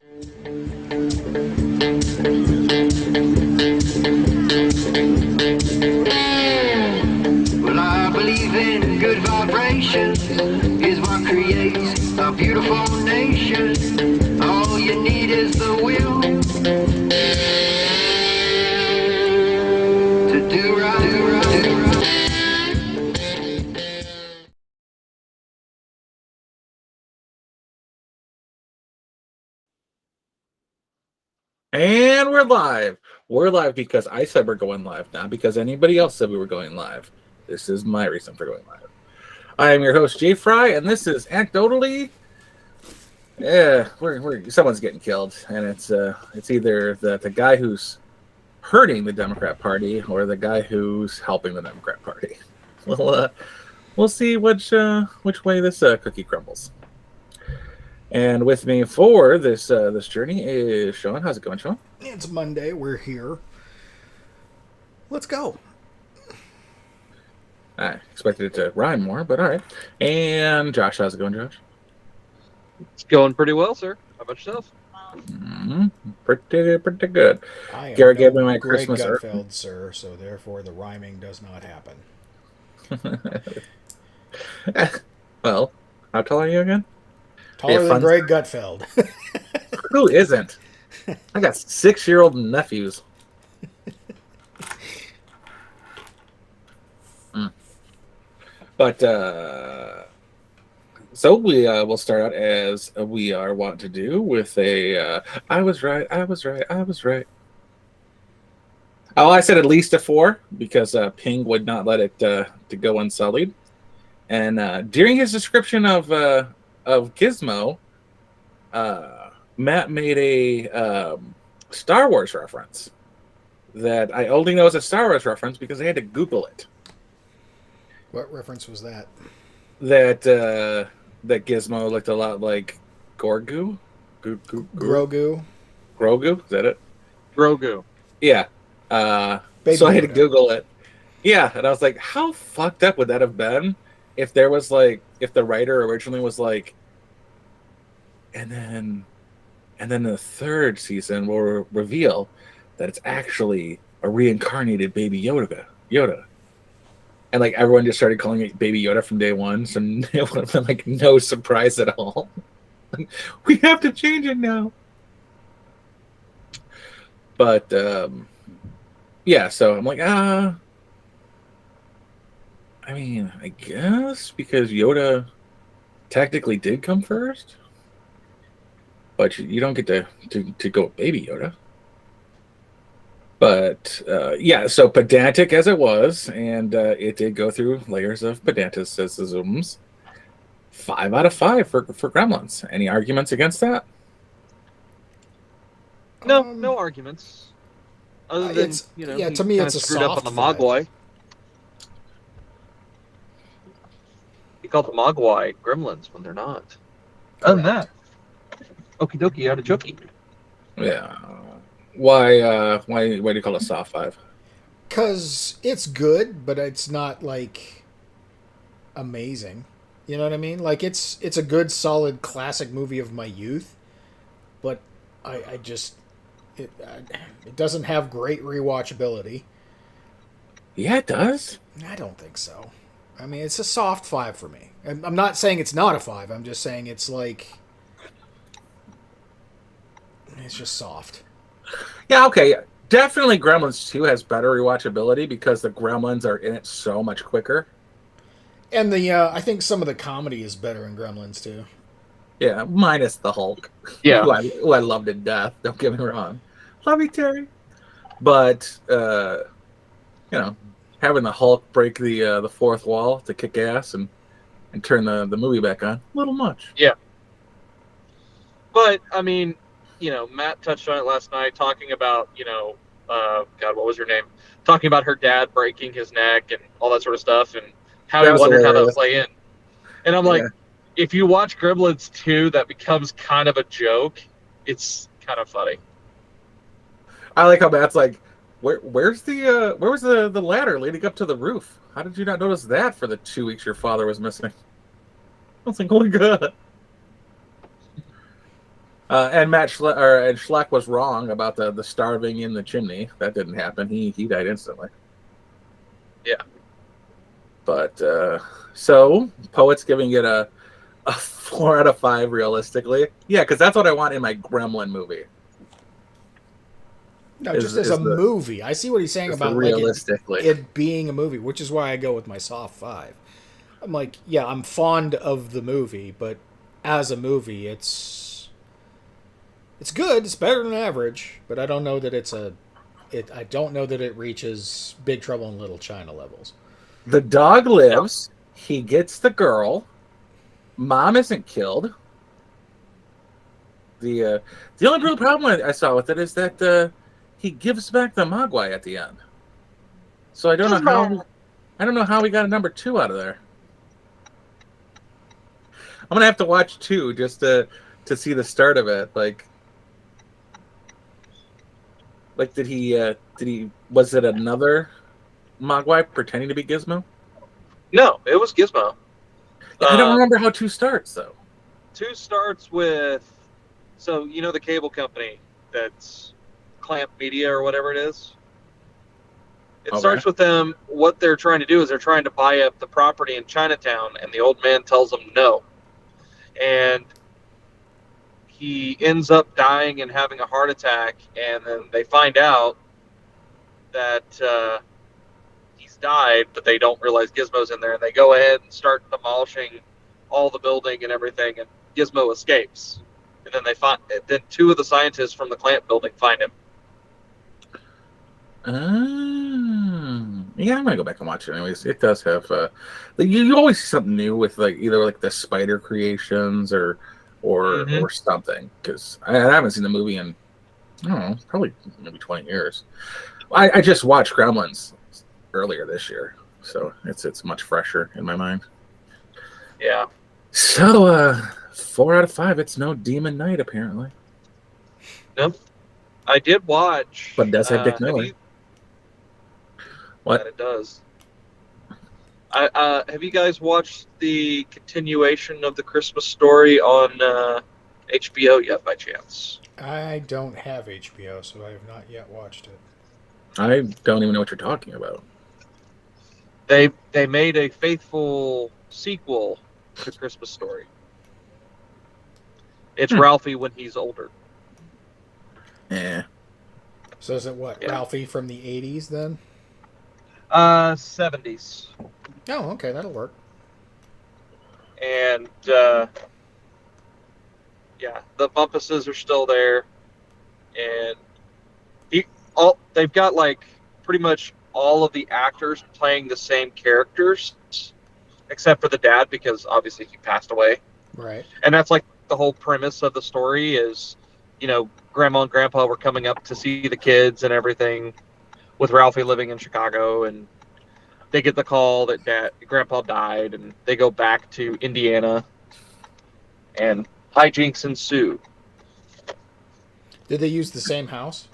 Well, I believe in good vibrations is what creates a beautiful nation. All you need is the will to do right, do right, do right. And we're live. We're live because I said we're going live, not because anybody else said we were going live. This is my reason for going live. I am your host, Jay Fry, and this is Anecdotally. Someone's getting killed, and it's either the guy who's hurting the Democrat Party or the guy who's helping the Democrat Party. We'll see which way this cookie crumbles. And with me for this journey is Sean. How's it going, Sean? It's Monday. We're here. Let's go. I expected it to rhyme more, but all right. And Josh, how's it going, Josh? It's going pretty well, sir. How about yourself? Pretty good. I am Garrett no gave me my Greg Christmas Gutfeld, sir, so therefore the rhyming does not happen. Well, how tall are you again? Taller than Greg Gutfeld. Who isn't? I got 6-year-old nephews. But so we will start out as we are wont to do with a I was right. Oh, I said at least a 4 because Ping would not let it to go unsullied. And during his description of Gizmo, Matt made a Star Wars reference that I only know as a Star Wars reference because I had to Google it. What reference was that? That Gizmo looked a lot like Grogu. Grogu. Grogu, is that it? Grogu. Yeah. So I had to Yoda. Google it. Yeah, and I was like, how fucked up would that have been if there was if the writer originally was like, and then the third season will reveal that it's actually a reincarnated baby Yoda. And everyone just started calling it Baby Yoda from day one, so it would have been no surprise at all. We have to change it now. But yeah, so I'm like, I mean, I guess because Yoda technically did come first, but you don't get to go with Baby Yoda. But yeah, so pedantic as it was, and it did go through layers of pedanticisms. 5 out of 5 for Gremlins. Any arguments against that? No arguments. Other than to me, it's a screwed up soft on the 5. Mogwai. He called the Mogwai Gremlins when they're not. Other than that, okie dokie, artichoke. Yeah. Why do you call it soft 5? Because it's good, but it's not amazing. You know what I mean? It's a good, solid, classic movie of my youth, but it doesn't have great rewatchability. Yeah, it does. I don't think so. I mean, it's a soft 5 for me. I'm not saying it's not a 5. I'm just saying it's just soft. Yeah, okay. Definitely Gremlins 2 has better rewatchability because the Gremlins are in it so much quicker. And I think some of the comedy is better in Gremlins too. Yeah, minus the Hulk. Yeah. who I love to death. Don't get me wrong. Love you, Terry. But having the Hulk break the fourth wall to kick ass and turn the movie back on, a little much. Yeah. But I mean, Matt touched on it last night, talking about, God, what was her name? Talking about her dad breaking his neck and all that sort of stuff, and how he wondered how that would play in. And I'm like, if you watch Gremlins 2, that becomes kind of a joke. It's kind of funny. I like how Matt's like, where was the ladder leading up to the roof? How did you not notice that for the 2 weeks your father was missing? I was like, oh my god. And Schleck was wrong about the starving in the chimney. That didn't happen. He died instantly. Yeah. But so Poet's giving it a 4 out of 5 realistically. Yeah, because that's what I want in my Gremlin movie. No, just as a movie. I see what he's saying about realistically it being a movie, which is why I go with my soft 5. I'm like, yeah, I'm fond of the movie, but as a movie, it's good. It's better than average, but I don't know that I don't know that it reaches Big Trouble in Little China levels. The dog lives. He gets the girl. Mom isn't killed. The only real problem I saw with it is that he gives back the Mogwai at the end. So I don't know how we got a number 2 out of there. I'm gonna have to watch 2 just to see the start of it. Like did he was it another Mogwai pretending to be Gizmo? No, it was Gizmo. I don't remember how 2 starts though. 2 starts with, so you know the cable company that's Clamp Media or whatever it is. It starts with them. What they're trying to do is they're trying to buy up the property in Chinatown, and the old man tells them no, and he ends up dying and having a heart attack, and then they find out that he's died, but they don't realize Gizmo's in there, and they go ahead and start demolishing all the building and everything, and Gizmo escapes. And then then 2 of the scientists from the Clamp building find him. Yeah, I'm gonna go back and watch it anyways. It does have you always see something new with either the spider creations or something, because I haven't seen the movie in I don't know, probably maybe 20 years. I just watched Gremlins earlier this year, so it's much fresher in my mind. Yeah. So 4 out of 5. It's no Demon Knight apparently. Nope. I did watch, but it does have Dick Miller. What? That it does. Have you guys watched the continuation of the Christmas Story on HBO yet, by chance? I don't have HBO, so I have not yet watched it. I don't even know what you're talking about. They made a faithful sequel to Christmas Story. It's Ralphie when he's older. Yeah. So is it what? Yeah. Ralphie from the 80s then? 70s. Oh, okay, that'll work. And yeah, the Bumpuses are still there, and they've got pretty much all of the actors playing the same characters, except for the dad, because obviously he passed away. Right. And that's the whole premise of the story is, Grandma and Grandpa were coming up to see the kids and everything, with Ralphie living in Chicago, and they get the call that Grandpa died, and they go back to Indiana, and hijinks ensue. Did they use the same house?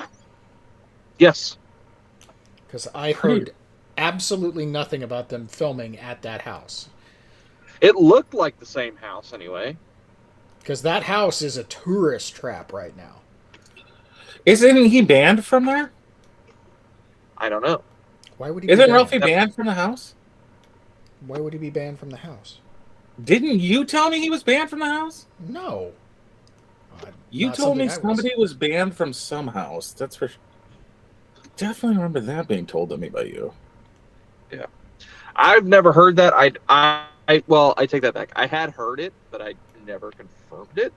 Yes. Because I heard absolutely nothing about them filming at that house. It looked like the same house anyway. Because that house is a tourist trap right now. Isn't he banned from there? I don't know. Why would he? Isn't Ralphie banned from the house? Why would he be banned from the house? Didn't you tell me he was banned from the house? No. You told me somebody was banned from some house. That's for sure. Definitely remember that being told to me by you. Yeah. I've never heard that. Well, I take that back. I had heard it, but I never confirmed it.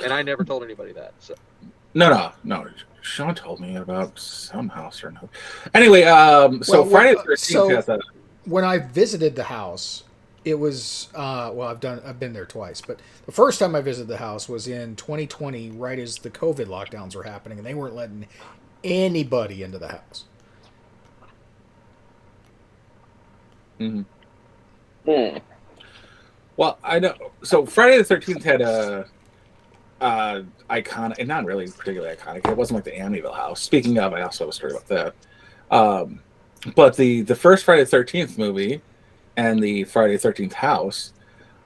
And I never told anybody that. So. No. Sean told me about some house or no. Anyway, Friday the 13th has that. When I visited the house, it was I've been there twice, but the first time I visited the house was in 2020, right as the COVID lockdowns were happening, and they weren't letting anybody into the house. Mm-hmm. Well, I know. So Friday the 13th had a iconic, and not really particularly iconic. It wasn't like the Amityville house. Speaking of, I also have a story about that. But the first Friday the 13th movie and the Friday the 13th house,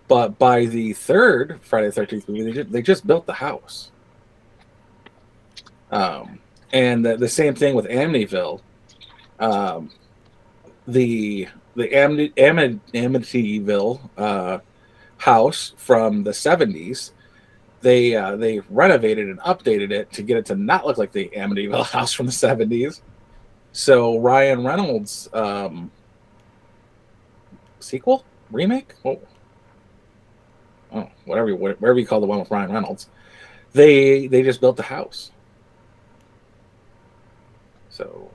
but by the third Friday the 13th movie, they just built the house. And the same thing with Amityville. Um, the Amityville house from the 70s, they renovated and updated it to get it to not look like the Amityville house from the 70s. So Ryan Reynolds sequel remake, whatever you call the one with Ryan Reynolds, they just built the house. So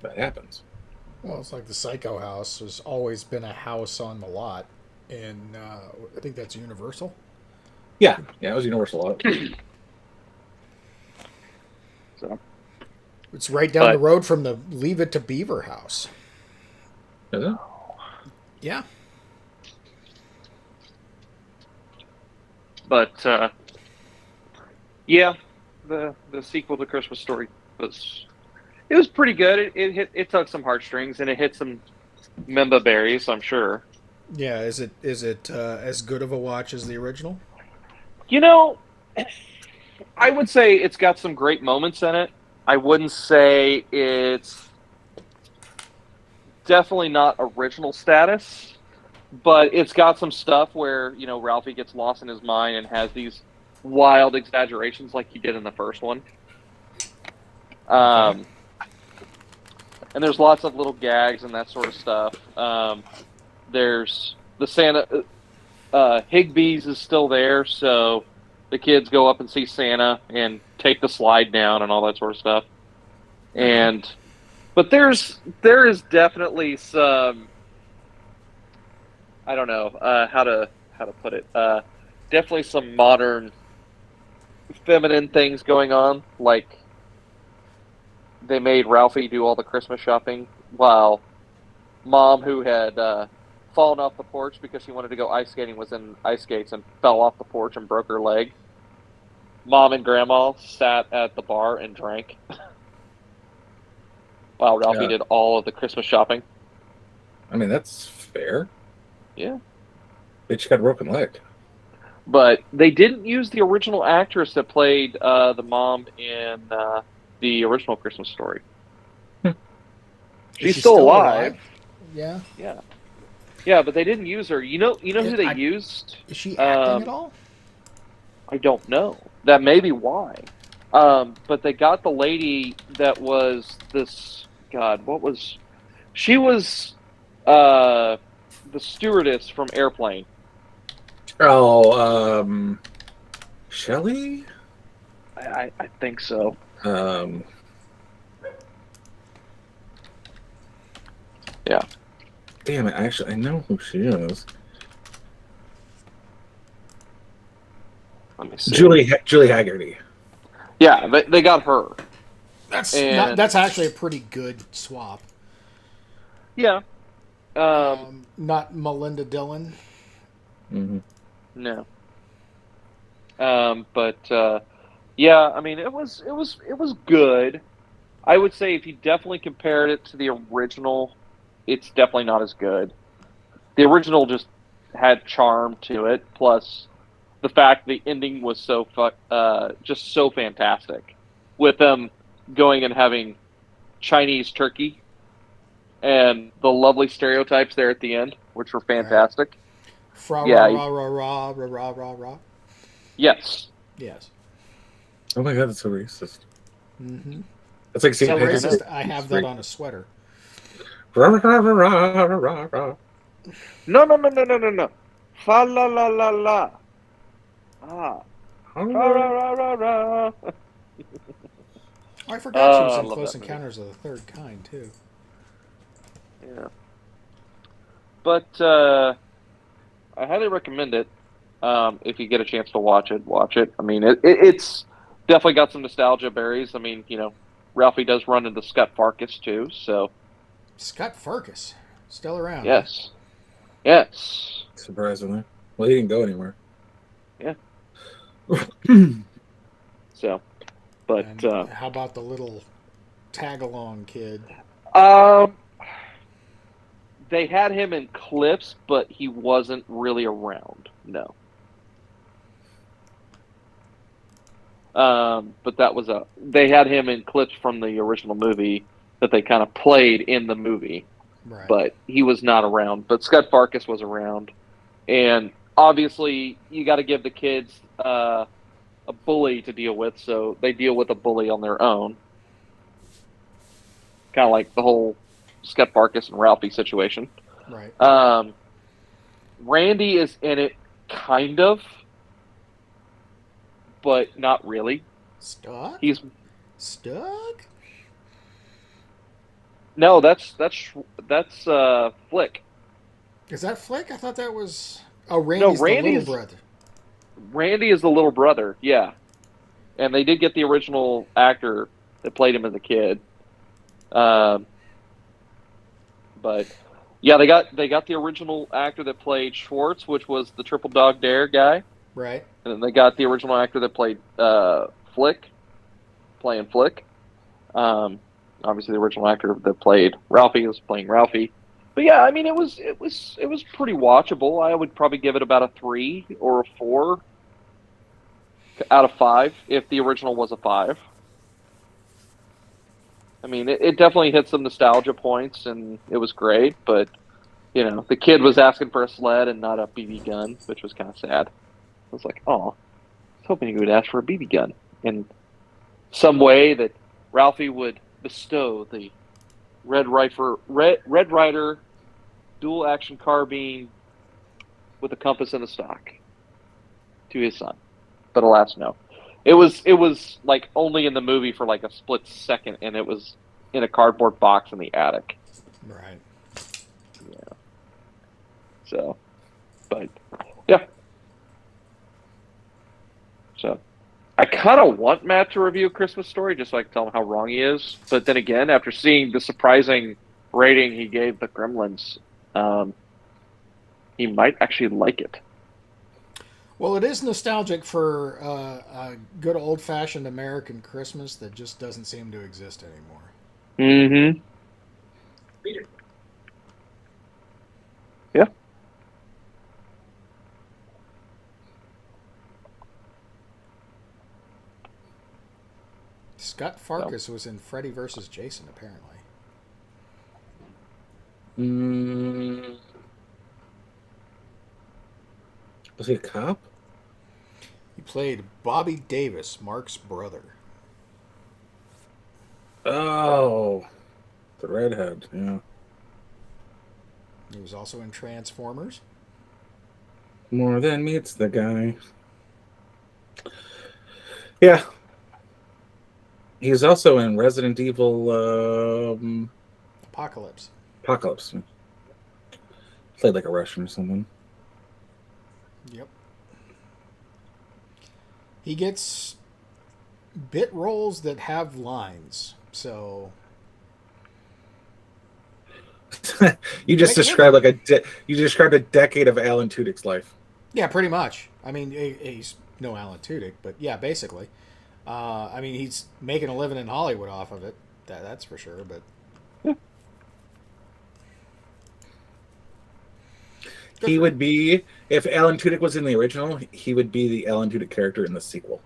that happens. Well, it's like the Psycho House has always been a house on the lot, and I think that's Universal. Yeah, it was Universal. So It's right down the road from the Leave It to Beaver house. Is it? Yeah. But yeah, the sequel to Christmas Story was pretty good. It tugged some heartstrings and it hit some memba berries, I'm sure. Yeah, is it as good of a watch as the original? You know, I would say it's got some great moments in it. I wouldn't say it's definitely not original status, but it's got some stuff where, you know, Ralphie gets lost in his mind and has these wild exaggerations like he did in the first one. And there's lots of little gags and that sort of stuff. There's the Santa... Higbee's is still there, so the kids go up and see Santa and take the slide down and all that sort of stuff. But there is definitely some, I don't know how to put it. Definitely some modern feminine things going on, like they made Ralphie do all the Christmas shopping while Mom, who had fallen off the porch because she wanted to go ice skating, was in ice skates and fell off the porch and broke her leg. Mom and Grandma sat at the bar and drank while Ralphie did all of the Christmas shopping. I mean, that's fair. Yeah. Bitch got a broken leg. But they didn't use the original actress that played the mom in the original Christmas Story. She's still alive. Yeah. Yeah. Yeah, but they didn't use her. You know who they used? Is she acting at all? I don't know. That may be why. But they got the lady that was this... God, what was... She was the stewardess from Airplane. Oh, Shelley? I think so. Yeah. Damn it! Actually, I know who she is. Let me see. Julie Haggerty. Yeah, they got her. That's actually a pretty good swap. Yeah. Not Melinda Dillon. Mm-hmm. No. But yeah, I mean, it was good. I would say if you definitely compared it to the original, it's definitely not as good. The original just had charm to it, plus the fact the ending was just so fantastic, with them going and having Chinese turkey and the lovely stereotypes there at the end, which were fantastic. Fra ra ra ra ra ra ra ra. Yes. Yes. Oh my god, that's so racist. Mm-hmm. It's like so racist. I have that on a sweater. Rah, rah, rah, rah, rah, rah. No. Fa la la la la. Ah. Ra ra ra ra ra. I forgot she was in Close Encounters of the Third Kind too. Yeah. But I highly recommend it. If you get a chance to watch it. I mean, it's definitely got some nostalgia berries. I mean, you know, Ralphie does run into Scott Farkus too, so. Scott Farkus, still around? Yes. Yes. Surprisingly, well, he didn't go anywhere. Yeah. So, but and how about the little tag-along kid? They had him in clips, but he wasn't really around. No. But they had him in clips from the original movie that they kind of played in the movie, Right. but he was not around. But Scott Farkus was around, and obviously you got to give the kids a bully to deal with, so they deal with a bully on their own. Kind of like the whole Scott Farkus and Ralphie situation. Right. Randy is in it, kind of, but not really. Stuck? He's Stuck? no, that's Flick. Is that Flick? I thought that was... Oh, Randy's the little brother. Randy is the little brother, yeah. And they did get the original actor that played him as a kid. But yeah, they got the original actor that played Schwartz, which was the Triple Dog Dare guy. Right. And then they got the original actor that played Flick, playing Flick. Obviously, the original actor that played Ralphie was playing Ralphie. But yeah, I mean, it was pretty watchable. I would probably give it about a 3 or a 4 out of 5 if the original was a 5. I mean, it definitely hit some nostalgia points, and it was great. But you know, the kid was asking for a sled and not a BB gun, which was kind of sad. I was like, oh, I was hoping you would ask for a BB gun in some way that Ralphie would bestow the Red Ryder dual action carbine with a compass and a stock to his son. But alas, no. It was like only in the movie for like a split second, and it was in a cardboard box in the attic. Right. Yeah. So, but yeah. So, I kind of want Matt to review A Christmas Story just so I can tell him how wrong he is. But then again, after seeing the surprising rating he gave the Gremlins, he might actually like it. Well, it is nostalgic for a good old-fashioned American Christmas that just doesn't seem to exist anymore. Mm-hmm. Yeah. Scott Farkus was in Freddy vs. Jason, apparently. Was he a cop? He played Bobby Davis, Mark's brother. Oh, the redhead, yeah. He was also in Transformers. More than meets the guy. Yeah. He's also in Resident Evil Apocalypse. Played like a Russian or something. Yep. He gets bit roles that have lines, so... You just described a decade of Alan Tudyk's life. Yeah, pretty much. I mean, he's no Alan Tudyk, but yeah, basically. I mean, he's making a living in Hollywood off of it. That's for sure, but... He would be, if Alan Tudyk was in the original, he would be the Alan Tudyk character in the sequel.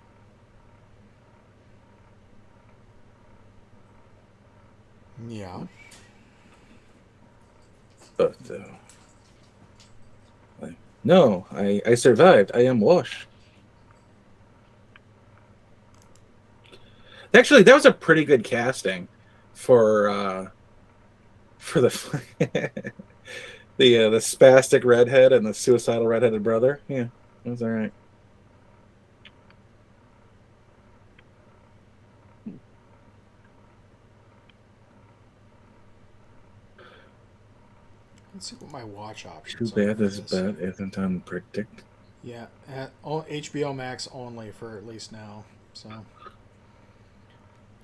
Yeah. But, no, I survived. I am Wash. Actually, that was a pretty good casting for the the spastic redhead and the suicidal redheaded brother. Yeah, that was all right. Let's see what my watch options Too bad are. this bet isn't on Predict. Yeah, HBO Max only for at least now. So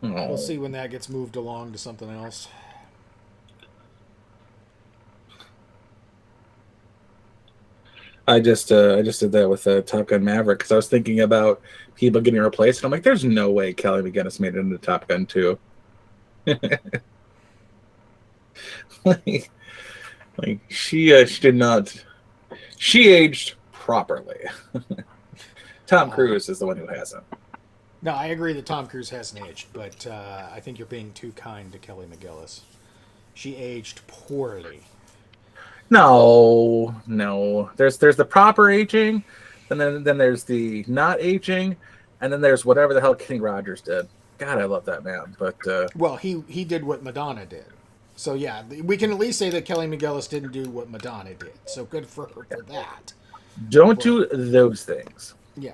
we'll see when that gets moved along to something else. I just did that with Top Gun Maverick because I was thinking about people getting replaced, and I'm like, there's no way Kelly McGinnis made it into Top Gun 2. like she did not. She aged properly. Tom Cruise is the one who hasn't. No, I agree that Tom Cruise hasn't aged, but I think you're being too kind to Kelly McGillis. She aged poorly. No, no. There's the proper aging, and then there's the not aging, and then there's whatever the hell Kenny Rogers did. God, I love that man. But Well, he did what Madonna did. So yeah, we can at least say that Kelly McGillis didn't do what Madonna did. So good for her for that. don't do those things. Yeah.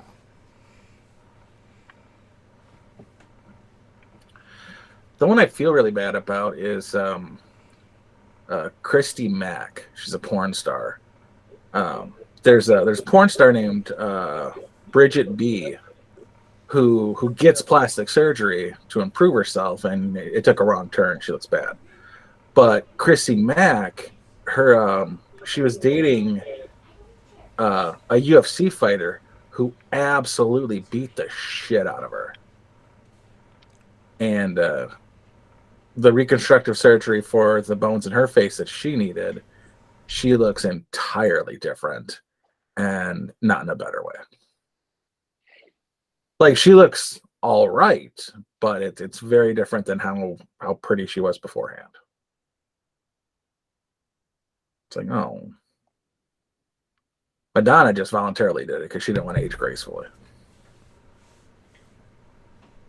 The one I feel really bad about is Christy Mack. She's a porn star. There's a porn star named Bridget B, who gets plastic surgery to improve herself, and it took a wrong turn. She looks bad. But Christy Mack, she was dating a UFC fighter who absolutely beat the shit out of her. And the reconstructive surgery for the bones in her face that she needed, she looks entirely different and not in a better way. Like, she looks all right, but it's very different than how pretty she was beforehand. It's like, oh. Madonna just voluntarily did it because she didn't want to age gracefully.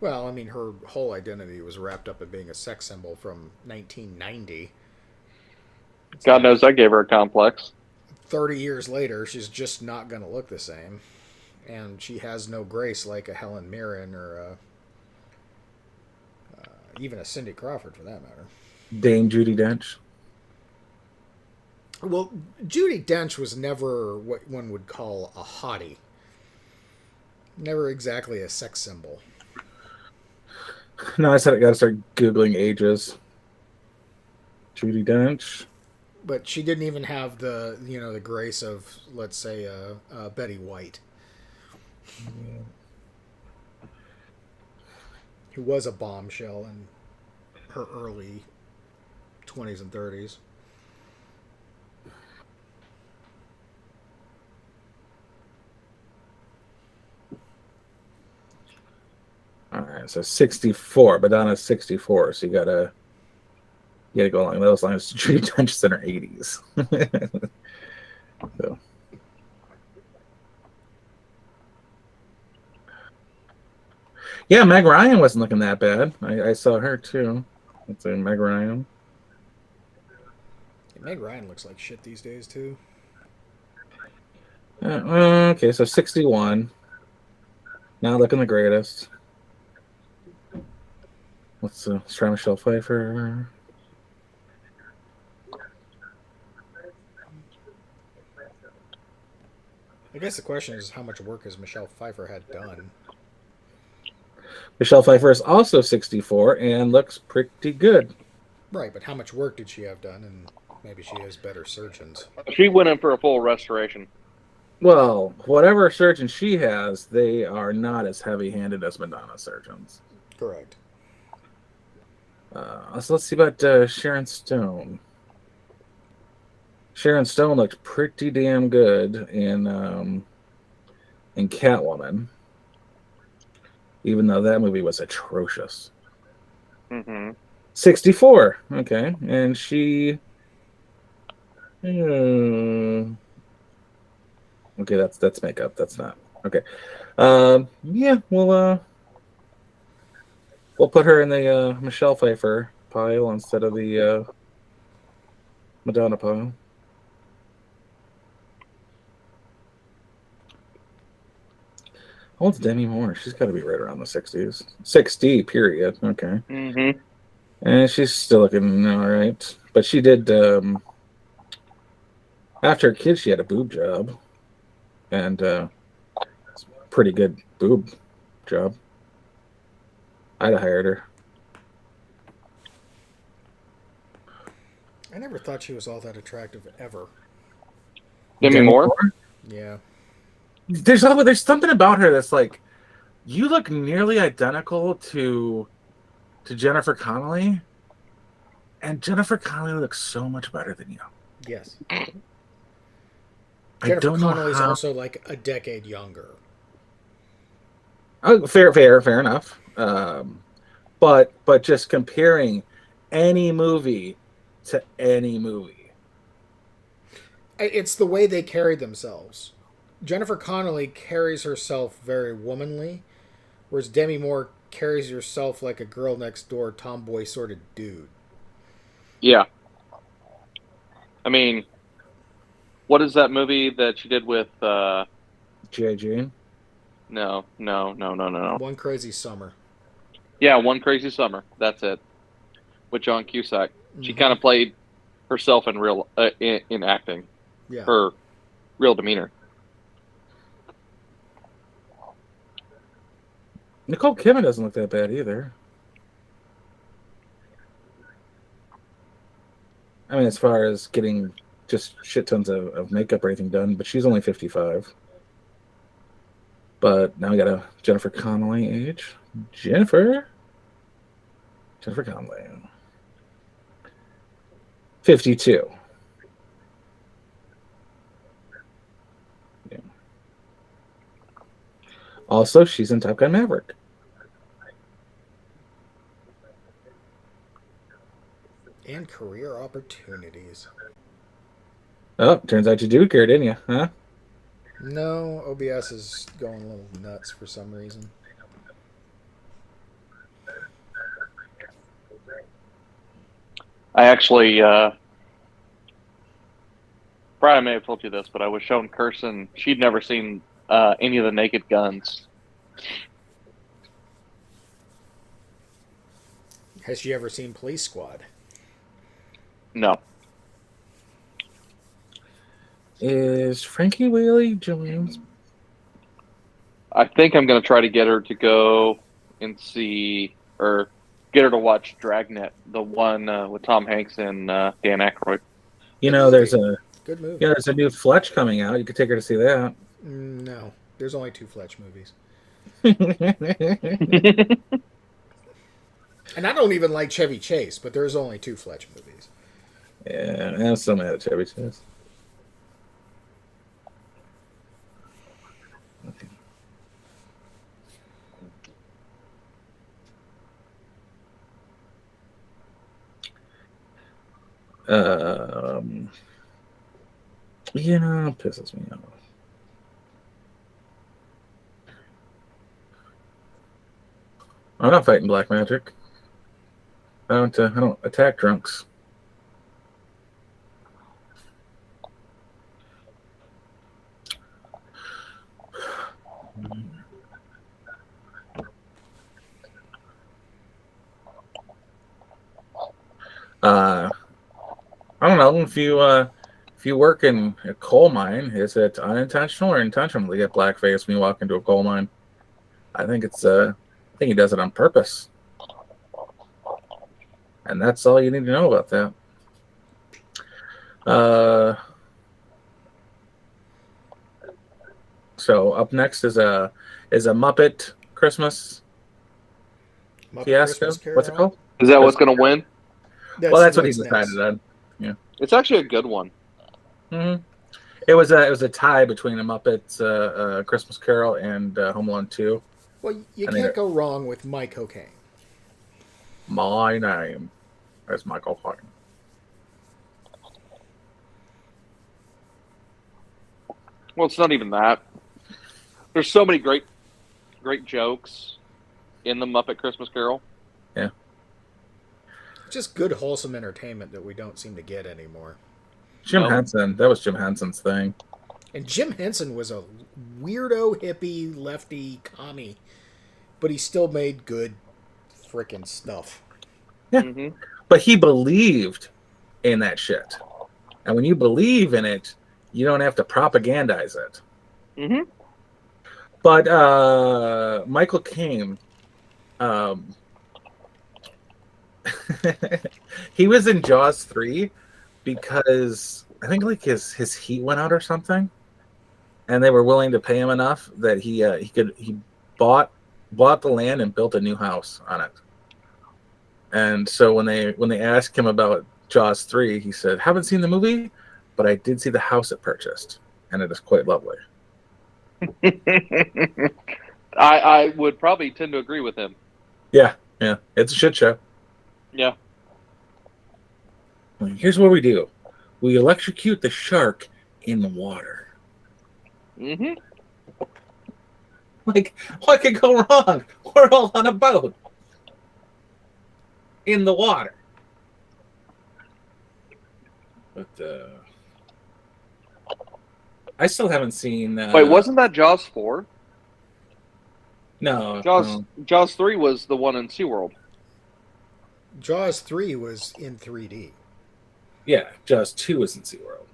Well, I mean, her whole identity was wrapped up in being a sex symbol from 1990. God knows I gave her a complex. 30 years later, she's just not going to look the same. And she has no grace like a Helen Mirren or even a Cindy Crawford, for that matter. Dame Judi Dench. Well, Judi Dench was never what one would call a hottie. Never exactly a sex symbol. No, I said I got to start Googling ages. Judi Dench. But she didn't even have the grace of, let's say, Betty White, who was a bombshell in her early 20s and 30s. All right, so 64. Madonna's 64, so you gotta go along those lines. Judi Dench's in her 80s. So. Yeah, Meg Ryan wasn't looking that bad. I saw her too. Let's say Meg Ryan. Yeah, Meg Ryan looks like shit these days too. Okay, so 61. Not looking the greatest. Let's try Michelle Pfeiffer. I guess the question is, how much work has Michelle Pfeiffer had done? Michelle Pfeiffer is also 64 and looks pretty good. Right, but how much work did she have done? And maybe she has better surgeons. She went in for a full restoration. Well, whatever surgeon she has, they are not as heavy-handed as Madonna surgeons. Correct. Let's see about Sharon Stone. Sharon Stone looked pretty damn good in Catwoman, even though that movie was atrocious. Mm-hmm. 64. Okay, and she. Okay, that's makeup. That's not okay. Yeah, we'll put her in the Michelle Pfeiffer pile instead of the Madonna pile. How old's Demi Moore? She's got to be right around the 60s. 60, period. Okay. Mm-hmm. And she's still looking all right. But she did, after her kid, she had a boob job. And it's a pretty good boob job. I'd have hired her. I never thought she was all that attractive ever. Demi Moore? Yeah. There's something about her that's like, you look nearly identical to Jennifer Connelly, and Jennifer Connelly looks so much better than you. Yes. I Jennifer don't know Connelly's how. also like a decade younger. Fair enough. But just comparing any movie to any movie. It's the way they carry themselves. Jennifer Connelly carries herself very womanly, whereas Demi Moore carries herself like a girl next door tomboy sort of dude. Yeah. I mean, what is that movie that she did with G.I. Jane? No. One Crazy Summer. Yeah, One Crazy Summer. That's it. With John Cusack. She kind of played herself in real in acting. Yeah. Her real demeanor. Nicole Kidman doesn't look that bad either. I mean, as far as getting just shit tons of makeup or anything done, but she's only 55. But now we got a Jennifer Connelly age. Jennifer Connelly. 52. Yeah. Also, she's in Top Gun Maverick. And career opportunities. Oh, turns out you do care, didn't you? Huh? No, OBS is going a little nuts for some reason. I actually, Brian may have told you this, but I was showing Kirsten. She'd never seen any of the Naked Guns. Has she ever seen Police Squad? No. Is Frankie Whaley Jones? I think I'm going to try to get her to go and see, or get her to watch Dragnet, the one with Tom Hanks and Dan Aykroyd. You know, there's a good movie. Yeah, there's a new Fletch coming out. You could take her to see that. No, there's only 2 Fletch movies. And I don't even like Chevy Chase, but there's only 2 Fletch movies. Yeah, I'm so mad at Chevy Chase. Okay. Yeah, it pisses me off. I'm not fighting black magic. I don't attack drunks. I don't know if you work in a coal mine, is it unintentional or intentional to get blackface when you walk into a coal mine? I think he does it on purpose, and that's all you need to know about that. So up next is a Muppet Christmas fiasco. What's it called? Is that what's going to win? That's what he decided on. Yeah, it's actually a good one. Mm-hmm. It was a tie between a Muppets Christmas Carol and Home Alone 2. Well, you can't go wrong with Mike O'Kane. My name is Michael Caine. Well, it's not even that. There's so many great jokes in the Muppet Christmas Carol. Yeah. Just good, wholesome entertainment that we don't seem to get anymore. Jim Henson. That was Jim Henson's thing. And Jim Henson was a weirdo, hippie, lefty commie, but he still made good frickin' stuff. Yeah. Mm-hmm. But he believed in that shit. And when you believe in it, you don't have to propagandize it. Mm-hmm. But Michael Caine, he was in Jaws 3 because I think like his heat went out or something, and they were willing to pay him enough that he bought the land and built a new house on it. And so when they asked him about Jaws 3, he said, "Haven't seen the movie, but I did see the house it purchased, and it is quite lovely." I would probably tend to agree with him. Yeah, it's a shit show. Yeah. Here's what we do: we electrocute the shark in the water. Mm-hmm. Like, what could go wrong? We're all on a boat in the water. But I still haven't seen. Wait, wasn't that Jaws 4? No, Jaws 3 was the one in SeaWorld. Jaws 3 was in 3D. Yeah, Jaws 2 was in SeaWorld.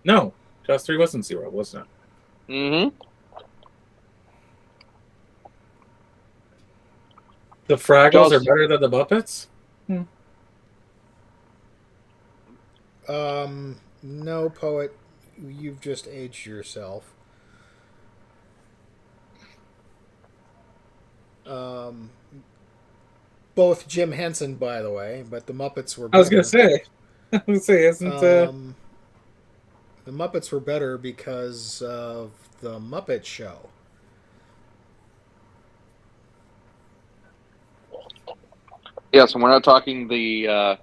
No, Jaws 3 was in SeaWorld, wasn't it? Mm-hmm. The Fraggles Jaws... are better than the Muppets? No, Poet. You've just aged yourself. Both Jim Henson, by the way, but the Muppets were better. I was going to say, isn't... The Muppets were better because of the Muppet Show. Yeah, so we're not talking the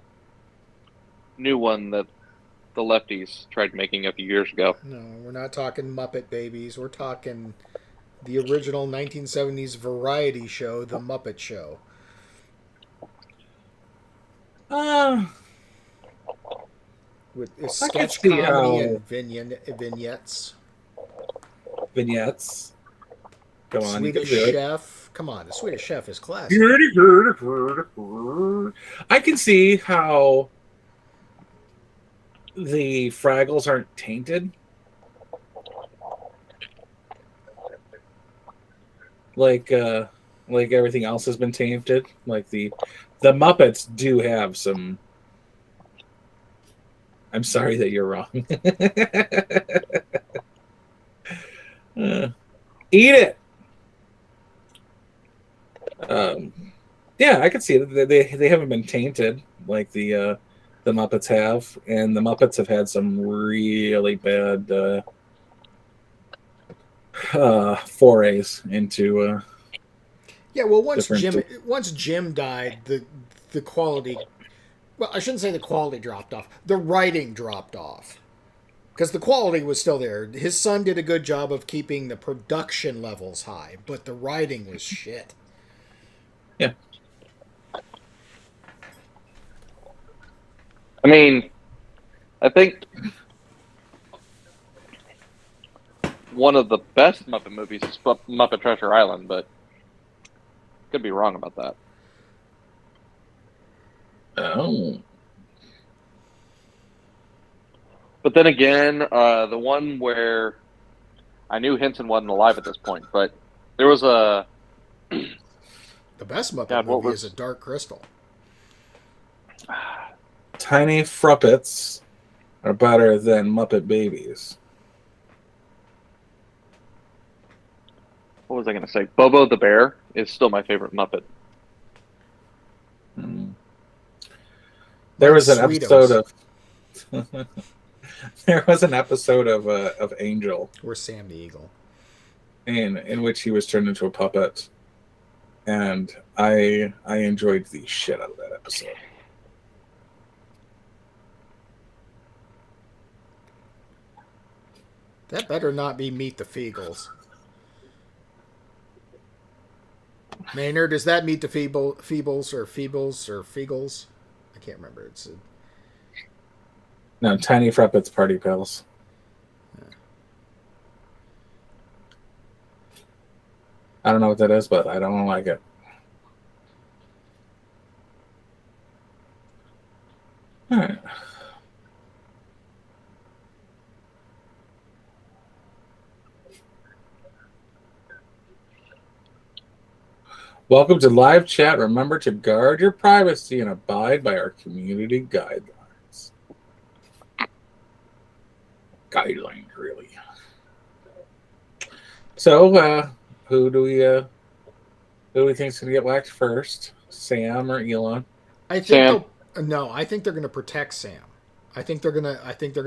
new one that the lefties tried making a few years ago. No, we're not talking Muppet Babies. We're talking the original 1970s variety show, The Muppet Show. With sketch comedy and vignettes. Vignettes. Come on, Swedish Chef. Come on, the Swedish Chef is classic. I can see how the Fraggles aren't tainted. Like everything else has been tainted. Like the Muppets do have some. I'm sorry that you're wrong. Eat it. Yeah, I can see it. They haven't been tainted like the Muppets have, and the Muppets have had some really bad forays into. Yeah, well, once Jim died, the quality. Well, I shouldn't say the quality dropped off. The writing dropped off. Because the quality was still there. His son did a good job of keeping the production levels high, but the writing was shit. Yeah. I mean, I think one of the best Muppet movies is Muppet Treasure Island, but could be wrong about that. Oh. But then again, the one where I knew Henson wasn't alive at this point, but there was a... The best Muppet movie is A Dark Crystal. Tiny Fruppets are better than Muppet Babies. What was I going to say? Bobo the Bear is still my favorite Muppet. There was an episode of... There was an episode of Angel. Or Sam the Eagle. In which he was turned into a puppet. And I enjoyed the shit out of that episode. That better not be Meet the Feebles. Maynard, is that Meet the Feebles or Feagles? I can't remember. No, Tiny Fruppets Party Pals. Yeah. I don't know what that is, but I don't like it. All right. Welcome to live chat. Remember to guard your privacy and abide by our community guidelines. Guidelines, really. So, who do we think is going to get whacked first? Sam or Elon? I think I think they're going to protect Sam. I think they're going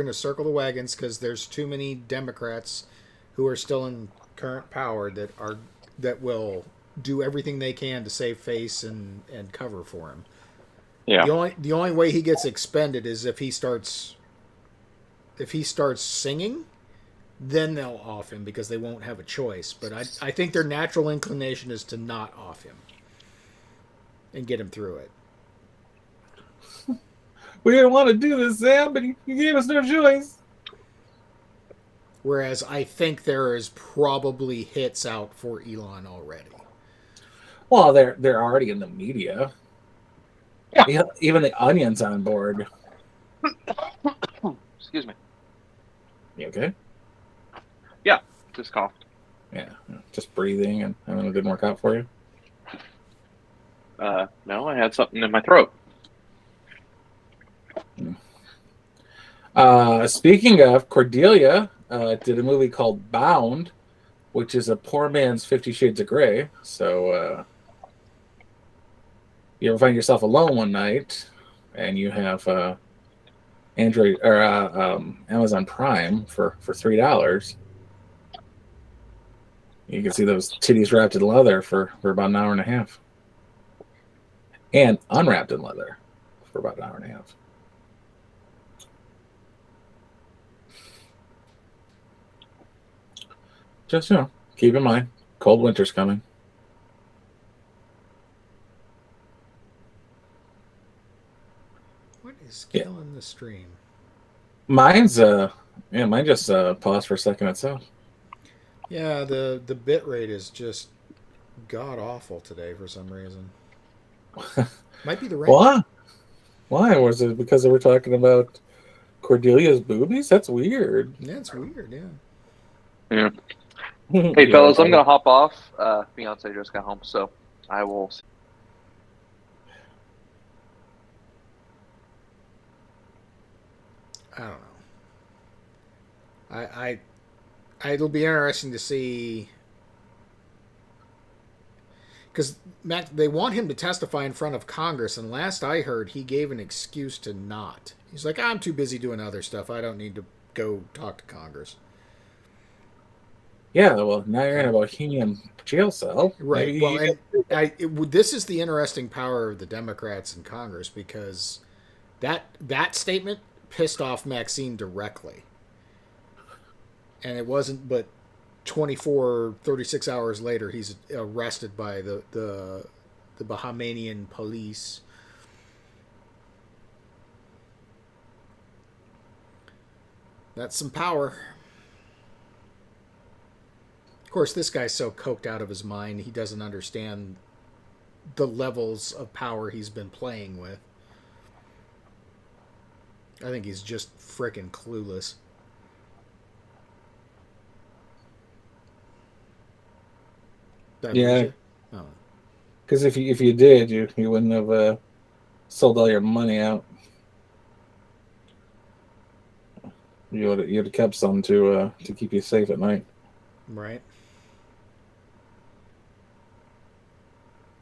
to circle the wagons because there's too many Democrats who are still in current power that are that will do everything they can to save face and cover for him. Yeah. The only way he gets expended is if he starts singing, then they'll off him because they won't have a choice. But I think their natural inclination is to not off him and get him through it. We didn't want to do this, Sam, but you gave us no choice. Whereas I think there is probably hits out for Elon already. Well, they're already in the media. Yeah. Even the Onion's on board. Excuse me. You okay? Yeah, just coughed. Yeah, just breathing, and it didn't work out for you. No, I had something in my throat. Speaking of, Cordelia did a movie called Bound, which is a poor man's 50 Shades of Grey. So, you ever find yourself alone one night, and you have Android or Amazon Prime for $3, you can see those titties wrapped in leather for about an hour and a half, and unwrapped in leather for about an hour and a half. Just, keep in mind, cold winter's coming. What is killing the stream? Mine just paused for a second itself. Yeah, the bit rate is just god awful today for some reason. Might be the rain. Why? Why? Was it because they were talking about Cordelia's boobies? That's weird. Yeah, it's weird, yeah. Yeah. Hey, fellas, I'm going to hop off. Fiance just got home, so I will... I don't know. It'll be interesting to see, because Matt, they want him to testify in front of Congress, and last I heard, he gave an excuse to not. He's like, I'm too busy doing other stuff. I don't need to go talk to Congress. Yeah, well, now you're in a Bahamian jail cell. Right. Well, this is the interesting power of the Democrats in Congress, because that statement pissed off Maxine directly. And it wasn't but 36 hours later, he's arrested by the Bahamian Police. That's some power. Of course, this guy's so coked out of his mind, he doesn't understand the levels of power he's been playing with. I think he's just frickin' clueless. Yeah. Because if you did, you wouldn't have sold all your money out. You'd have kept some to keep you safe at night. Right.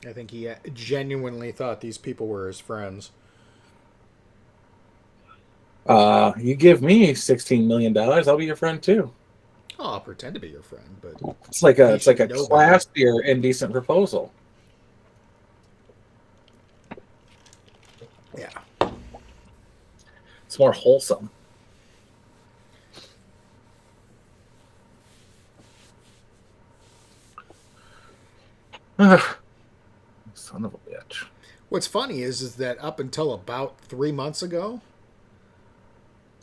I think he genuinely thought these people were his friends. You give me $16 million, I'll be your friend too. Oh, I'll pretend to be your friend, but it's like a classier, indecent proposal. Yeah, it's more wholesome. Son of a bitch. What's funny is that up until about 3 months ago,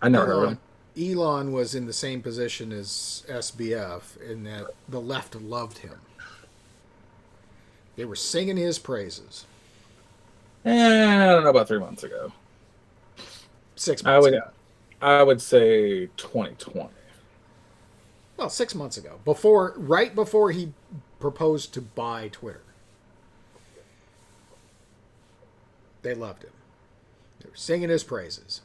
I never heard him. Elon was in the same position as SBF in that the left loved him. They were singing his praises. I don't know about 3 months ago. 6 months ago. I would say 2020. Well, 6 months ago. Right before he proposed to buy Twitter. They loved him. They were singing his praises.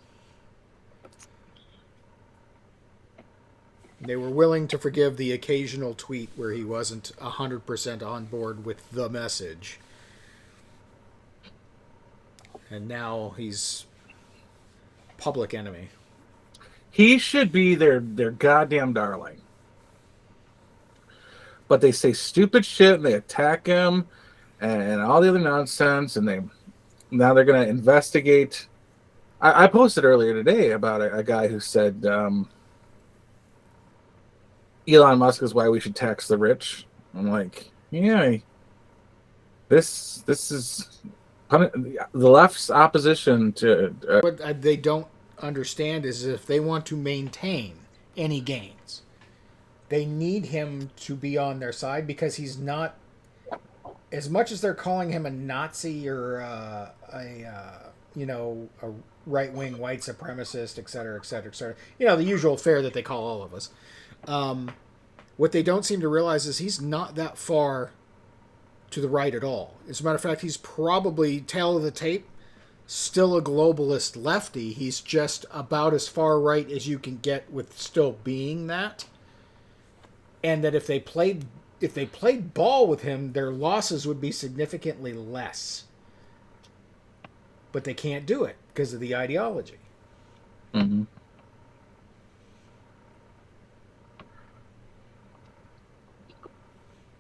They were willing to forgive the occasional tweet where he wasn't 100% on board with the message. And now he's public enemy. He should be their goddamn darling. but they say stupid shit and they attack him and all the other nonsense, and now they're going to investigate. I posted earlier today about a guy who said Elon Musk is why we should tax the rich. I'm like, yeah, this is the left's opposition to. What they don't understand is if they want to maintain any gains, they need him to be on their side, because he's not, as much as they're calling him a Nazi or a right-wing white supremacist, et cetera, et cetera, et cetera. The usual fare that they call all of us. What they don't seem to realize is he's not that far to the right at all. As a matter of fact, he's probably, tail of the tape, still a globalist lefty. He's just about as far right as you can get with still being that. And that if they played ball with him, their losses would be significantly less. But they can't do it because of the ideology. Mm-hmm.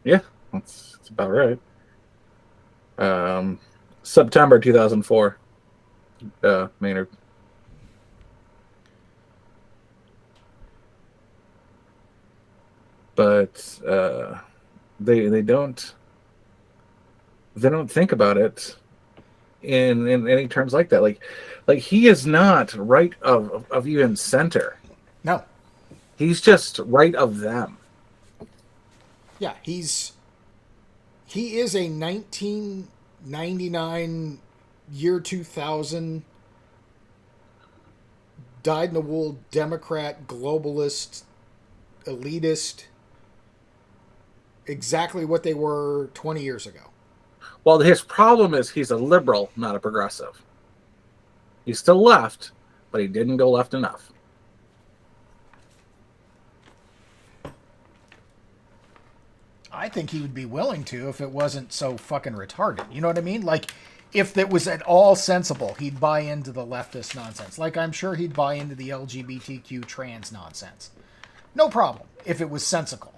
Yeah, that's about right. September 2004. Maynard. But they don't think about it in any terms like that. Like he is not right of even center. No. He's just right of them. Yeah, he is a 1999 year 2000 dyed-in-the-wool Democrat, globalist, elitist, exactly what they were 20 years ago. Well, his problem is he's a liberal, not a progressive. He's still left, but he didn't go left enough. I think he would be willing to if it wasn't so fucking retarded. You know what I mean? Like, if it was at all sensible, he'd buy into the leftist nonsense. Like, I'm sure he'd buy into the LGBTQ trans nonsense. No problem, if it was sensical.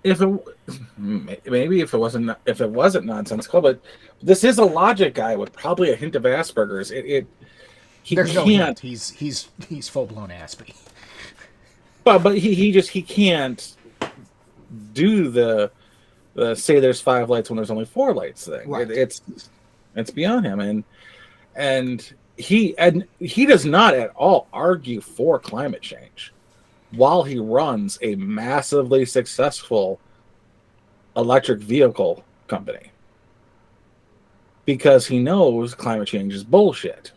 Maybe if it wasn't nonsensical, but this is a logic guy with probably a hint of Asperger's. There's no hint. He's full blown Aspie. But he can't do the say there's 5 lights when there's only 4 lights thing. Right. It's beyond him, and he does not at all argue for climate change while he runs a massively successful electric vehicle company, because he knows climate change is bullshit.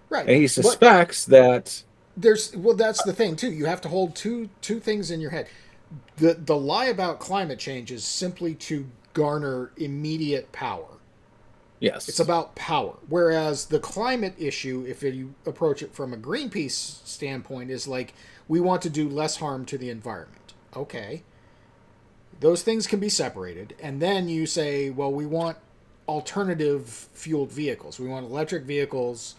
Right. And he suspects that that's the thing too. You have to hold two things in your head. The lie about climate change is simply to garner immediate power. Yes. It's about power. Whereas the climate issue, if you approach it from a Greenpeace standpoint, is like, we want to do less harm to the environment. Okay. Those things can be separated. And then you say, well, we want alternative fueled vehicles. We want electric vehicles,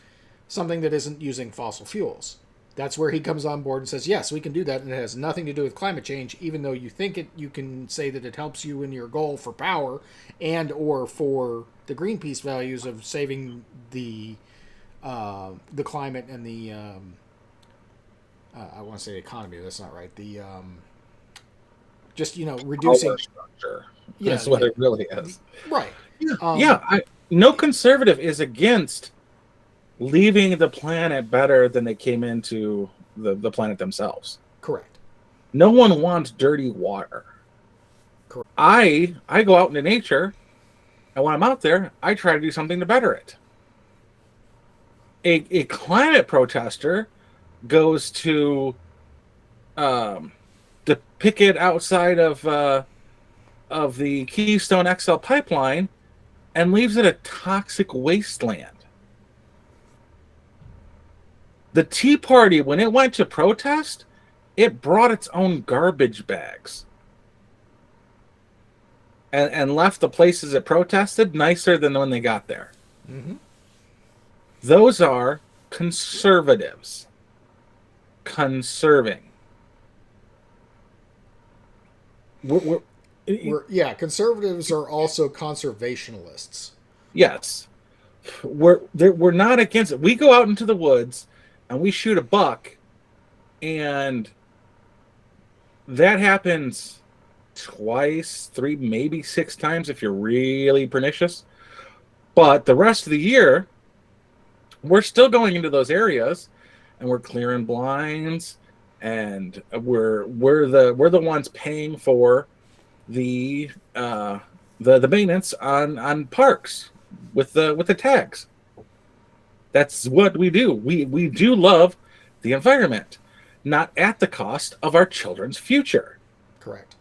something that isn't using fossil fuels. That's where he comes on board and says, yes, we can do that, and it has nothing to do with climate change, even though you think it. You can say that it helps you in your goal for power and or for the Greenpeace values of saving the climate and the I want to say economy. That's not right. The just reducing structure. Yeah, that's what it really is. Right. No conservative is against leaving the planet better than they came into the planet themselves. Correct. No one wants dirty water. Correct. I go out into nature, and when I'm out there, I try to do something to better it. A climate protester goes to the picket outside of the Keystone XL pipeline and leaves it a toxic wasteland. The Tea Party, when it went to protest, it brought its own garbage bags and left the places it protested nicer than when they got there. Mm-hmm. Those are conservatives. Conserving. Conservatives are also conservationists. Yes, we're not against it. We go out into the woods and we shoot a buck, and that happens twice, 3, maybe 6 times if you're really pernicious. But the rest of the year, we're still going into those areas, and we're clearing blinds, and we're the ones paying for the maintenance on parks with the tags. That's what we do. We do love the environment, not at the cost of our children's future. Correct.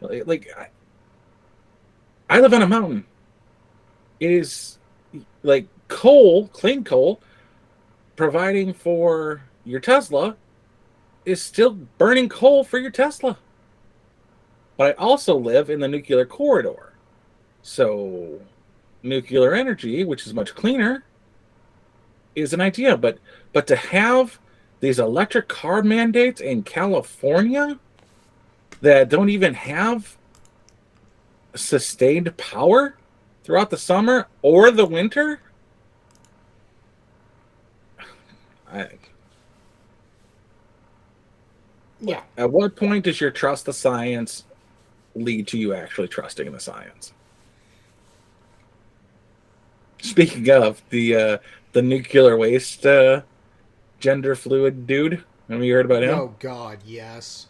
Like I live on a mountain. It is like clean coal, providing for your Tesla, is still burning coal for your Tesla. But I also live in the nuclear corridor. So nuclear energy, which is much cleaner, is an idea. But to have these electric car mandates in California that don't even have sustained power throughout the summer or the winter, at what point does your trust the science lead to you actually trusting the science? Speaking of the nuclear waste gender fluid dude, have you heard about him? Oh God, yes.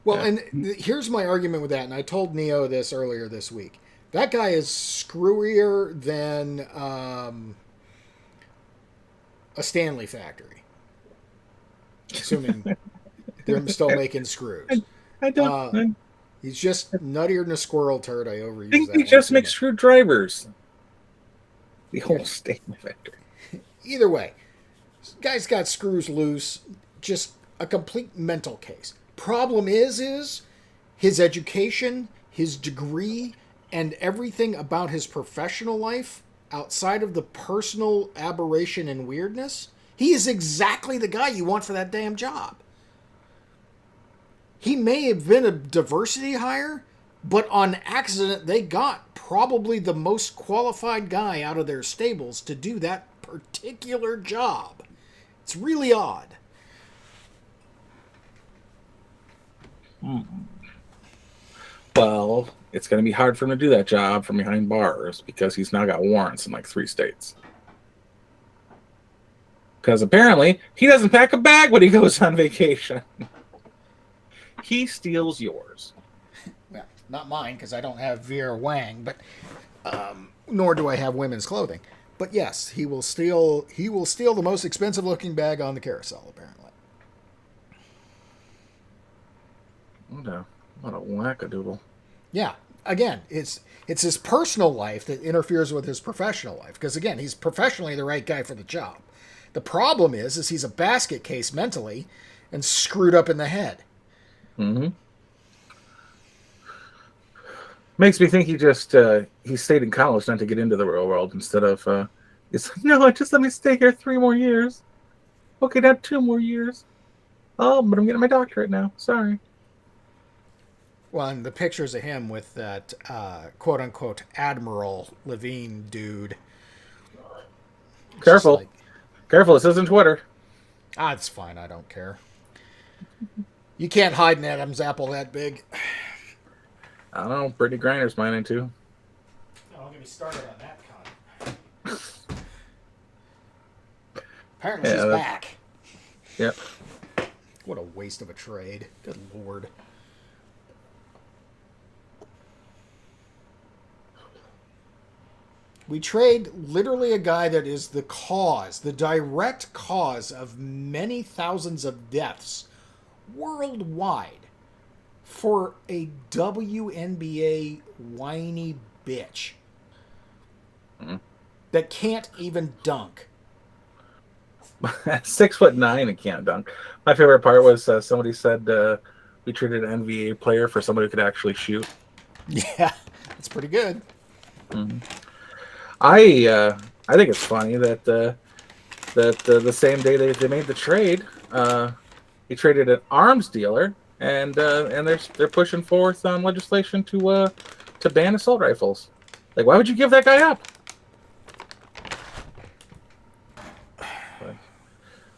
Well, and here's my argument with that, and I told Neo this earlier this week. That guy is screwier than a Stanley factory, assuming they're still making screws. I don't. He's just nuttier than a squirrel turd. I overuse I think that. he just makes screwdrivers. The whole Stanley factory. Either way, guy's got screws loose. Just a complete mental case. Problem is his education, his degree, and everything about his professional life outside of the personal aberration and weirdness. He is exactly the guy you want for that damn job. He may have been a diversity hire, but on accident they got probably the most qualified guy out of their stables to do that particular job. It's really odd. Well, it's going to be hard for him to do that job from behind bars because he's now got warrants in like 3 states. Because apparently he doesn't pack a bag when he goes on vacation. He steals yours. Well, not mine because I don't have Vera Wang, but nor do I have women's clothing. But yes, he will steal the most expensive looking bag on the carousel, apparently. What a wackadoodle. Yeah. Again, it's his personal life that interferes with his professional life. Because again, he's professionally the right guy for the job. The problem is he's a basket case mentally and screwed up in the head. Mm-hmm. Makes me think he stayed in college not to get into the real world instead of it's like, no, just let me stay here 3 more years. Okay, now 2 more years. Oh, but I'm getting my doctorate now. Sorry. Well, and the pictures of him with that quote-unquote Admiral Levine dude. Careful. Careful, this isn't Twitter. It's fine. I don't care. You can't hide an Adam's apple that big. I don't know. Brittany Griner's mine too. Don't get me started on that con. Apparently she's back. Yep. What a waste of a trade. Good Lord. We trade literally a guy that is the direct cause of many thousands of deaths worldwide for a WNBA whiny bitch that can't even dunk. 6'9" and can't dunk. My favorite part was somebody said we traded an NBA player for somebody who could actually shoot. Yeah, that's pretty good. Mm-hmm. I think it's funny that the same day they made the trade, he traded an arms dealer and they're pushing forth on legislation to ban assault rifles. Like, why would you give that guy up?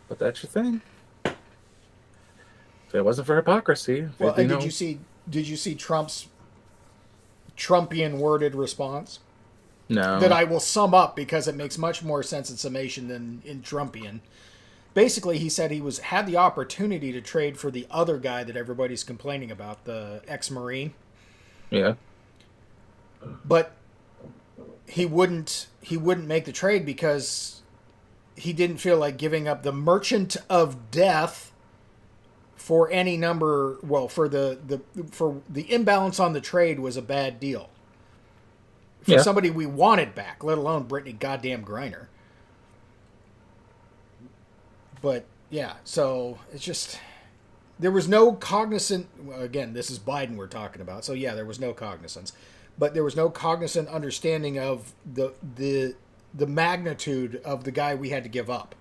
But that's your thing. If it wasn't for hypocrisy, well, and did you see Trump's Trumpian worded response? No. That I will sum up because it makes much more sense in summation than in Trumpian. Basically, he said he had the opportunity to trade for the other guy that everybody's complaining about, the ex-Marine. Yeah. But he wouldn't make the trade because he didn't feel like giving up the Merchant of Death for any number. Well, for the imbalance on the trade was a bad deal for somebody we wanted back, let alone Brittany goddamn Griner. But yeah, so it's just there was no cognizant. Again, this is Biden we're talking about, so yeah, there was no cognizance, but there was no cognizant understanding of the magnitude of the guy we had to give up.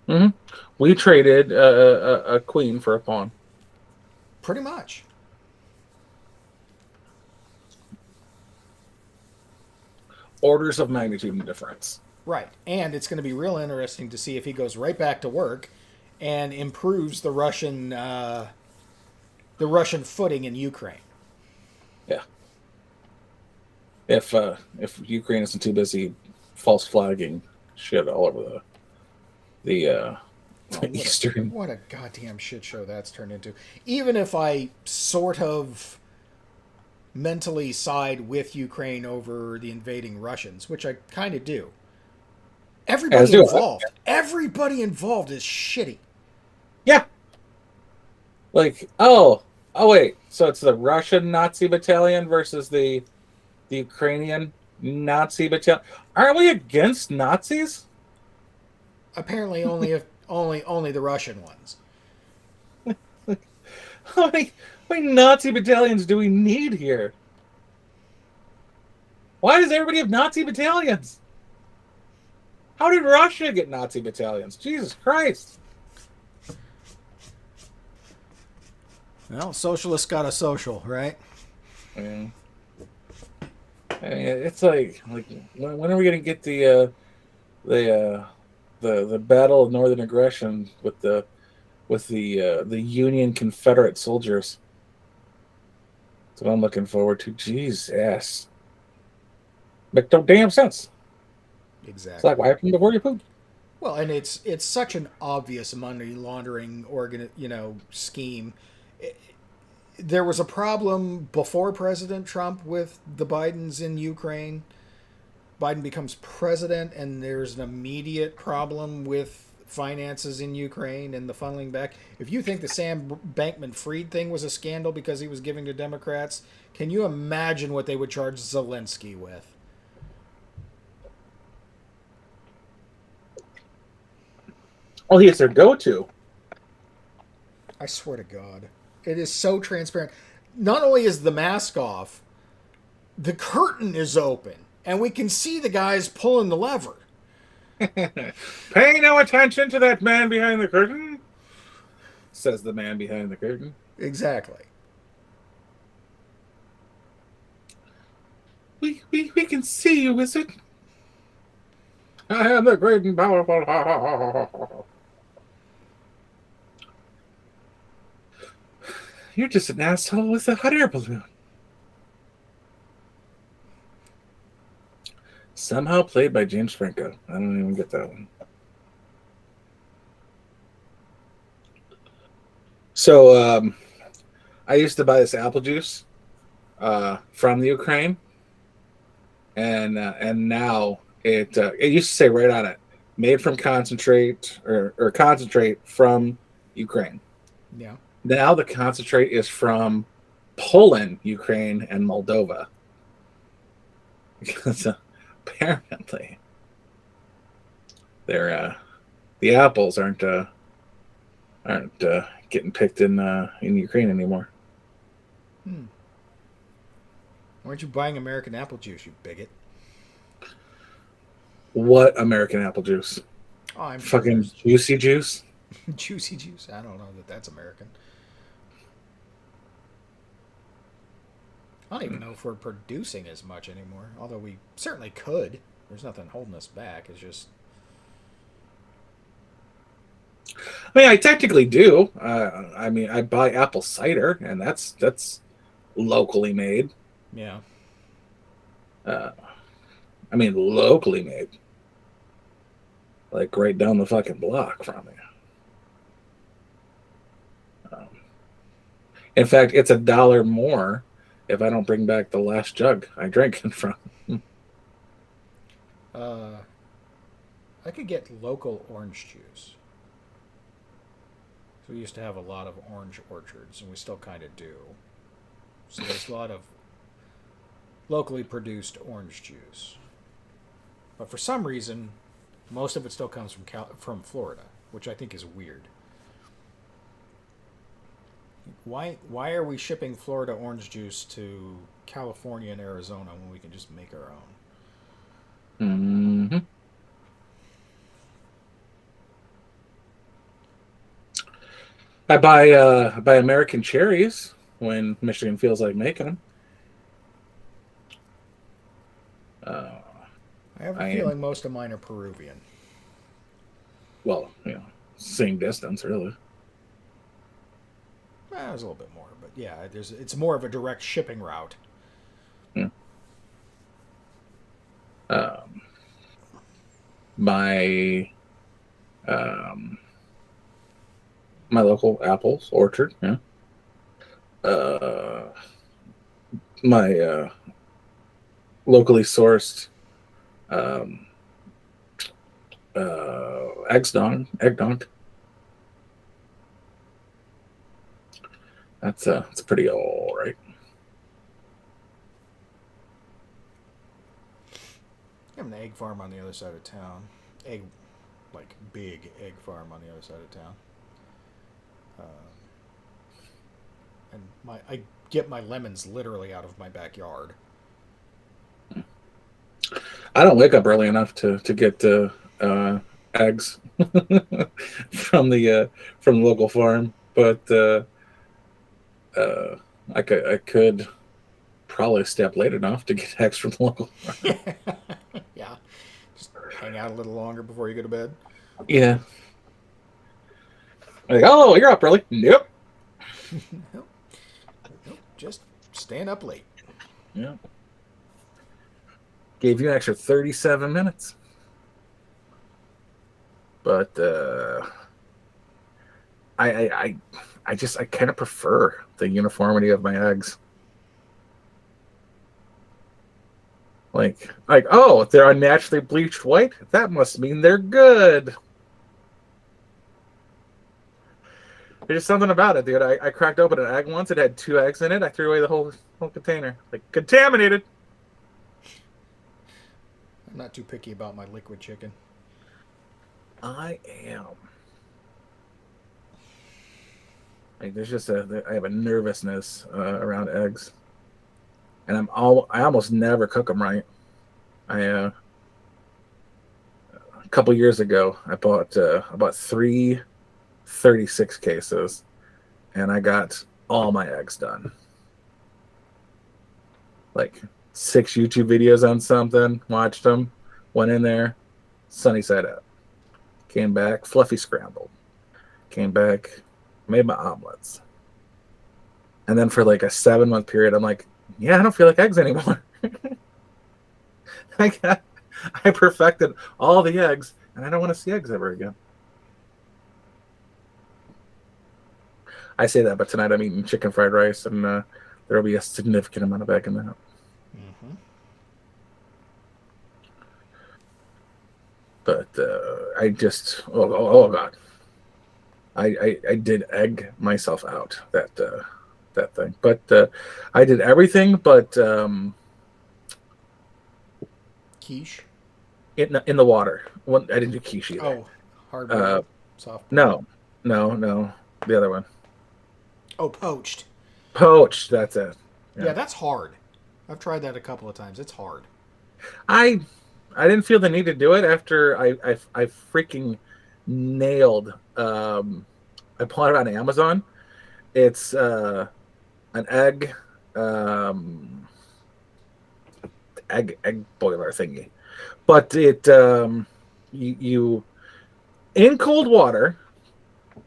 Mm-hmm. We traded a queen for a pawn. Pretty much. Orders of magnitude in difference. Right. And it's going to be real interesting to see if he goes right back to work and improves the Russian footing in Ukraine. Yeah. If Ukraine isn't too busy false flagging shit all over the eastern. What a goddamn shit show that's turned into. Even if I sort of mentally side with Ukraine over the invading Russians, which I kind of do. Everybody involved is shitty. Yeah. Like, oh wait, so it's the Russian Nazi battalion versus the Ukrainian Nazi battalion. Aren't we against Nazis? Apparently only the Russian ones. How many Nazi battalions do we need here? Why does everybody have Nazi battalions? How did Russia get Nazi battalions? Jesus Christ. Well, socialists got a social, right? Yeah. I mean, it's like when are we going to get the battle of northern aggression with the Union Confederate soldiers? That's what I'm looking forward to. Jesus. Makes no damn sense. Exactly. It's like, why happened before you poop? Well, and it's such an obvious money laundering scheme. There was a problem before President Trump with the Bidens in Ukraine. Biden becomes president, and there's an immediate problem with finances in Ukraine and the funneling back. If you think the Sam Bankman-Fried thing was a scandal because he was giving to Democrats, can you imagine what they would charge Zelensky with? Oh, he is their go-to. I swear to God. It is so transparent. Not only is the mask off, the curtain is open, and we can see the guys pulling the lever. Pay no attention to that man behind the curtain, says the man behind the curtain. Exactly. We can see you, wizard. I am the great and powerful. You're just an asshole with a hot air balloon. Somehow played by James Franco. I don't even get that one. So I used to buy this apple juice from the Ukraine, and now it used to say right on it, made from concentrate or concentrate from Ukraine. Yeah. Now the concentrate is from Poland, Ukraine, and Moldova. Because apparently they're the apples aren't getting picked in Ukraine anymore. Why aren't you buying American apple juice, you bigot? What American apple juice? Oh, I'm fucking juicy juice. Juicy Juice. I don't know that that's American. I don't even know if we're producing as much anymore. Although we certainly could. There's nothing holding us back. It's just. I mean, I technically do. I mean, I buy apple cider, and that's locally made. Yeah. I mean, locally made. Like right down the fucking block from me. In fact, it's $1 more if I don't bring back the last jug I drank it from. I could get local orange juice. So we used to have a lot of orange orchards, and we still kind of do. So there's a lot of locally produced orange juice. But for some reason, most of it still comes from Florida, which I think is weird. Why are we shipping Florida orange juice to California and Arizona when we can just make our own? Mm-hmm. I buy American cherries when Michigan feels like making them. I have a feeling most of mine are Peruvian. Well, same distance, really. There's a little bit more, but yeah, it's more of a direct shipping route. Yeah. My local apples orchard, yeah. My locally sourced eggnog. That's pretty all right. I have an egg farm on the other side of town. Big egg farm on the other side of town. And I get my lemons literally out of my backyard. I don't wake up early enough to get eggs from the local farm, but I could probably stay up late enough to get eggs from the local farm. Yeah, just hang out a little longer before you go to bed. Yeah. Like, oh, you're up early. Nope. Nope. Just staying up late. Yeah. Gave you an extra 37 minutes. But I kind of prefer the uniformity of my eggs. Like, oh, they're unnaturally bleached white? That must mean they're good. There's just something about it, dude. I cracked open an egg once. It had 2 eggs in it. I threw away the whole container. Like, contaminated. I'm not too picky about my liquid chicken. I am. Like, there's just I have a nervousness around eggs. And I almost never cook them right. A couple years ago, I bought 3 36 cases, and I got all my eggs done. Like 6 YouTube videos on something, watched them, went in there, sunny side up. Came back, fluffy scrambled. Came back, made my omelets. And then for like a 7-month period, I'm like, yeah, I don't feel like eggs anymore. I perfected all the eggs, and I don't want to see eggs ever again. I say that, but tonight I'm eating chicken fried rice, and there will be a significant amount of egg in that. Mm-hmm. But I just, oh God, I did egg myself out that thing. But I did everything but quiche in the water. I didn't do quiche either. Oh, hard soft. No, the other one. Oh, poached. Poached. That's it. Yeah, that's hard. I've tried that a couple of times. It's hard. I didn't feel the need to do it after I freaking nailed. I bought it on Amazon. It's an egg egg boiler thingy, but it you in cold water.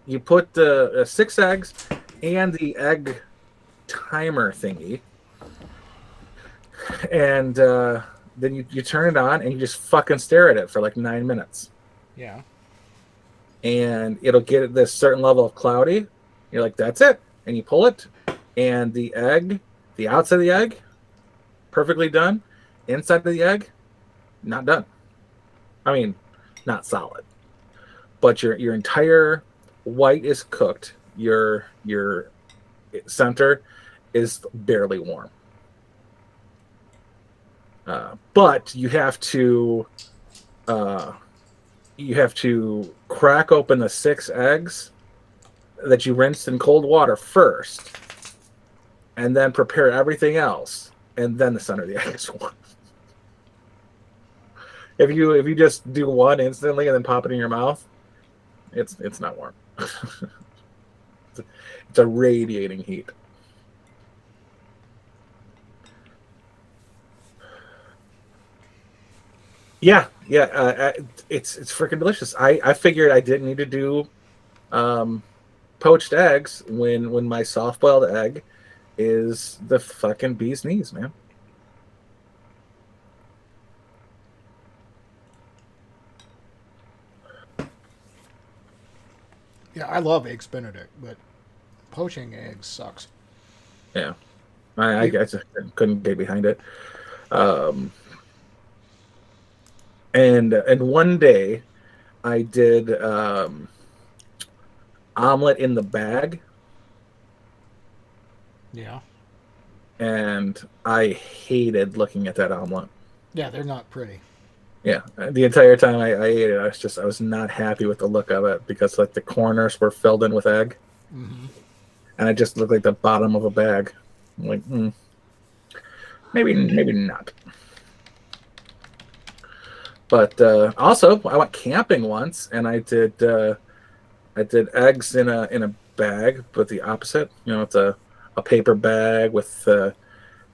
You put the 6 eggs and the egg timer thingy, and then you turn it on and you just fucking stare at it for like 9 minutes. Yeah. And it'll get this certain level of cloudy. You're like, that's it. And you pull it, and the outside of the egg, perfectly done. Inside of the egg, not done. I mean, not solid. But your entire white is cooked. Your center is barely warm. But you have to crack open the 6 eggs that you rinsed in cold water first, and then prepare everything else, and then the center of the egg is warm. If you just do one instantly and then pop it in your mouth, it's not warm. It's a radiating heat. Yeah. It's freaking delicious. I figured I didn't need to do poached eggs when my soft boiled egg is the fucking bee's knees, man. Yeah, I love eggs Benedict, but poaching eggs sucks. Yeah, I just couldn't get behind it. And one day I did omelet in the bag. Yeah. And I hated looking at that omelet. Yeah, they're not pretty. Yeah, the entire time I ate it, I was not happy with the look of it because like the corners were filled in with egg, and it just looked like the bottom of a bag. I'm like, maybe not. But also, I went camping once, and I did eggs in a bag, but the opposite. You know, it's a paper bag with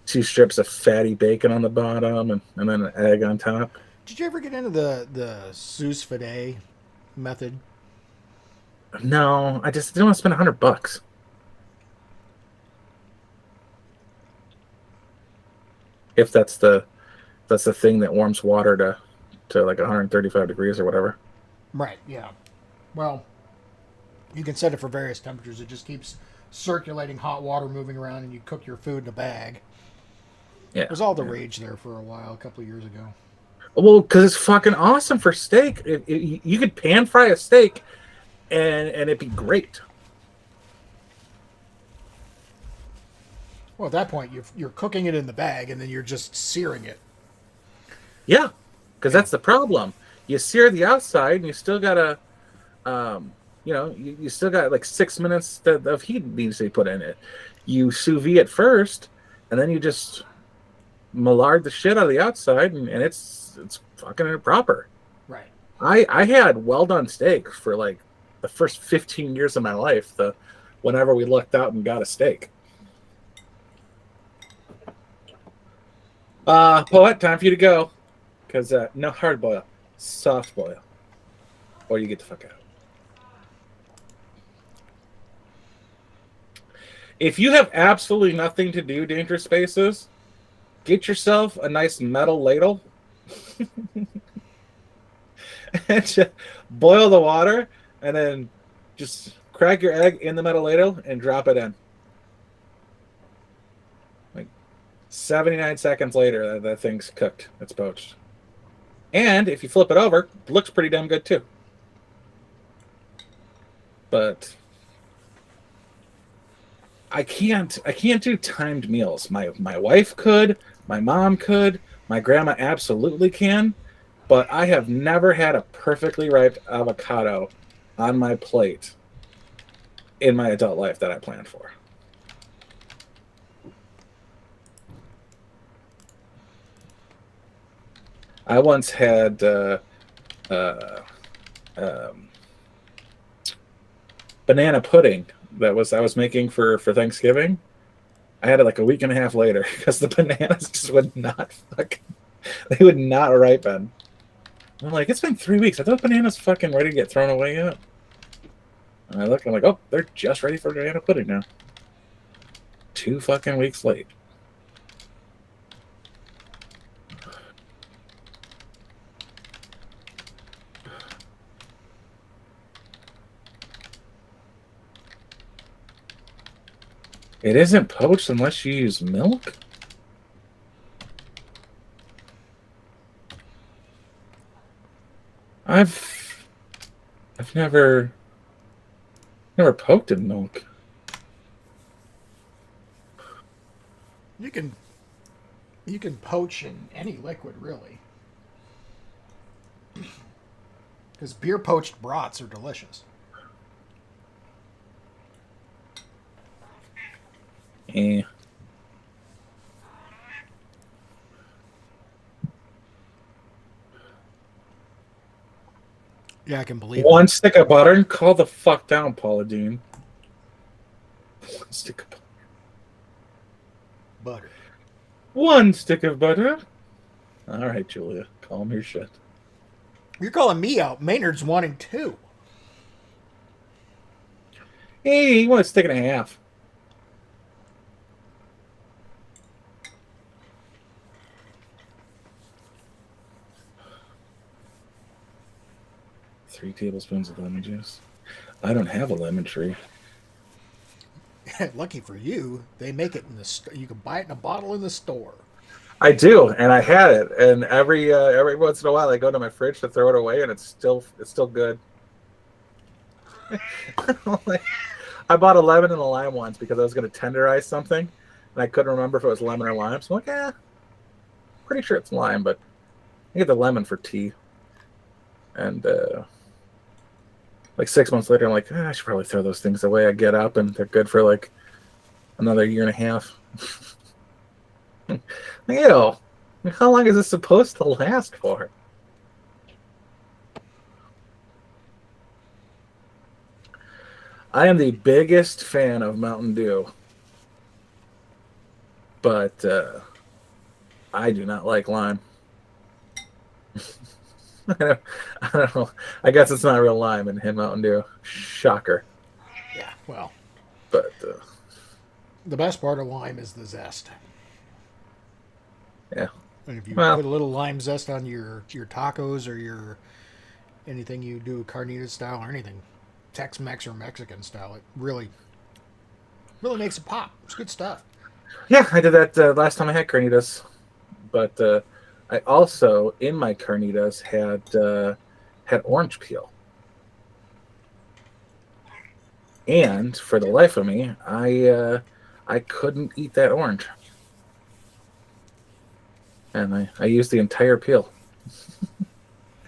2 strips of fatty bacon on the bottom, and then an egg on top. Did you ever get into the sous vide method? No, I just didn't want to spend $100. If that's the thing that warms water to like 135 degrees or whatever. Right. Yeah. Well, you can set it for various temperatures. It just keeps circulating hot water moving around, and you cook your food in a bag. Yeah. It was all the rage there for a while, a couple of years ago. Well, because it's fucking awesome for steak. You could pan fry a steak, and it'd be great. Well, at that point, you're cooking it in the bag, and then you're just searing it. Yeah, because that's the problem. You sear the outside, and you still gotta, you still got like 6 minutes of heat needs to be put in it. You sous vide it first, and then you just Millard the shit out of the outside, and it's fucking improper. Right. I had well done steak for like the first 15 years of my life. Whenever we lucked out and got a steak. Poet, time for you to go, because no hard boil, soft boil, or you get the fuck out. If you have absolutely nothing to do, Dangerous Spaces, get yourself a nice metal ladle and just boil the water, and then just crack your egg in the metal ladle and drop it in. Like 79 seconds later, that thing's cooked. It's poached. And if you flip it over, it looks pretty damn good too. But I can't do timed meals. My wife could, my mom could, my grandma absolutely can, but I have never had a perfectly ripe avocado on my plate in my adult life that I planned for. I once had banana pudding that I was making for Thanksgiving. I had it like a week and a half later because the bananas just would not they would not ripen. I'm like, it's been 3 weeks. I thought bananas fucking ready to get thrown away yet. And I look, I'm like, oh, they're just ready for banana pudding now. 2 fucking weeks late. It isn't poached unless you use milk? I've never poked in milk. You can poach in any liquid, really. Because beer poached brats are delicious. Eh. Yeah, I can believe One it. stick of butter? Call the fuck down, Paula Dean. 1 stick of Butter. 1 stick of butter? All right, Julia. Calm your shit. You're calling me out. Maynard's wanting 2. Hey, you want a stick and a half? Three tablespoons of lemon juice. I don't have a lemon tree. Lucky for you, they make it in the store. You can buy it in a bottle in the store. I do, and I had it, and every once in a while I go to my fridge to throw it away, and it's still good. I bought a lemon and a lime once because I was going to tenderize something, and I couldn't remember if it was lemon or lime. So I'm like, pretty sure it's lime, but I get the lemon for tea. And like 6 months later, I'm like, I should probably throw those things away. I get up, and they're good for like another year and a half. Ew. How long is this supposed to last for? I am the biggest fan of Mountain Dew, but I do not like lime. I don't know. I guess it's not real lime in Mountain Dew. Shocker. Yeah, well. But the best part of lime is the zest. Yeah. And if you put a little lime zest on your tacos or your anything you do carnitas style or anything, Tex-Mex or Mexican style, it really makes it pop. It's good stuff. Yeah, I did that last time I had carnitas. But I also, in my carnitas, had orange peel. And for the life of me, I couldn't eat that orange. And I used the entire peel. I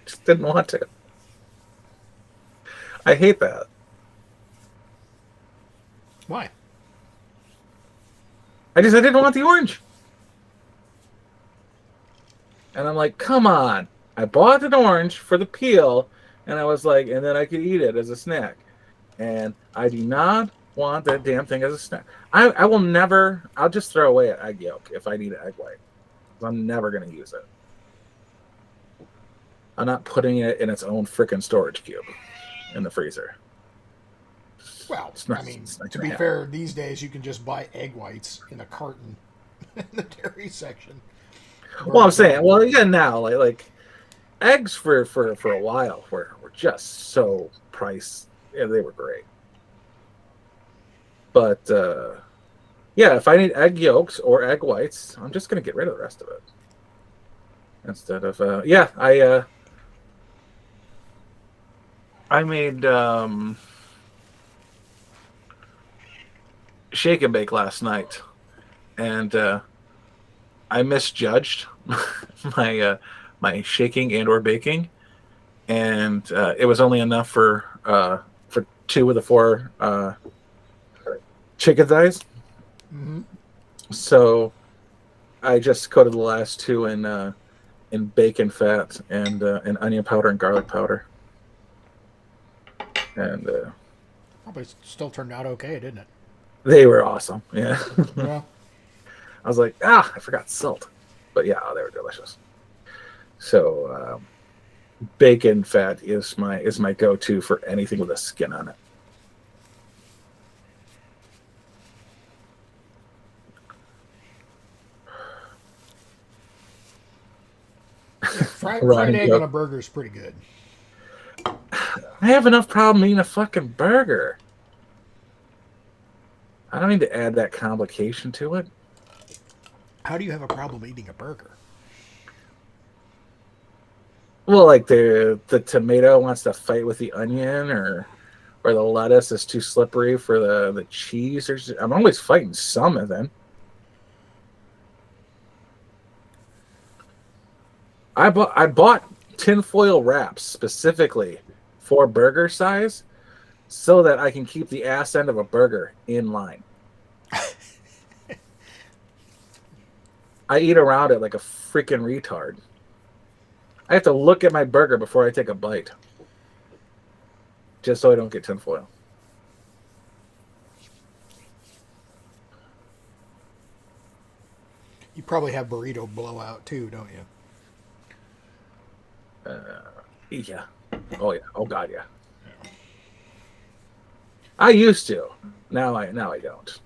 just didn't want to. I hate that. Why? I didn't want the orange. And I'm like, come on. I bought an orange for the peel, and I was like, and then I could eat it as a snack. And I do not want that damn thing as a snack. I will never, I'll just throw away an egg yolk if I need an egg white. I'm never going to use it. I'm not putting it in its own freaking storage cube in the freezer. Well, to be fair, these days you can just buy egg whites in a carton in the dairy section. Well, I'm saying, now, like eggs for a while were just so priced. Yeah, they were great. But if I need egg yolks or egg whites, I'm just gonna get rid of the rest of it. Instead of I made shake and bake last night, and I misjudged my shaking and or baking, and it was only enough for 2 of the 4 chicken thighs. Mm-hmm. So I just coated the last 2 in bacon fat and onion powder and garlic powder, and Probably still turned out okay, didn't it? They were awesome. Yeah. Yeah. I was like, I forgot salt. But yeah, they were delicious. So bacon fat is my go-to for anything with a skin on it. Fried egg on a burger is pretty good. I have enough problem eating a fucking burger. I don't need to add that complication to it. How do you have a problem eating a burger? Well, like the tomato wants to fight with the onion, or the lettuce is too slippery for the cheese. I'm always fighting some of them. I bought tinfoil wraps specifically for burger size so that I can keep the ass end of a burger in line. I eat around it like a freaking retard. I have to look at my burger before I take a bite. Just so I don't get tinfoil. You probably have burrito blowout too, don't you? Yeah. Oh yeah. Oh god, yeah. I used to. Now I don't.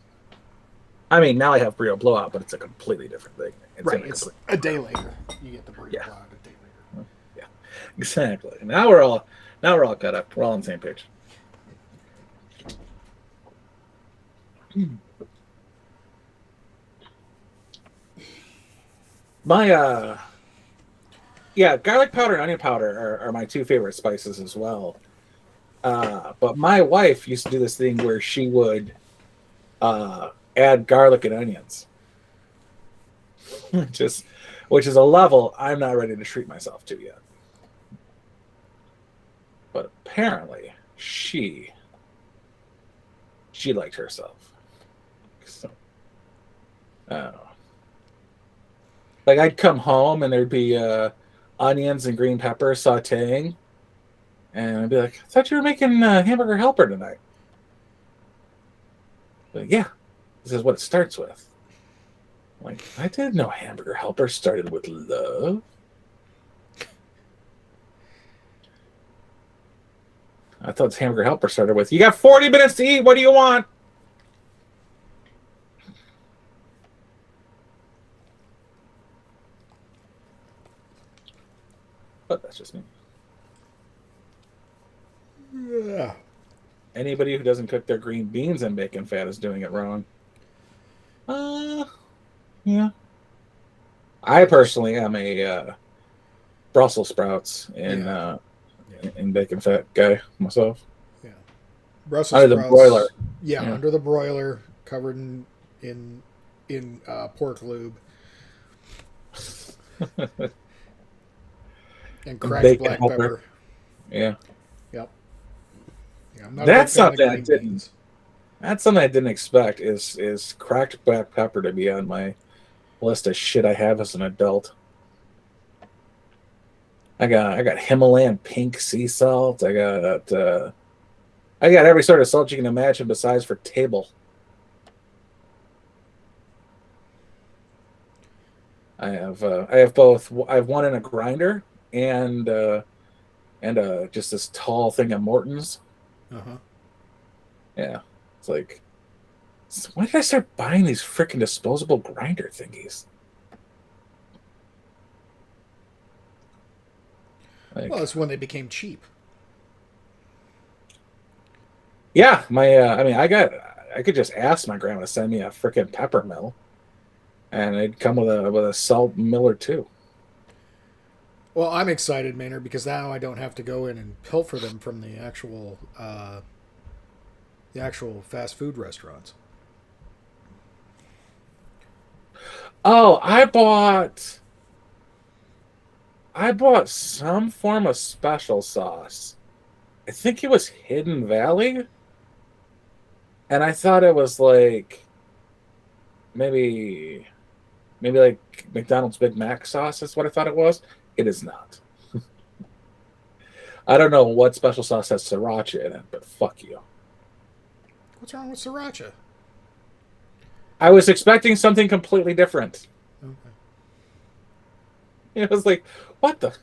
I mean, now I have burrito blowout, but it's a completely different thing. It's a day later. You get the burrito blowout a day later. Yeah, exactly. Now we're all caught up. We're all on the same page. My garlic powder and onion powder are my two favorite spices as well. But my wife used to do this thing where she would add garlic and onions, which is a level I'm not ready to treat myself to yet. But apparently she liked herself. So, like I'd come home and there'd be onions and green peppers sauteing, and I'd be like, "I thought you were making hamburger helper tonight." But yeah, this is what it starts with. Like, I didn't know hamburger helper started with love. I thought hamburger helper started with, "You got 40 minutes to eat. What do you want?" But that's just me. Yeah. Anybody who doesn't cook their green beans and bacon fat is doing it wrong. Yeah. I personally am a Brussels sprouts and bacon fat guy myself. Yeah. Brussels under sprouts. The broiler. Yeah, under the broiler, covered in pork lube. And cracked black pepper. Yeah. Yep. Yeah, I'm not That's a big fan something of I green didn't. beans. That's something I didn't expect. Is cracked black pepper to be on my list of shit I have as an adult. I got Himalayan pink sea salt. I got every sort of salt you can imagine besides for table. I have both. I have one in a grinder and just this tall thing of Morton's. Yeah, it's like, when did I start buying these freaking disposable grinder thingies? Like, Well, it's when they became cheap. yeah, I mean, I could just ask my grandma to send me a freaking pepper mill, and it'd come with a salt miller too. Well, I'm excited, Maynard, because now I don't have to go in and pilfer them from the actual fast food restaurants. Oh, I bought some form of special sauce. I think it was Hidden Valley. And I thought it was like maybe like McDonald's Big Mac sauce is what I thought it was. It is not. I don't know what special sauce has sriracha in it, but fuck you. What's wrong with sriracha? I was expecting something completely different. Okay. It was like, what the?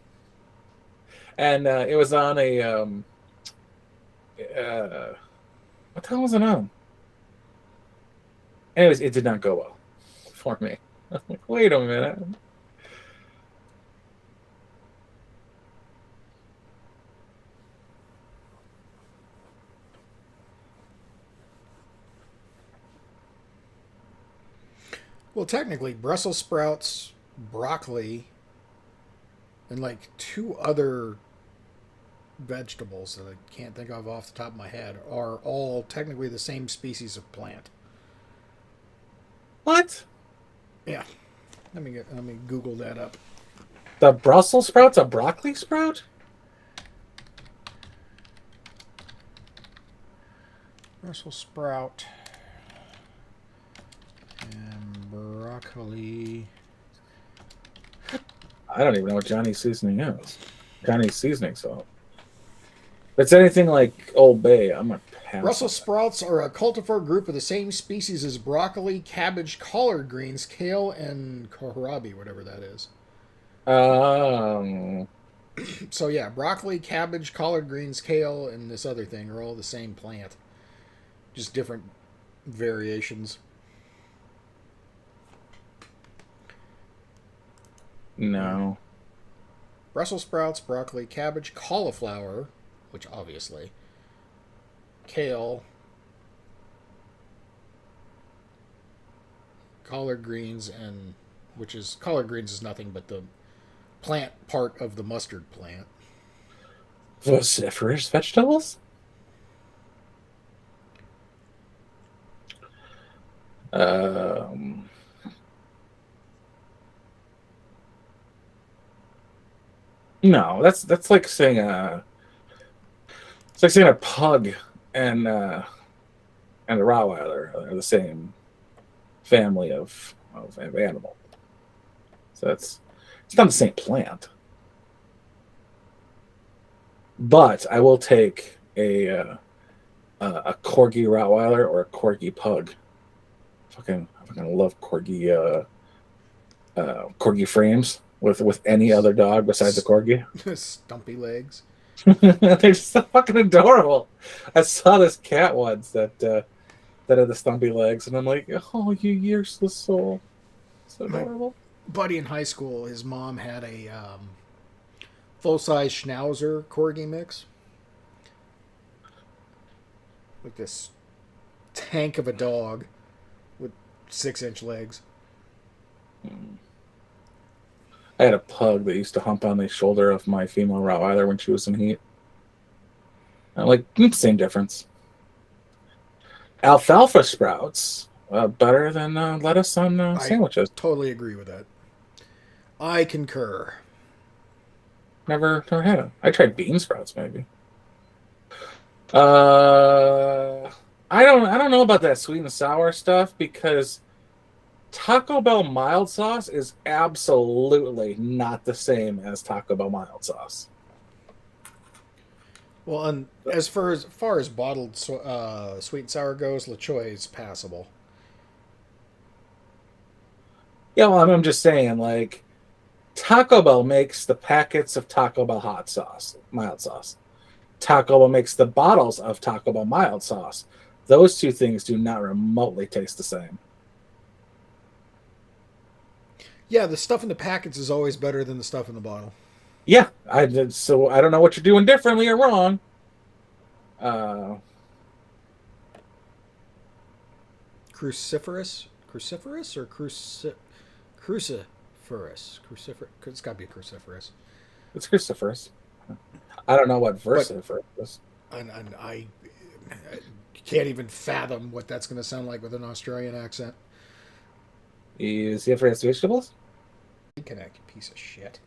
And it was on a what the hell was it on? Anyways, it did not go well for me. I was like, wait a minute. Well, technically, Brussels sprouts, broccoli, and like 2 other vegetables that I can't think of off the top of my head are all technically the same species of plant. What? Yeah. Let me Google that up. The Brussels sprout's a broccoli sprout? Brussels sprout and broccoli. I don't even know what Johnny's seasoning is. Johnny's seasoning salt. If it's anything like Old Bay, I'm gonna pass. Brussels sprouts are a cultivar group of the same species as broccoli, cabbage, collard greens, kale, and kohlrabi, whatever that is. So yeah, broccoli, cabbage, collard greens, kale, and this other thing are all the same plant, just different variations. No. Brussels sprouts, broccoli, cabbage, cauliflower, which obviously, kale, collard greens, and which is collard greens is nothing but the plant part of the mustard plant. Vociferous vegetables? No, that's like saying it's like saying a pug and a Rottweiler are the same family of animal. So it's not the same plant. But I will take a corgi Rottweiler or a corgi pug. I fucking love corgi frames with any other dog besides a corgi. Stumpy legs. They're so fucking adorable. I saw this cat once that had the stumpy legs, and I'm like, oh, you useless soul. So adorable. Buddy in high school, his mom had a full-size Schnauzer corgi mix. Like this tank of a dog with 6-inch legs. I had a pug that used to hump on the shoulder of my female Rottweiler when she was in heat. I'm like, same difference. Alfalfa sprouts better than lettuce on sandwiches. I totally agree with that. I concur. Never had them. I tried bean sprouts maybe. I don't know about that sweet and sour stuff because Taco Bell mild sauce is absolutely not the same as Taco Bell mild sauce. Well, and as far as bottled sweet and sour goes, La Choy is passable. Yeah, well, I'm just saying, like, Taco Bell makes the packets of Taco Bell hot sauce, mild sauce. Taco Bell makes the bottles of Taco Bell mild sauce. Those two things do not remotely taste the same. Yeah, the stuff in the packets is always better than the stuff in the bottle. Yeah, so I don't know what you're doing differently or wrong. Cruciferous or cruciferous? It's got to be cruciferous. It's cruciferous. I don't know what versiferous is. And I can't even fathom what that's going to sound like with an Australian accent. Is it for vegetables? Connect, you piece of shit.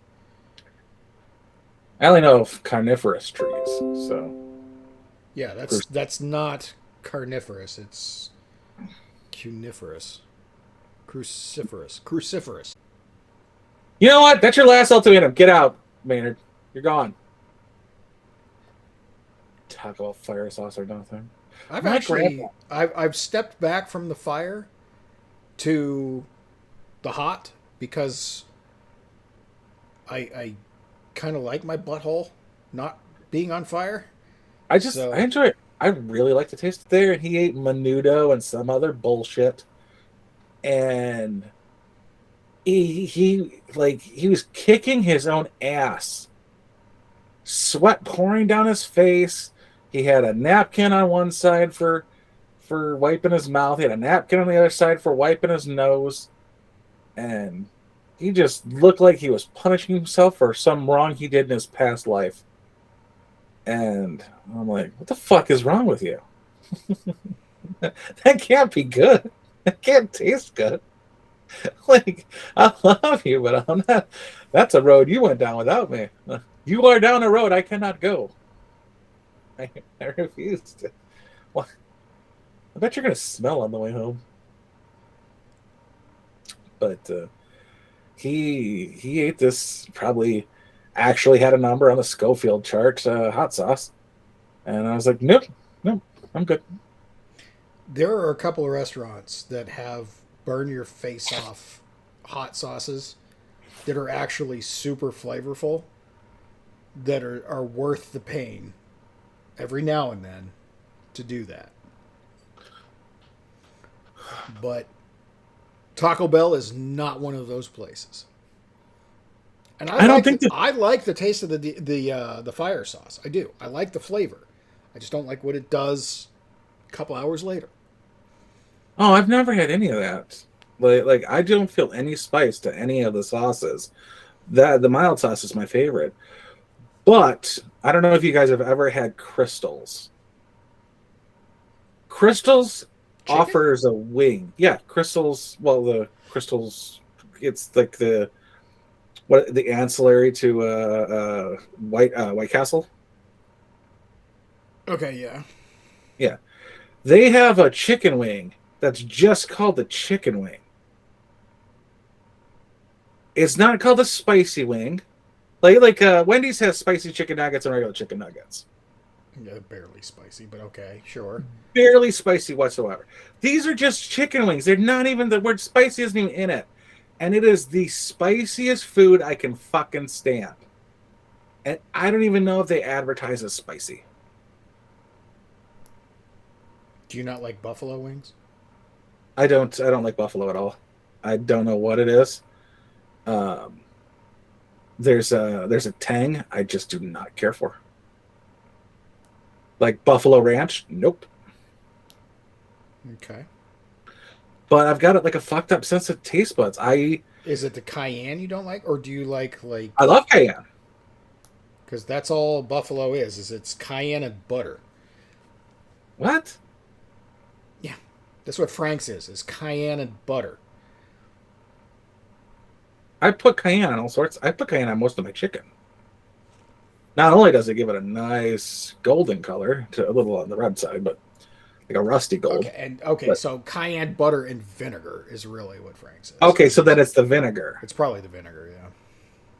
I only know of carnivorous trees, so. Yeah, that's not carnivorous. It's cuniferous. Cruciferous. You know what? That's your last ultimatum. Get out, Maynard. You're gone. Taco Bell fire sauce or nothing. I've stepped back from the fire to the hot because I kind of like my butthole not being on fire. I enjoy it. I really like the taste there. And he ate menudo and some other bullshit, and he was kicking his own ass, sweat pouring down his face. He had a napkin on one side for wiping his mouth. He had a napkin on the other side for wiping his nose, and he just looked like he was punishing himself for some wrong he did in his past life. And I'm like, what the fuck is wrong with you? That can't be good. That can't taste good. Like, I love you, but I'm not. That's a road you went down without me. You are down a road I cannot go. I refuse to. Well, I bet you're going to smell on the way home. But he ate this, probably actually had a number on the Schofield chart, hot sauce. And I was like, nope, I'm good. There are a couple of restaurants that have burn your face off hot sauces that are actually super flavorful, that are worth the pain every now and then to do that. But Taco Bell is not one of those places. And I like the taste of the fire sauce. I do. I like the flavor. I just don't like what it does a couple hours later. Oh, I've never had any of that. Like I don't feel any spice to any of the sauces. The mild sauce is my favorite. But I don't know if you guys have ever had Crystals. Crystals Chicken? offers a wing. Yeah, Crystals. Well, the Crystals. It's like the ancillary to White Castle. Okay, yeah. Yeah, they have a chicken wing that's just called the chicken wing. It's not called the spicy wing. Like Wendy's has spicy chicken nuggets and regular chicken nuggets. Yeah, barely spicy, but okay, sure. Barely spicy whatsoever. These are just chicken wings. They're not even, the word spicy isn't even in it. And it is the spiciest food I can fucking stand. And I don't even know if they advertise as spicy. Do you not like buffalo wings? I don't like buffalo at all. I don't know what it is. There's a tang I just do not care for. Like Buffalo Ranch, nope. Okay. But I've got like a fucked up sense of taste buds. Is it the cayenne you don't like, or do you like? I love cayenne. Because that's all buffalo is it's cayenne and butter. What? Yeah, that's what Frank's is cayenne and butter. I put cayenne on all sorts. I put cayenne on most of my chicken. Not only does it give it a nice golden color, to a little on the red side, but like a rusty gold. So cayenne, butter, and vinegar is really what Frank's is. Okay, so then it's the vinegar. It's probably the vinegar, yeah.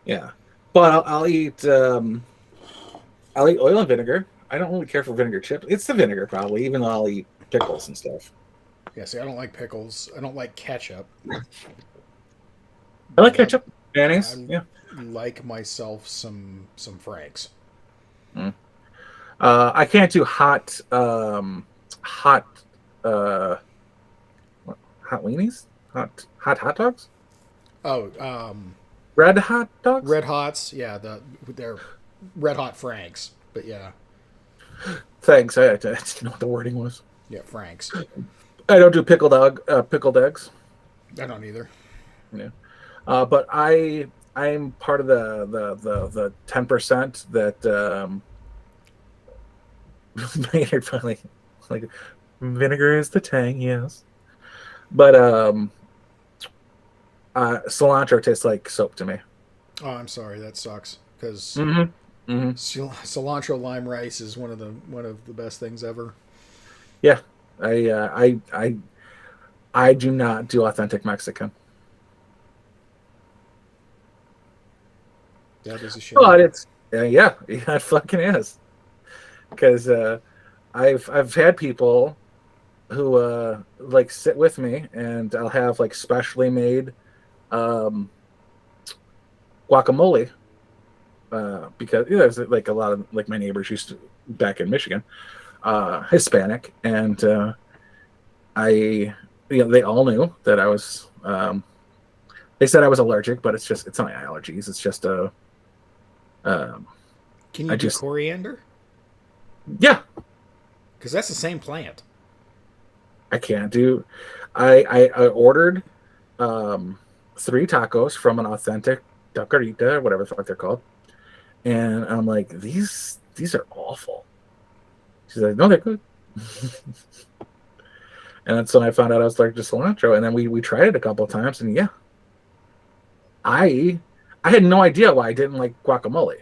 Yeah, but I'll eat oil and vinegar. I don't really care for vinegar chips. It's the vinegar probably, even though I'll eat pickles and stuff. Yeah, see, I don't like pickles. I don't like ketchup. I like ketchup, mayonnaise. Yeah, like myself some Frank's. I can't do hot weenies, hot dogs. Oh, red hot dogs. Red Hots, yeah, they're Red Hot Franks, but yeah. Thanks. I didn't know what the wording was. Yeah, Franks. I don't do pickled eggs. I don't either. Yeah. But I'm part of the 10% that Maynard finally like vinegar is the tang, yes. But cilantro tastes like soap to me. Oh, I'm sorry, that sucks because Mm-hmm. cilantro lime rice is one of the best things ever. Yeah, I do not do authentic Mexican. That is a shame. But it's yeah, it fucking is. Because I've had people who like sit with me, and I'll have like specially made guacamole because there's like a lot of like my neighbors used to back in Michigan, Hispanic, and I they all knew that I was. They said I was allergic, but it's not my allergies. It's just a. Can you do coriander? Yeah, because that's the same plant. I can't do. I ordered 3 tacos from an authentic taqueria, or whatever the fuck they're called, and I'm like, these are awful. She's like, no, they're good. And that's when I found out I was allergic to cilantro, and then we tried it a couple of times, and yeah, I had no idea why I didn't like guacamole.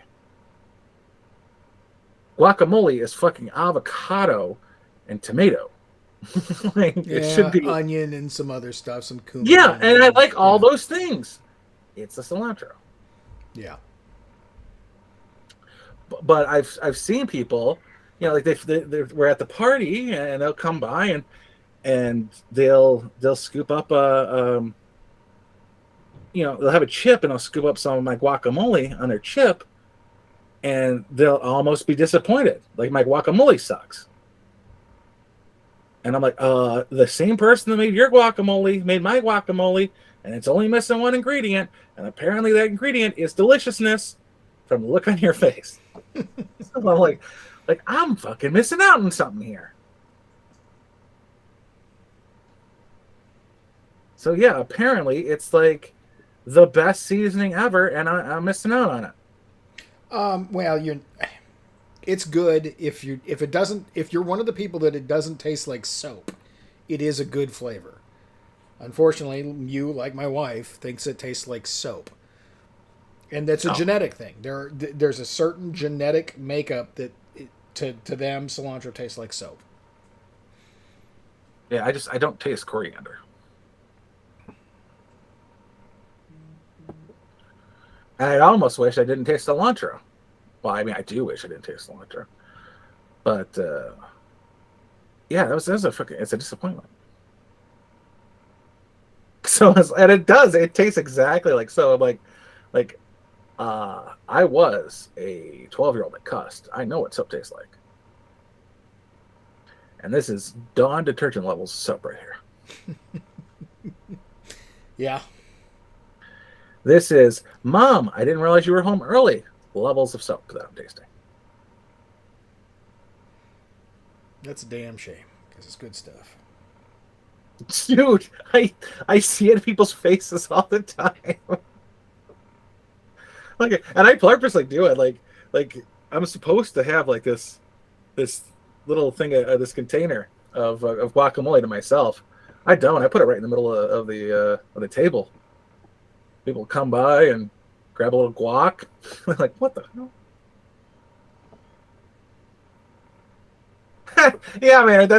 Guacamole is fucking avocado and tomato. Like, yeah, it should be onion and some other stuff, some cumin. Yeah, and I like all those things. It's the cilantro. Yeah. But I've seen people, like we're at the party and they'll come by and they'll scoop up they'll have a chip and they'll scoop up some of my guacamole on their chip, and they'll almost be disappointed. Like, my guacamole sucks. And I'm like, the same person that made your guacamole made my guacamole, and it's only missing one ingredient, and apparently that ingredient is deliciousness from the look on your face. So I'm like I'm fucking missing out on something here. So yeah, apparently it's like the best seasoning ever, and I'm missing out on it. Well, it's good if you're one of the people that it doesn't taste like soap. It is a good flavor. Unfortunately, you, like my wife, thinks it tastes like soap, and that's a genetic thing. There's a certain genetic makeup that to them cilantro tastes like soap. Yeah, I don't taste coriander. And I almost wish I didn't taste cilantro. Well, I mean, I do wish I didn't taste cilantro. But, yeah, that was it's a disappointment. So, and it does. It tastes exactly like so. I'm like, I was a 12-year-old that cussed. I know what soap tastes like. And this is Dawn detergent levels of soap right here. Yeah. This is, Mom, I didn't realize you were home early. Levels of soap that I'm tasting. That's a damn shame, because it's good stuff. Dude, I see it in people's faces all the time. Like, and I purposely do it. Like I'm supposed to have like this little thing, this container of guacamole to myself. I don't. I put it right in the middle of the table. People come by and grab a little guac. They're like, what the hell? Yeah, man,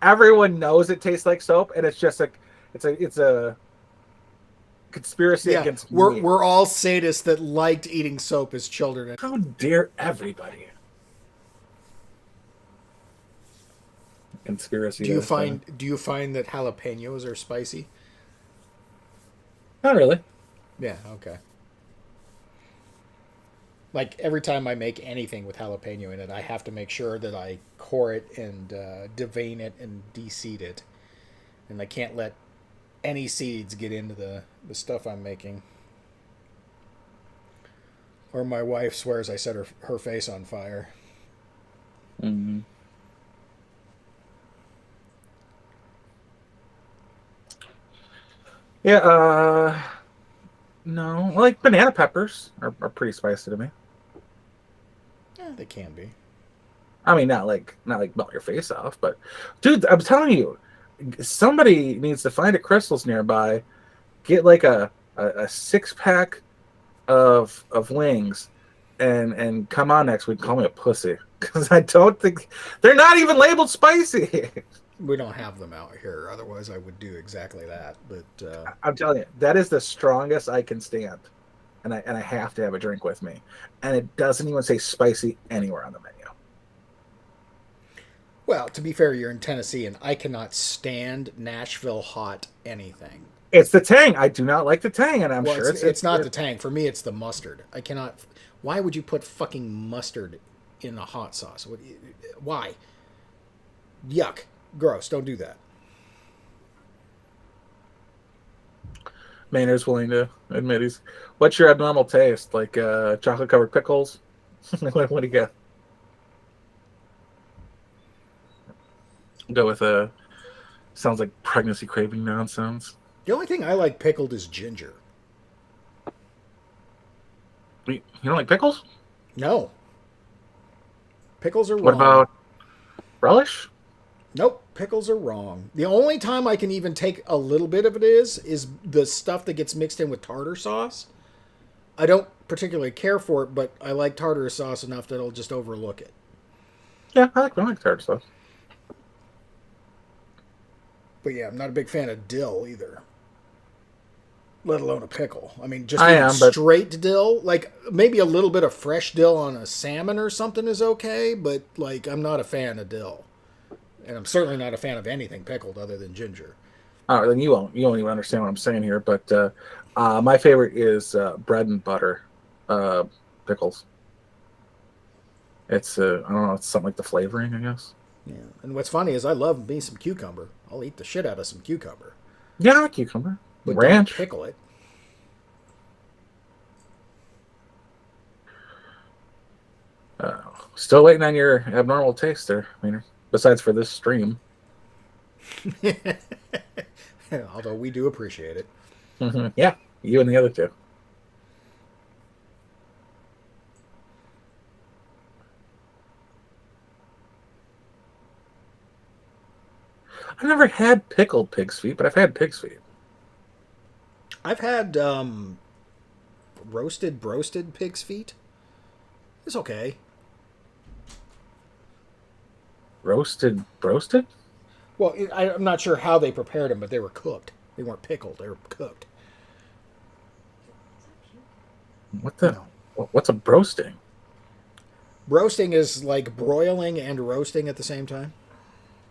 everyone knows it tastes like soap, and it's just like it's a conspiracy against me. We're all sadists that liked eating soap as children. How dare everybody? Conspiracy. Do you find that jalapenos are spicy? Not really. Yeah, okay. Like, every time I make anything with jalapeno in it, I have to make sure that I core it and devein it and de-seed it. And I can't let any seeds get into the stuff I'm making. Or my wife swears I set her face on fire. Mm-hmm. Yeah, no. Like, banana peppers are pretty spicy to me. Yeah, they can be. I mean, not like melt your face off, but dude, I'm telling you, somebody needs to find a Crystal's nearby, get like a 6-pack of wings, and come on next week. Call me a pussy, because I don't think they're not even labeled spicy. We don't have them out here. Otherwise, I would do exactly that. But I'm telling you, that is the strongest I can stand, and I have to have a drink with me, and it doesn't even say spicy anywhere on the menu. Well, to be fair, you're in Tennessee, and I cannot stand Nashville hot anything. It's the tang. I do not like the tang, and I'm Well, sure it's not the tang. For me, it's the mustard. I cannot. Why would you put fucking mustard in a hot sauce? Why? Yuck. Gross. Don't do that. Maynard's willing to admit he's. What's your abnormal taste? Like chocolate covered pickles? What do you get? Go with a. Sounds like pregnancy craving nonsense. The only thing I like pickled is ginger. You don't like pickles? No. Pickles are wrong. What about relish? Nope, pickles are wrong. The only time I can even take a little bit of it is the stuff that gets mixed in with tartar sauce. I don't particularly care for it, but I like tartar sauce enough that I'll just overlook it. Yeah, I like tartar sauce. But yeah, I'm not a big fan of dill either. Let alone a pickle. I mean, just straight dill, like maybe a little bit of fresh dill on a salmon or something is okay, but like I'm not a fan of dill. And I'm certainly not a fan of anything pickled other than ginger. All right, then you won't even understand what I'm saying here. But my favorite is bread and butter pickles. It's I don't know, it's something like the flavoring, I guess. Yeah, and what's funny is I love me some cucumber. I'll eat the shit out of some cucumber. Yeah, I like cucumber. But ranch. Don't pickle it. Still waiting on your abnormal taste there, Maynard. Besides for this stream. Although we do appreciate it. Mm-hmm. Yeah, you and the other two. I've never had pickled pig's feet, but I've had pig's feet. I've had roasted pig's feet. It's okay. Roasted? Well, I'm not sure how they prepared them, but they were cooked. They weren't pickled. They were cooked. What the? No. What's a broasting? Roasting is like broiling and roasting at the same time.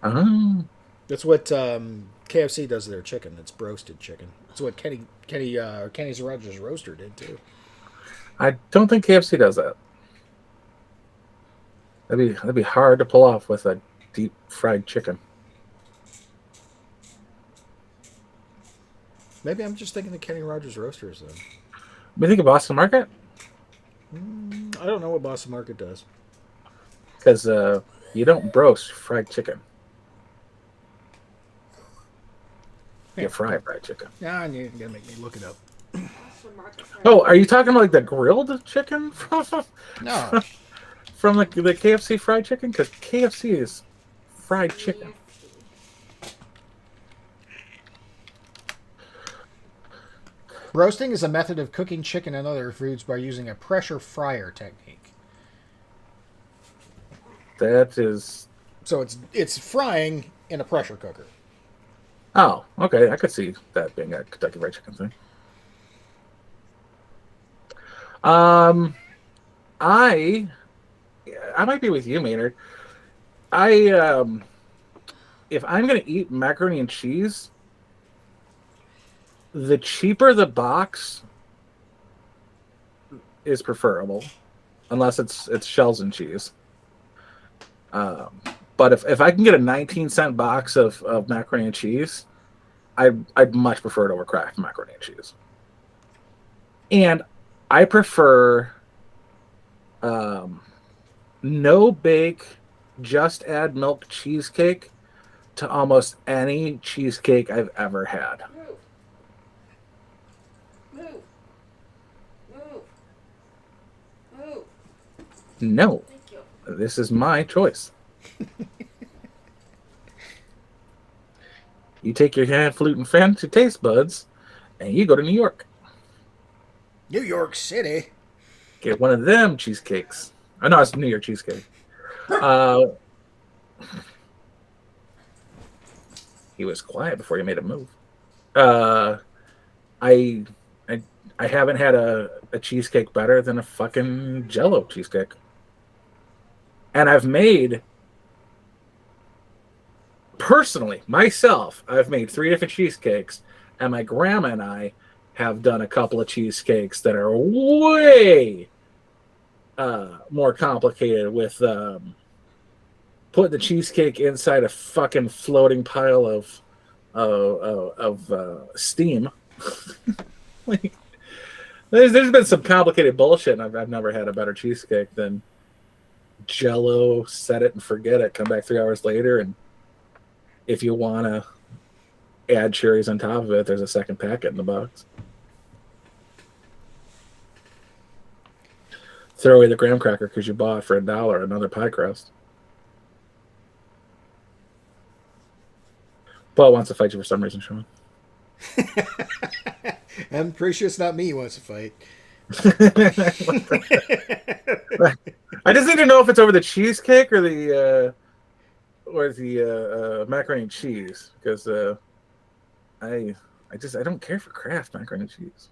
Oh. That's what KFC does to their chicken. It's broasted chicken. That's what Kenny's Rogers Roaster did too. I don't think KFC does that. That'd be hard to pull off with a deep fried chicken. Maybe I'm just thinking of Kenny Rogers Roasters then. We think of Boston Market? I don't know what Boston Market does. Because you don't broast fried chicken. You fry fried chicken. Yeah, and you're going to make me look it up. Oh, are you talking about like the grilled chicken? No. From the KFC fried chicken? Because KFC is fried chicken. Roasting is a method of cooking chicken and other foods by using a pressure fryer technique. That is... So it's frying in a pressure cooker. Oh, okay. I could see that being a Kentucky Fried Chicken thing. I might be with you, Maynard. If I'm going to eat macaroni and cheese, the cheaper the box is preferable, unless it's shells and cheese. But if I can get a 19-cent box of macaroni and cheese, I'd much prefer it over Kraft macaroni and cheese. And I prefer no bake, just add milk cheesecake to almost any cheesecake I've ever had. Move. No, this is my choice. You take your highfalutin fancy taste buds and you go to New York. New York City. Get one of them cheesecakes. Oh, no, it's New York cheesecake. He was quiet before he made a move. I haven't had a cheesecake better than a fucking Jell-O cheesecake. And I've made personally, myself, I've made 3 different cheesecakes, and my grandma and I have done a couple of cheesecakes that are way more complicated with putting the cheesecake inside a fucking floating pile of steam. Like, there's been some complicated bullshit, and I've never had a better cheesecake than Jell-O, set it and forget it, come back 3 hours later, and if you want to add cherries on top of it, there's a second packet in the box. Throw away the graham cracker because you bought for $1 another pie crust. Paul wants to fight you for some reason, Sean. I'm pretty sure it's not me who wants to fight. I just need to know if it's over the cheesecake or the macaroni and cheese, because I don't care for Kraft macaroni and cheese.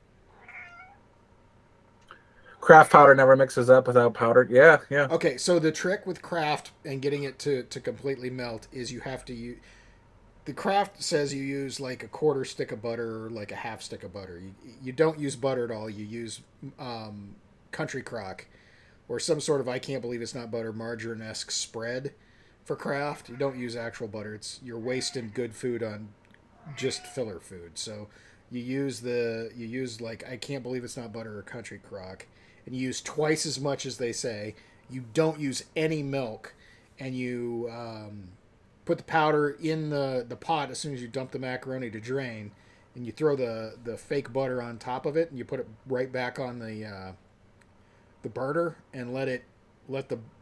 Kraft powder never mixes up without powder. Yeah. Okay, so the trick with Kraft and getting it to completely melt is you have to use. The Kraft says you use like a quarter stick of butter or like a half stick of butter. You don't use butter at all. You use Country Crock or some sort of, I can't believe it's not butter, margarine-esque spread for Kraft. You don't use actual butter. You're wasting good food on just filler food. So you use like, I can't believe it's not butter or Country Crock, and you use twice as much as they say. You don't use any milk, and you put the powder in the pot as soon as you dump the macaroni to drain, and you throw the fake butter on top of it, and you put it right back on the burner and let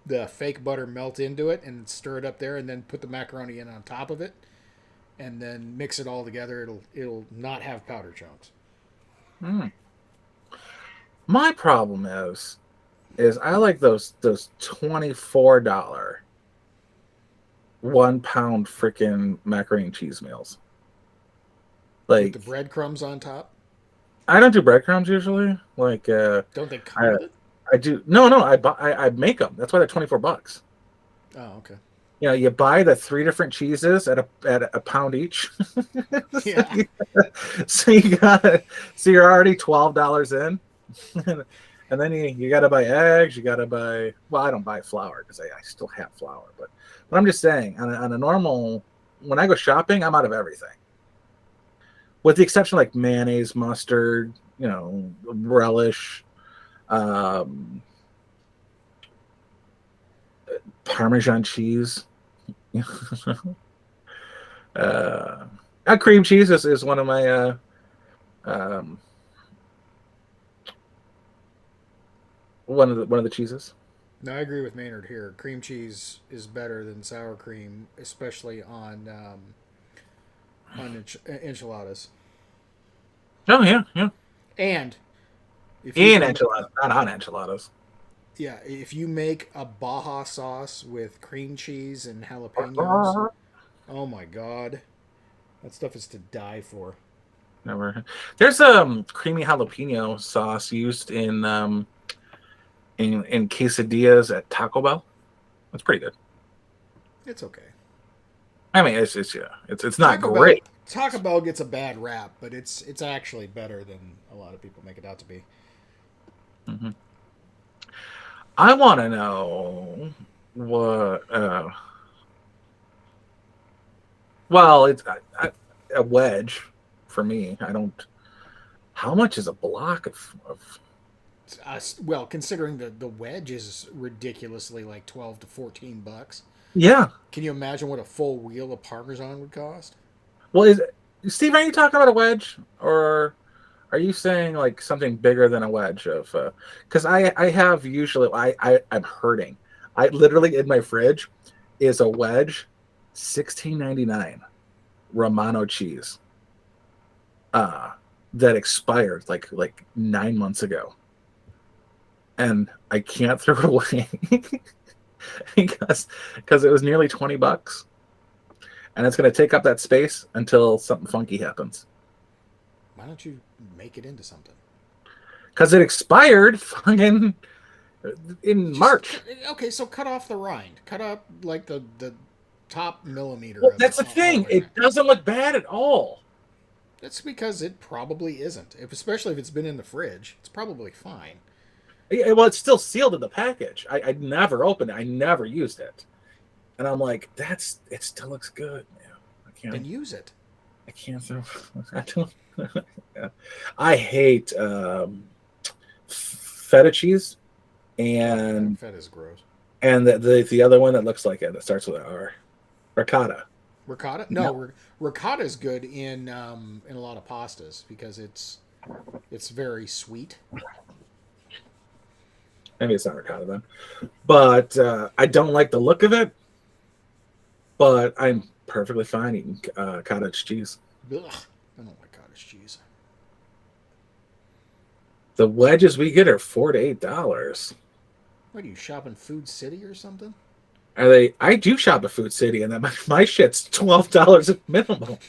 the fake butter melt into it and stir it up there, and then put the macaroni in on top of it, and then mix it all together. It'll not have powder chunks. My problem is I like those $24 1 pound freaking macaroni and cheese meals. Like with the breadcrumbs on top. I don't do breadcrumbs usually. Like don't they come with it? I do. No. I make them. That's why they're $24. Oh, okay. You know, you buy the 3 different cheeses at a pound each. Yeah. So you're already $12 in. And then you got to buy eggs. You got to buy. Well, I don't buy flour because I still have flour. But I'm just saying, on a normal, when I go shopping, I'm out of everything, with the exception of like mayonnaise, mustard, relish, Parmesan cheese. Cream cheese is one of my one of the cheeses. No, I agree with Maynard here. Cream cheese is better than sour cream, especially on enchiladas. Oh yeah. And enchiladas, not on enchiladas. Yeah, if you make a Baja sauce with cream cheese and jalapenos, oh my god, that stuff is to die for. Never. There's creamy jalapeno sauce used in quesadillas at Taco Bell. That's pretty good. It's okay. I mean, it's not great. Taco Bell gets a bad rap, but it's actually better than a lot of people make it out to be. Mm-hmm. I want to know what. Well, it's a wedge for me. I don't. How much is a block of well, considering the wedge is ridiculously like $12 to $14. Yeah. Can you imagine what a full wheel of Parmesan would cost? Well, Steve, are you talking about a wedge, or are you saying like something bigger than a wedge of? Because I have usually I'm hurting. I literally in my fridge is a wedge, $16.99, Romano cheese. That expired like 9 months ago. And I can't throw it away because it was nearly $20, and it's going to take up that space until something funky happens. Why don't you make it into something? Because it expired fucking in March. Okay, so cut off the rind. Cut up like the top millimeter. Well, of that's the thing. hardware. It doesn't look bad at all. That's because it probably isn't. Especially if it's been in the fridge, it's probably fine. Yeah, well, it's still sealed in the package. I never opened it. I never used it. And I'm like, it still looks good, man. I can't. Then use it. I can't. I don't. Yeah. I hate feta cheese, and Feta is gross. And the other one that looks like it that starts with an R, ricotta. Ricotta? No, ricotta is good in a lot of pastas because it's very sweet. Maybe it's not ricotta then, but I don't like the look of it. But I'm perfectly fine eating cottage cheese. Ugh, I don't like cottage cheese. The wedges we get are $4 to $8. What are you shopping Food City or something? Are they? I do shop at Food City, and my shit's $12 at minimum.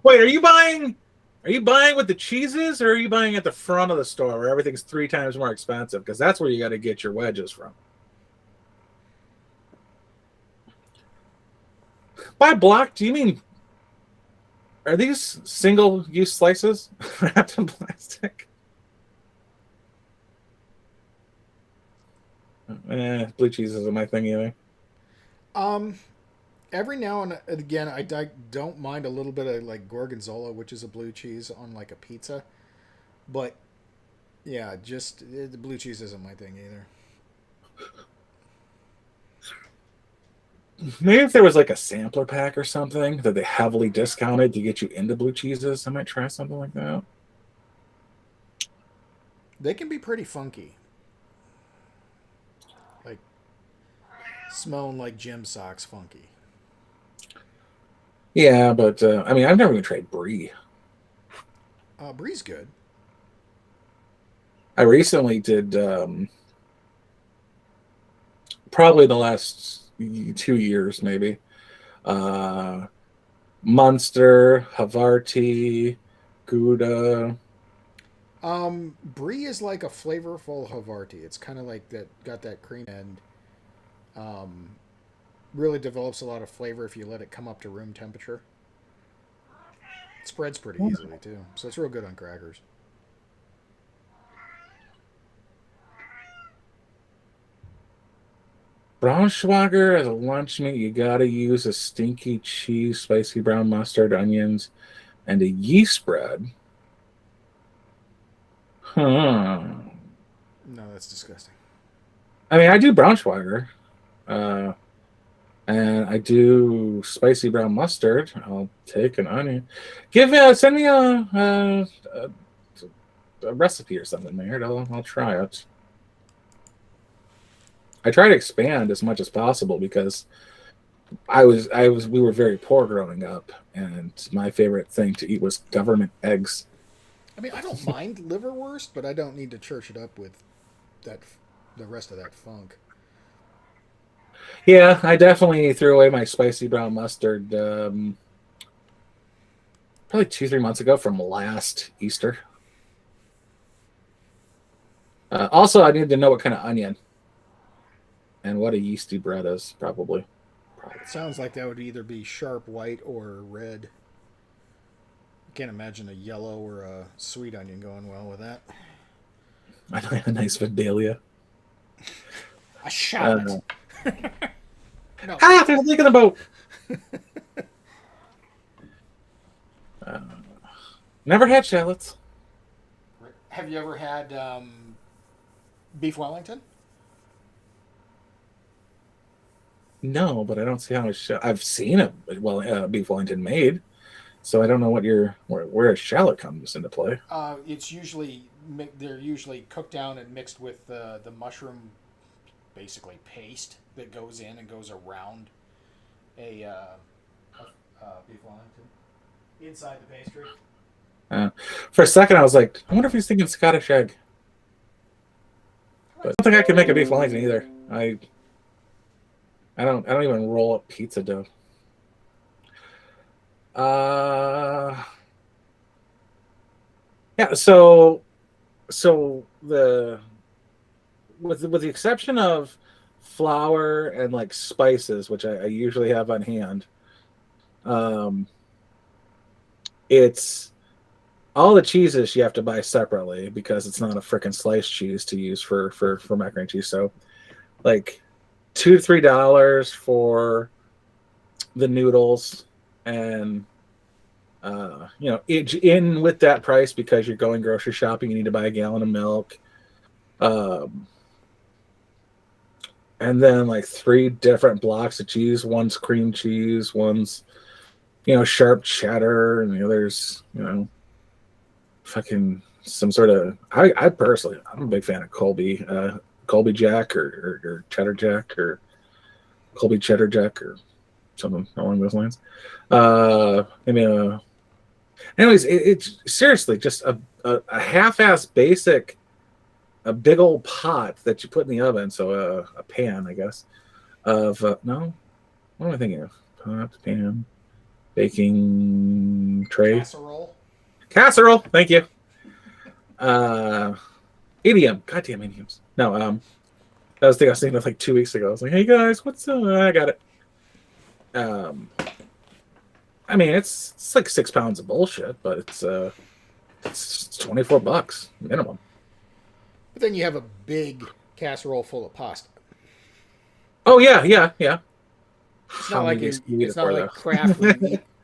Wait, are you buying with the cheeses, or are you buying at the front of the store where everything's 3 times more expensive? Because that's where you got to get your wedges from. By block, do you mean? Are these single-use slices wrapped in plastic? Blue cheese isn't my thing either. Every now and again, I don't mind a little bit of like gorgonzola, which is a blue cheese on like a pizza, but yeah, just the blue cheese isn't my thing either. Maybe if there was like a sampler pack or something that they heavily discounted to get you into blue cheeses, I might try something like that. They can be pretty funky. Like smelling like gym socks funky. Yeah, but I mean, I've never even tried brie. Brie's good. I recently did probably the last 2 years, maybe. Munster, Havarti, Gouda. Brie is like a flavorful Havarti. It's kind of like that, got that cream and really develops a lot of flavor if you let it come up to room temperature. It spreads pretty easily too, so it's real good on crackers. Braunschweiger as a lunch meat, you gotta use a stinky cheese, spicy brown mustard, onions, and a yeast bread. Huh. No, that's disgusting. I mean, I do Braunschweiger. And I do spicy brown mustard. I'll take an onion. Send me a recipe or something, Maynard. I'll try it. I try to expand as much as possible because we were very poor growing up, and my favorite thing to eat was government eggs. I mean, I don't mind liverwurst, but I don't need to church it up with the rest of that funk. Yeah, I definitely threw away my spicy brown mustard probably 2-3 months ago from last Easter. Also, I need to know what kind of onion and what a yeasty bread is, probably. It sounds like that would either be sharp white or red. I can't imagine a yellow or a sweet onion going well with that. A nice Vidalia. A shallot. No. They're thinking about. Never had shallots. Have you ever had beef Wellington? No, but I don't see how much. I've seen beef Wellington made, so I don't know where a shallot comes into play. It's usually they're usually cooked down and mixed with the mushroom, basically paste that goes in and goes around a beef Wellington inside the pastry. For a second, I was like, I wonder if he's thinking Scottish egg. But I don't think I can make a beef Wellington either. I don't even roll up pizza dough. Yeah. So with the exception of flour and like spices, which I usually have on hand. It's all the cheeses you have to buy separately because it's not a freaking sliced cheese to use for macaroni and cheese. So like $2 to $3 for the noodles, and in with that price because you're going grocery shopping, you need to buy a gallon of milk, and then like 3 different blocks of cheese. One's cream cheese, one's sharp cheddar, and the other's fucking some sort of. I personally, I'm a big fan of Colby Jack or Cheddar Jack or Colby Cheddar Jack or something along those lines. Anyways, it's seriously just a half-ass basic, a big old pot that you put in the oven. So a pan, I guess. No, what am I thinking of? Pot, pan, baking tray, casserole. Thank you. Idiom. Goddamn idioms. No, that was the thing I was thinking of like 2 weeks ago. I was like, hey guys, what's up? I got it. I mean, it's like 6 pounds of bullshit, but it's $24 minimum. But then you have a big casserole full of pasta. Oh yeah. It's not like it's not like Kraft.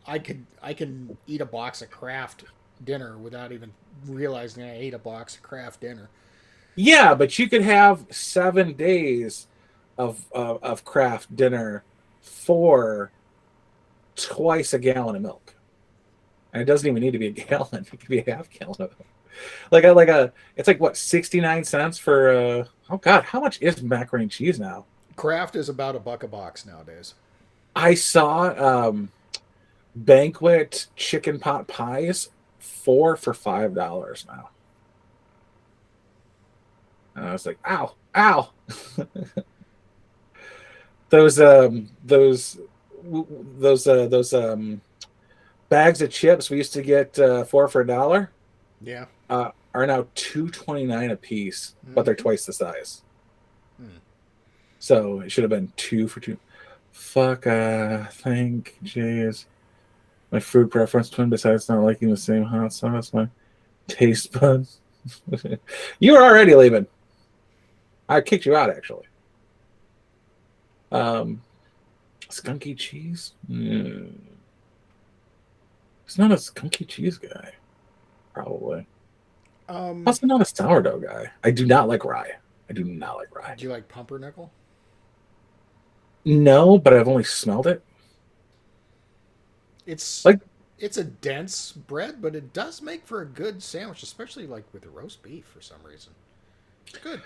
I can eat a box of Kraft dinner without even realizing I ate a box of Kraft dinner. Yeah, but you could have 7 days of Kraft dinner for twice a gallon of milk, and it doesn't even need to be a gallon. It could be a half gallon of milk. It's like what, 69 cents for oh god, how much is macaroni and cheese now? Kraft is about $1 a box nowadays. I saw Banquet chicken pot pies 4 for $5 now. And I was like, ow. those bags of chips we used to get 4 for $1. Yeah. Are now $2.29 a piece, but they're twice the size. So it should have been 2 for $2. Fuck, I think Jay is my food preference twin. Besides not liking the same hot sauce, my taste buds. You were already leaving. I kicked you out, actually. Skunky cheese? He's not a skunky cheese guy. Probably. Also not a sourdough guy. I do not like rye. Do you like pumpernickel? No, but I've only smelled it. It's like it's a dense bread, but it does make for a good sandwich, especially like with the roast beef for some reason. It's good.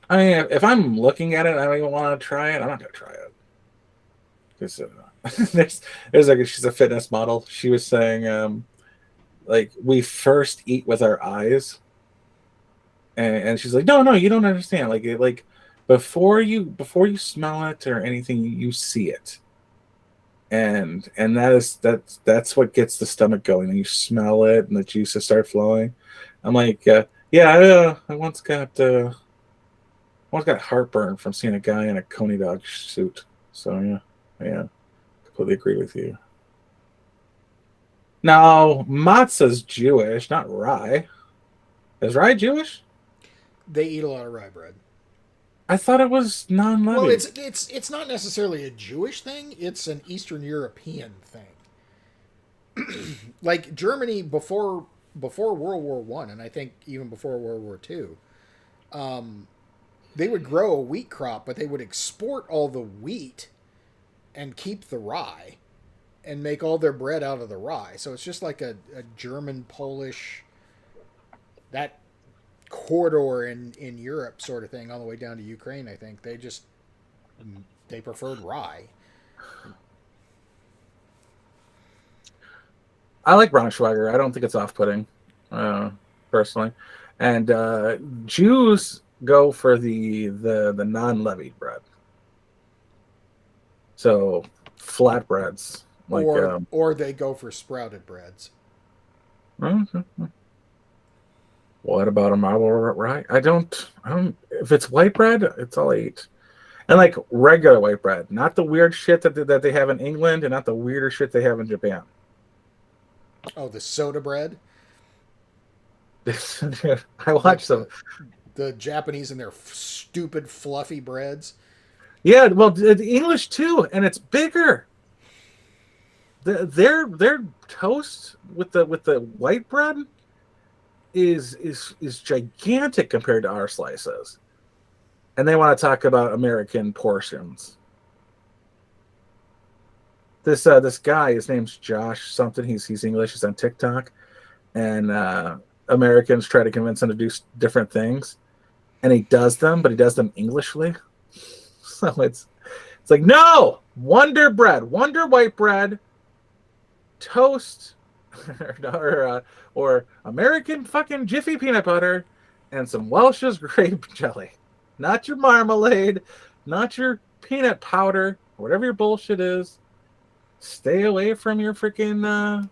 I mean, if I'm looking at it, I don't even want to try it. I'm not gonna try it because she's a fitness model. She was saying, like we first eat with our eyes, and she's like, no, you don't understand. Like before you smell it or anything, you see it, and that's what gets the stomach going. And you smell it, and the juices start flowing. I'm like, I once got heartburn from seeing a guy in a Coney dog suit. So yeah, completely agree with you. Now, matzah's Jewish, not rye. Is rye Jewish? They eat a lot of rye bread. I thought it was non-leavened. Well, it's not necessarily a Jewish thing. It's an Eastern European thing. Like Germany before World War I, and I think even before World War II, they would grow a wheat crop, but they would export all the wheat and keep the rye and make all their bread out of the rye. So it's just like a German, Polish, that corridor in Europe sort of thing, all the way down to Ukraine, I think. They preferred rye. I like Braunschweiger. I don't think it's off-putting, personally. And Jews go for the non-levied bread. So flatbreads, like or, or they go for sprouted breads. What about a marble rye? I don't. If it's white bread, it's all I eat. And like regular white bread, not the weird shit that they have in England, and not the weirder shit they have in Japan. Oh, the soda bread. I watched some. The Japanese and their stupid fluffy breads. Yeah, well, the English too, and it's bigger. Their toast with the white bread is gigantic compared to our slices. And they want to talk about American portions. This guy, his name's Josh something. He's English. He's on TikTok, and Americans try to convince him to do different things, and he does them, but he does them Englishly. So it's like, no, Wonder bread, Wonder white bread, toast, or American fucking Jiffy peanut butter, and some Welch's grape jelly. Not your marmalade, not your peanut powder, whatever your bullshit is. Stay away from your freaking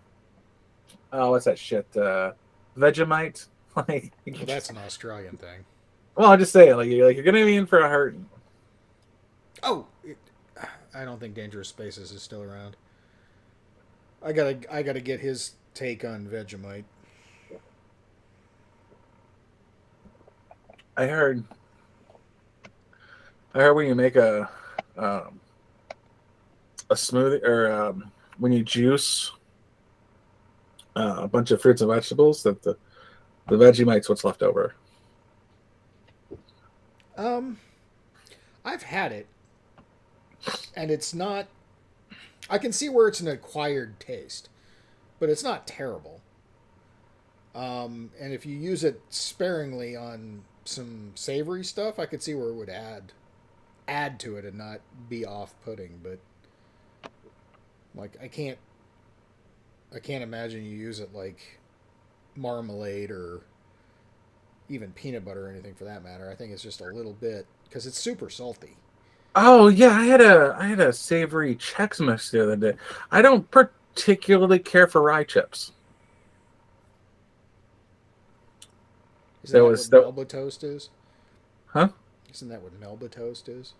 what's that shit? Vegemite. Like, well, that's an Australian thing. Well, I'm just saying, you're gonna be in for a hurt. Oh, I don't think Dangerous Spaces is still around. I gotta get his take on Vegemite. I heard when you make a smoothie, or when you juice a bunch of fruits and vegetables, that the Vegemite's what's left over. I've had it, and it's not. I can see where it's an acquired taste, but it's not terrible. And if you use it sparingly on some savory stuff, I could see where it would add to it and not be off-putting. But like, I can't imagine you use it like marmalade or even peanut butter or anything for that matter. I think it's just a little bit because it's super salty. Oh yeah, I had a savory Chex Mix the other day. I don't particularly care for rye chips. Isn't that what Melba toast is? Huh? Isn't that what Melba toast is?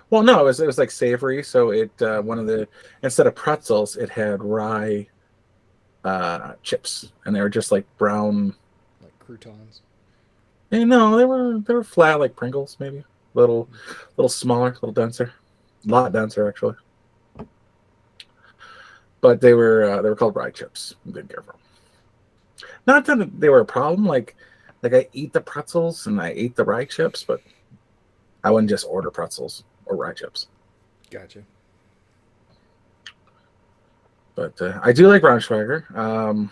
Well, no, it was like savory. So it instead of pretzels, it had rye chips, and they were just like brown, like croutons. No, they were flat like Pringles, maybe little smaller, little denser, a lot denser actually. But they were called rye chips. Didn't care for them. Not that they were a problem. Like I eat the pretzels and I ate the rye chips, but I wouldn't just order pretzels or rye chips. Gotcha. But I do like Braunschweiger.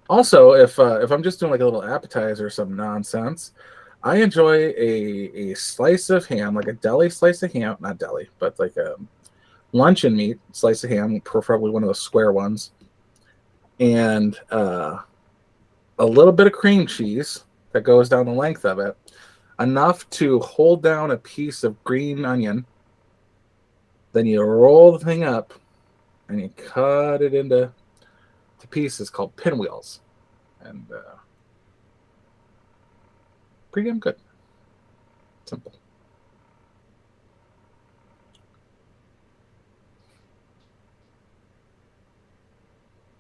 Also, if I'm just doing like a little appetizer or some nonsense, I enjoy a slice of ham, like a deli slice of ham, not deli, but like a luncheon meat slice of ham, preferably one of those square ones, and a little bit of cream cheese that goes down the length of it, enough to hold down a piece of green onion. Then you roll the thing up and you cut it into pieces called pinwheels, and pretty damn good. Simple.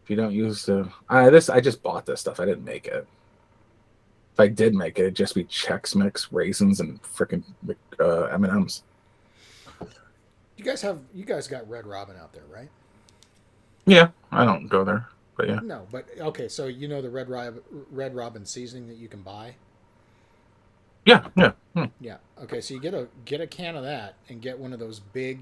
If you don't use I just bought this stuff. I didn't make it. If I did make it, it'd just be Chex Mix, raisins, and freaking M&Ms. You guys got Red Robin out there, right? Yeah, I don't go there, but yeah. No, but okay. So you know the Red Robin seasoning that you can buy. Yeah. Yeah. Okay. So you get a can of that and get one of those big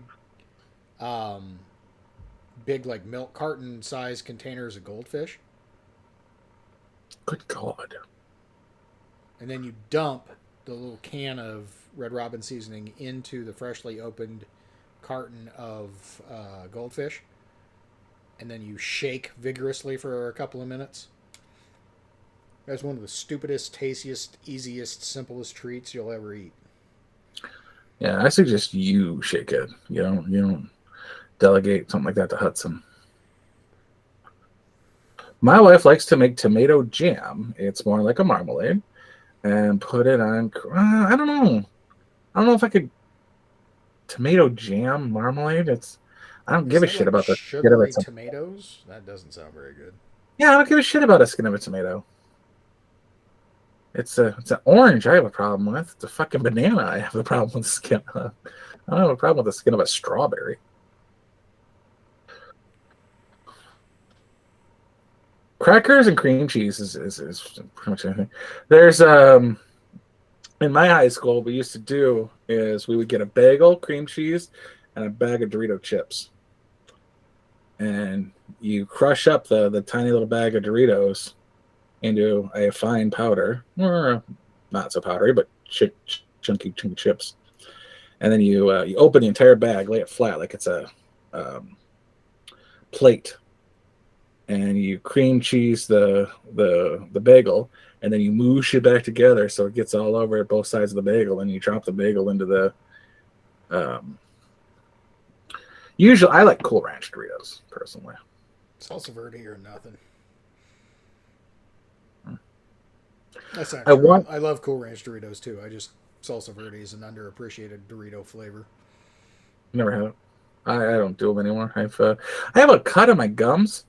like milk carton size containers of goldfish. Good God. And then you dump the little can of Red Robin seasoning into the freshly opened carton of goldfish. And then you shake vigorously for a couple of minutes. That's one of the stupidest, tastiest, easiest, simplest treats you'll ever eat. Yeah, I suggest you shake it. You don't delegate something like that to Hudson. My wife likes to make tomato jam. It's more like a marmalade, and put it on. I don't know. I don't know if I could tomato jam marmalade. I don't give a shit about the skin of sugary it. tomatoes? That doesn't sound very good. Yeah, I don't give a shit about the skin of a tomato. It's an orange I have a problem with. It's a fucking banana I have a problem with the skin of. I don't have a problem with the skin of a strawberry. Crackers and cream cheese is pretty much anything. There's in my high school, what we used to do is we would get a bagel, cream cheese, and a bag of Dorito chips. And you crush up the tiny little bag of Doritos into a fine powder, or not so powdery, but chunky chips. And then you open the entire bag, lay it flat like it's a plate, and you cream cheese the bagel, and then you moosh it back together so it gets all over both sides of the bagel, and you drop the bagel into the usually I like Cool Ranch Doritos personally. Salsa verde or nothing. Hmm. That's not true. I love Cool Ranch Doritos too. Salsa verde is an underappreciated Dorito flavor. Never had it. I don't do them anymore. I have a cut of my gums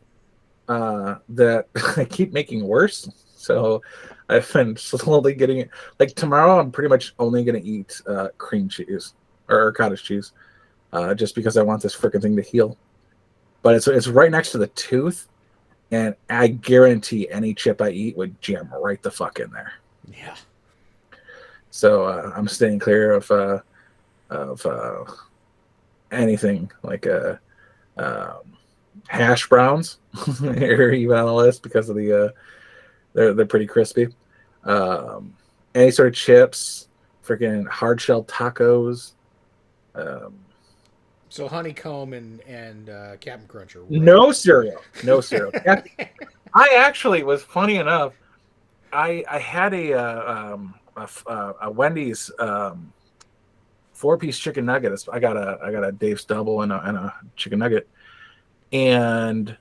that I keep making worse. So I've been slowly getting it. Like tomorrow, I'm pretty much only going to eat cream cheese or cottage cheese, just because I want this freaking thing to heal. But it's right next to the tooth, and I guarantee any chip I eat would jam right the fuck in there. Yeah. So I'm staying clear of anything like hash browns are even on the list because of the they're pretty crispy. Any sort of chips, freaking hard shell tacos. So honeycomb and Captain Crunch are No cereal. I actually was funny enough. I had a Wendy's 4-piece chicken nugget. I got a Dave's double and a chicken nugget, and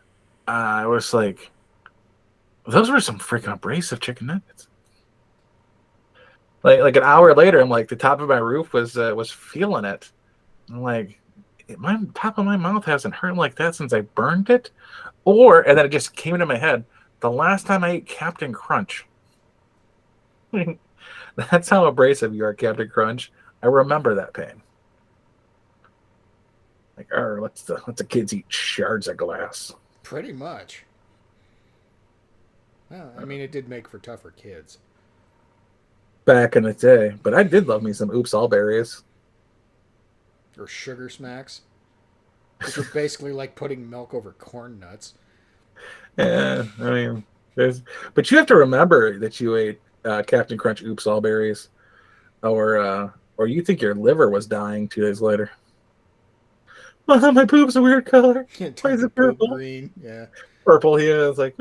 I was like, those were some freaking abrasive chicken nuggets. Like an hour later, I'm like, the top of my roof was feeling it. I'm like, my top of my mouth hasn't hurt like that since I burned it, and then it just came into my head. The last time I ate Captain Crunch. That's how abrasive you are, Captain Crunch. I remember that pain. Like, let's the kids eat shards of glass. Pretty much. Well, I mean, it did make for tougher kids. Back in the day. But I did love me some Oops All Berries. Or Sugar Smacks. Which are basically like putting milk over corn nuts. Yeah, I mean, but you have to remember that you ate Captain Crunch Oops All Berries, or you think your liver was dying 2 days later. Oh, my poop's a weird color. Why is it purple? Green, yeah. Purple, yeah. It's like,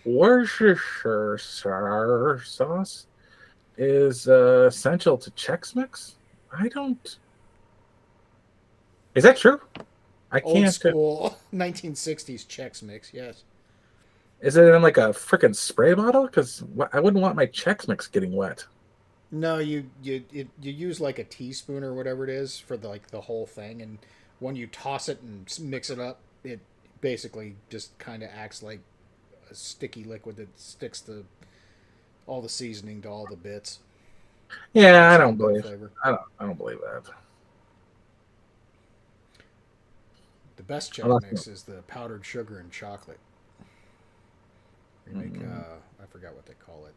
Worcestershire sauce is essential to Chex Mix. I don't. Is that true? I can't. Old school 1960s Chex Mix, yes. Is it in like a freaking spray bottle? Because I wouldn't want my Chex Mix getting wet. No, you use like a teaspoon or whatever it is for the whole thing, and when you toss it and mix it up, it basically just kind of acts like a sticky liquid that sticks all the seasoning to all the bits. Yeah, I don't believe that. The best Chex Mix is the powdered sugar and chocolate. They make I forgot what they call it.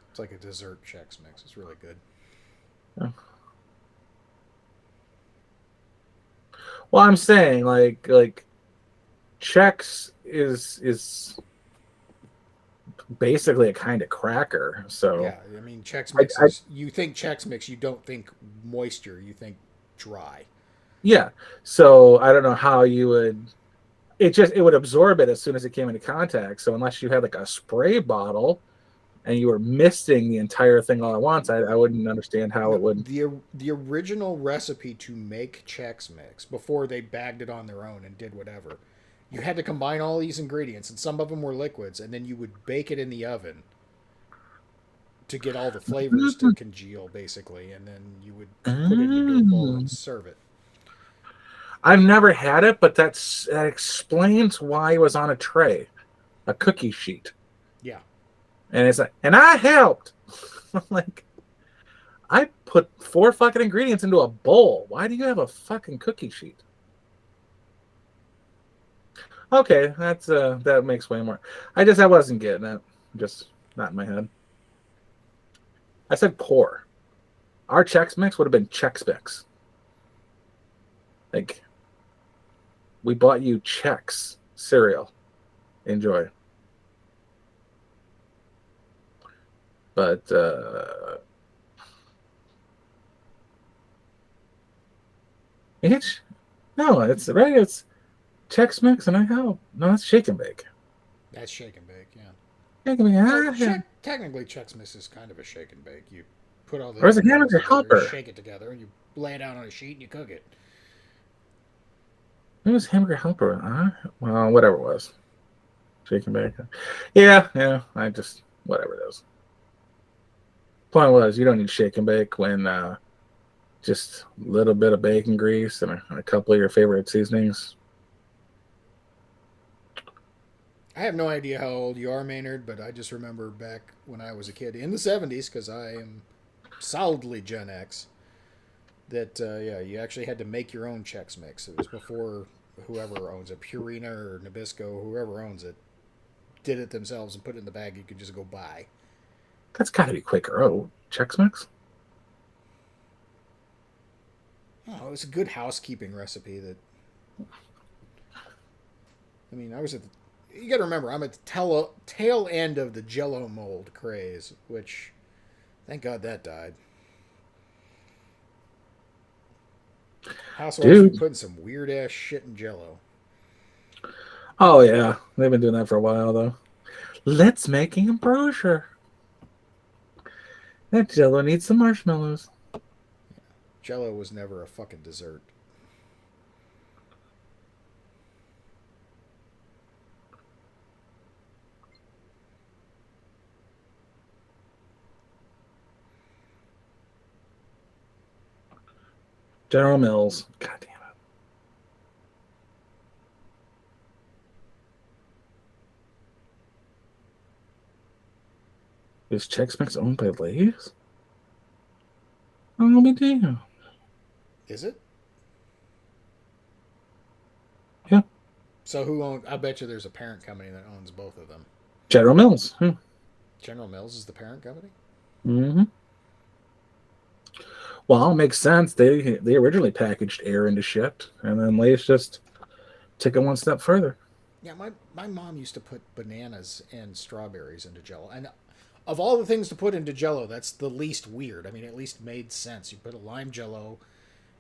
It's like a dessert Chex Mix. It's really good. Yeah. Well, I'm saying like Chex is basically a kind of cracker. So yeah, I mean Chex Mix is, you think Chex Mix, you don't think moisture, you think dry. Yeah. So I don't know how you would. It would absorb it as soon as it came into contact. So unless you had like a spray bottle and you were misting the entire thing all at once, I wouldn't understand how it would. The original recipe to make Chex Mix before they bagged it on their own and did whatever You had to combine all these ingredients, and some of them were liquids, and then you would bake it in the oven to get all the flavors to congeal, basically, and then you would put it into a bowl and serve it. I've never had it, but that explains why it was on a tray, a cookie sheet. Yeah. And it's like, and I helped. I'm like, I put 4 fucking ingredients into a bowl. Why do you have a fucking cookie sheet? Okay, that's that makes way more. I wasn't getting it. Just not in my head. I said pour. Our Chex Mix would have been Chex Mix. Like, we bought you Chex cereal. Enjoy. But it's right. It's Chex Mix, and I help. No, that's Shake and Bake. That's shake and bake, yeah. Shake and Bake. Well, technically, Chex Mix is kind of a shake and bake. You put all the Or is it ingredients Hamburger together, Helper? shake it together, and you lay it out on a sheet and you cook it. It was Hamburger Helper. Well, whatever it was. Shake and Bake. Yeah. I just whatever it is. Point was, you don't need Shake and Bake when just a little bit of bacon grease and a couple of your favorite seasonings. I have no idea how old you are, Maynard, but I just remember back when I was a kid in the 70s, because I am solidly Gen X, that, you actually had to make your own Chex Mix. It was before whoever owns it, Purina or Nabisco, whoever owns it, did it themselves and put it in the bag you could just go buy. That's got to be quicker. Oh, Chex Mix? Oh, it was a good housekeeping recipe that... I mean, I was at the... You got to remember, I'm at the tail end of the Jell-O mold craze, which, thank God that died. Housewives were putting some weird ass shit in Jell-O. Oh yeah, they've been doing that for a while though. Let's make a brochure. That Jell-O needs some marshmallows. Jell-O was never a fucking dessert. General Mills. God damn it. Is Chex Mix owned by Lay's? Oh, me damn. Is it? Yeah. So who owns... I bet you there's a parent company that owns both of them. General Mills. General Mills is the parent company? Mm-hmm. Well, it makes sense. They originally packaged air into shit, and then Lay's just took it one step further. Yeah, my mom used to put bananas and strawberries into Jell-O. And of all the things to put into Jell-O, that's the least weird. I mean, it at least made sense. You put a lime Jell-O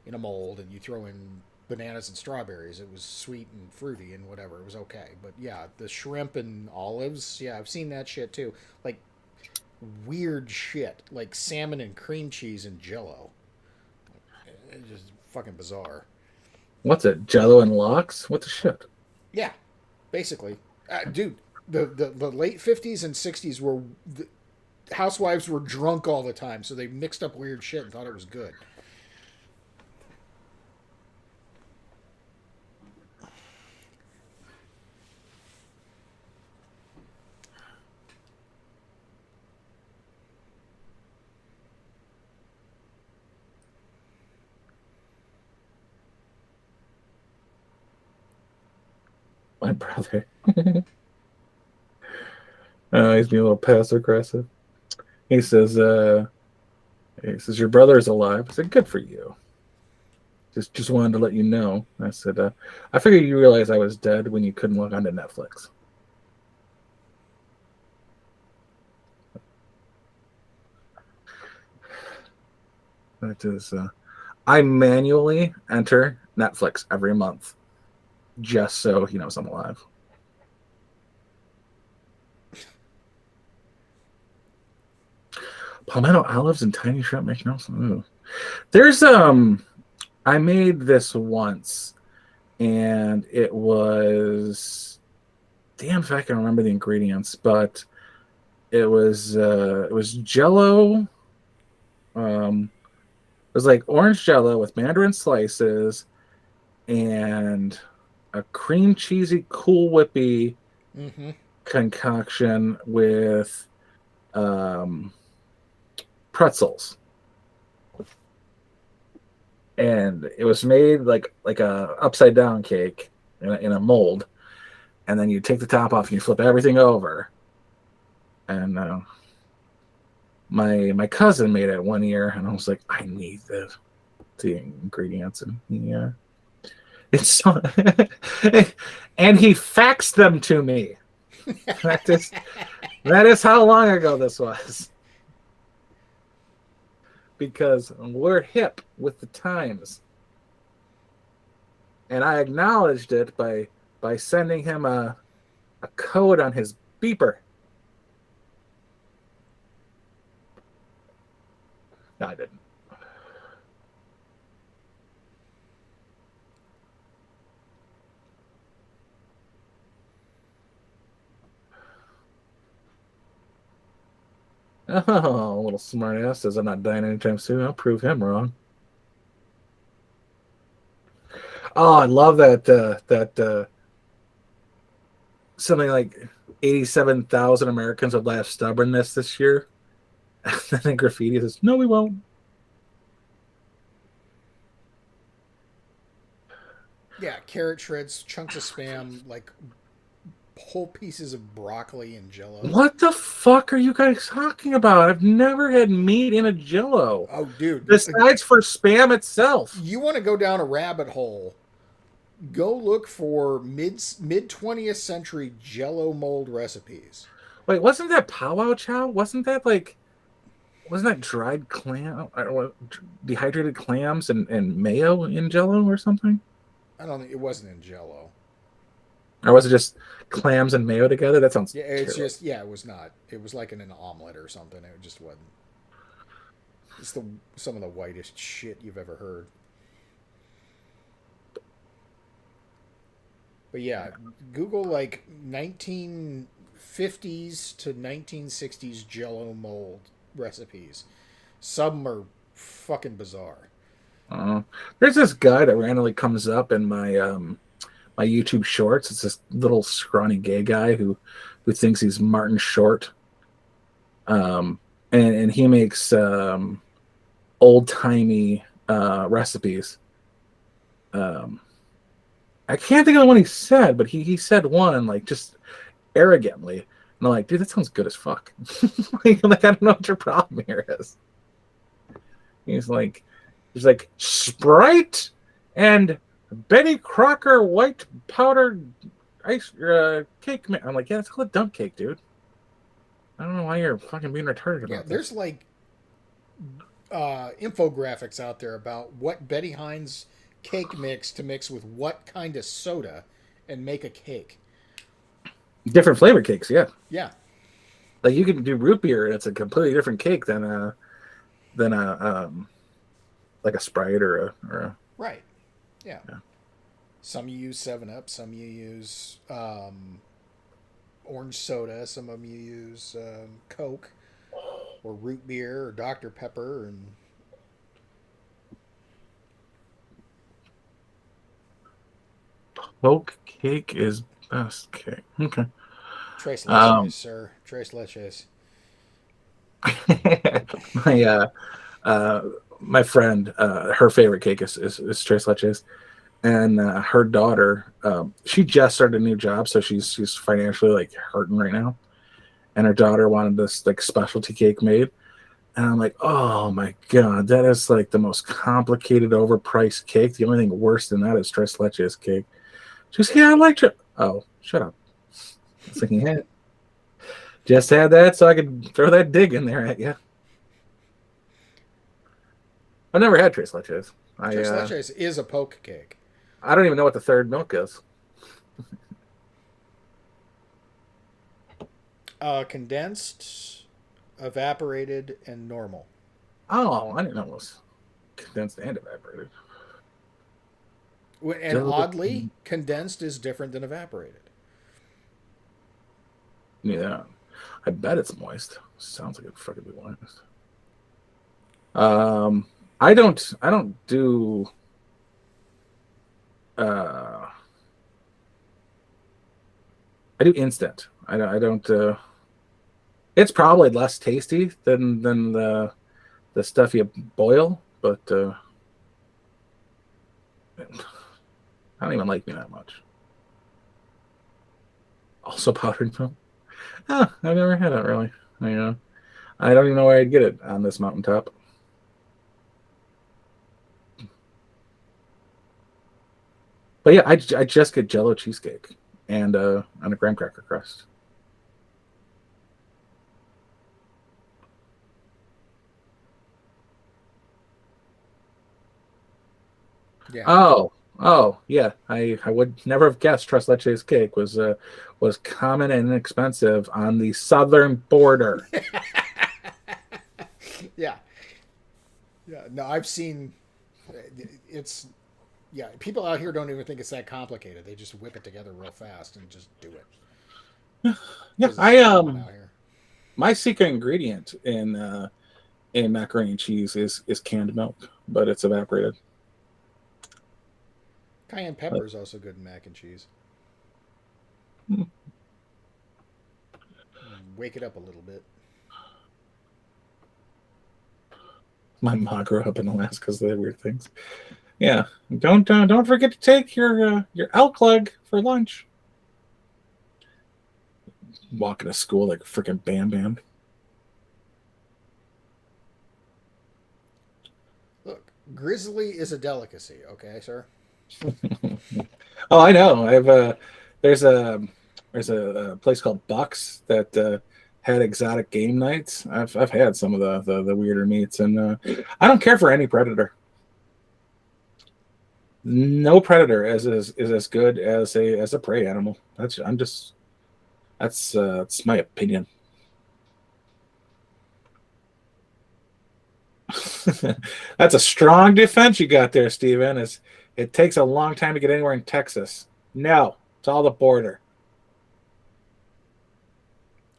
in a mold, and you throw in bananas and strawberries. It was sweet and fruity and whatever. It was okay. But yeah, the shrimp and olives, yeah, I've seen that shit too. Like, weird shit. Like salmon and cream cheese and Jell-O. It's just fucking bizarre. What's it? Jell-O and lox? What the shit? Yeah, basically. Dude, the late 50s and 60s were... housewives were drunk all the time, so they mixed up weird shit and thought it was good. My brother. He's being a little passive aggressive. He says, your brother is alive. I said, good for you. Just wanted to let you know. I said, I figured you realized I was dead when you couldn't log onto Netflix. That is, I manually enter Netflix every month just so he knows I'm alive. Palmetto olives and tiny shrimp making awesome. Ooh. There's I made this once, and it was, damn if I can remember the ingredients, but it was Jello. It was like orange Jello with mandarin slices and a cream cheesy Cool Whippy concoction with pretzels, and it was made like a upside down cake in a mold, and then you take the top off and you flip everything over. And my cousin made it one year, and I was like, I need the ingredients, and it's so and he faxed them to me. That is how long ago this was. Because we're hip with the times. And I acknowledged it by sending him a code on his beeper. No, I didn't. Oh, little smart ass says I'm not dying anytime soon. I'll prove him wrong. Oh, I love that something like 87,000 Americans have laughed stubbornness this year. And then Graffiti says, no, we won't. Yeah, carrot shreds, chunks of Spam, like whole pieces of broccoli and Jello. What the fuck are you guys talking about? I've never had meat in a Jello. Oh, dude. Besides for Spam itself. You want to go down a rabbit hole, go look for mid 20th century Jello mold recipes. Wait, wasn't that powwow chow? Wasn't that dried clam or dehydrated clams and mayo in Jello or something? I don't think it wasn't in Jello. Or was it just clams and mayo together? That sounds it's terrible. just it was not. It was like in an omelet or something. It just wasn't. It's some of the whitest shit you've ever heard. But yeah, Google like 1950s to 1960s Jello mold recipes. Some are fucking bizarre. There's this guy that randomly comes up in my my YouTube shorts. It's this little scrawny gay guy who thinks he's Martin Short. And he makes old timey recipes. I can't think of the one he said, but he said one like just arrogantly. And I'm like, dude, that sounds good as fuck. like I don't know what your problem here is. He's like Sprite and Betty Crocker white powdered ice cake. I'm like, yeah, it's called a dump cake, dude. I don't know why you're fucking being retarded about there's like infographics out there about what Betty Hines cake mix to mix with what kind of soda and make a cake. Different flavor cakes, yeah. Yeah. Like you can do root beer, and it's a completely different cake than a like a Sprite or a right. Yeah. Some you use 7-Up, some you use orange soda, some of them you use Coke or root beer or Dr. Pepper. And Coke cake is best cake. Okay. Tres leches, sir. Tres leches. My friend, her favorite cake is tres leches, and her daughter, she just started a new job, so she's financially like hurting right now, and her daughter wanted this like specialty cake made, and I'm like, oh my god, that is like the most complicated, overpriced cake. The only thing worse than that is tres leches cake. She goes, yeah, I like it. Oh, shut up. I was like, yeah, just had that so I could throw that dig in there at you. I've never had tres leches. Tres leches is a poke cake. I don't even know what the third milk is. Condensed, evaporated, and normal. Oh, I didn't know it was condensed and evaporated. And oddly, condensed is different than evaporated. Yeah, I bet it's moist. Sounds like it fucking be moist. I don't do. I do instant. I don't. It's probably less tasty than the stuff you boil, but I don't even like me that much. Also powdered milk. I've never had it really. I don't even know where I'd get it on this mountaintop. But yeah, I just get Jello cheesecake and on a graham cracker crust. Yeah. Oh, yeah. I would never have guessed Tres Leches cake was common and inexpensive on the southern border. Yeah. Yeah. No, I've seen. It's. Yeah, people out here don't even think it's that complicated. They just whip it together real fast and just do it. Yeah, my secret ingredient in macaroni and cheese is canned milk, but it's evaporated. Cayenne pepper is also good in mac and cheese. Wake it up a little bit. My mom grew up in Alaska, so they have weird things. Yeah, don't forget to take your elk leg for lunch. Walking to school like a freaking Bam Bam. Look, grizzly is a delicacy, okay, sir? Oh, I know. There's a place called Bucks that had exotic game nights. I've had some of the weirder meats, and I don't care for any predator. No predator is as good as a prey animal. That's my opinion. That's a strong defense you got there, Steven. It takes a long time to get anywhere in Texas. No, it's all the border.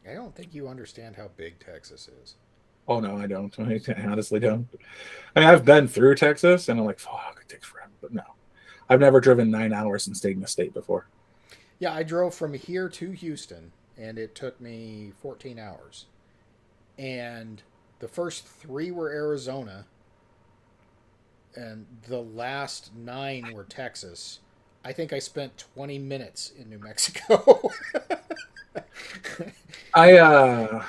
I don't think you understand how big Texas is. Oh no, I don't. I honestly don't. I mean, I've been through Texas, and I'm like, fuck, it takes forever. But no, I've never driven 9 hours and stayed in a state before. Yeah, I drove from here to Houston, and it took me 14 hours. And the first 3 were Arizona, and the last 9 were Texas. I think I spent 20 minutes in New Mexico. I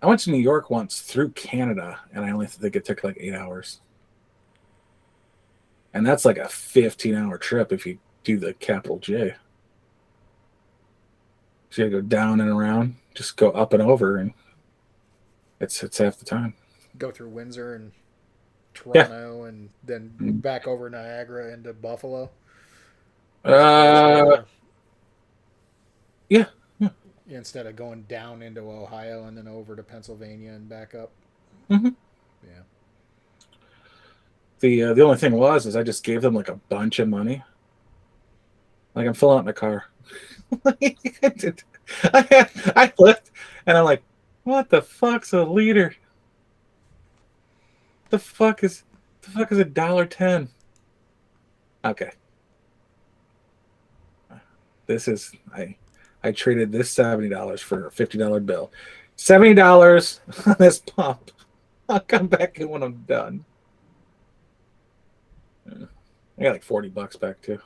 went to New York once through Canada, and I only think it took like 8 hours. And that's like a 15-hour trip if you do the capital J. So you gotta go down and around, just go up and over, and it's half the time. Go through Windsor and Toronto, and then back over Niagara into Buffalo. Yeah. Instead of going down into Ohio and then over to Pennsylvania and back up. Mm-hmm. Yeah. The only thing is I just gave them like a bunch of money. Like I'm filling out my car. I flipped, and I'm like, what the fuck's a liter? The fuck is $1.10? Okay. This is I traded this $70 for a $50 bill. $70 on this pump. I'll come back in when I'm done. I got like $40 back too.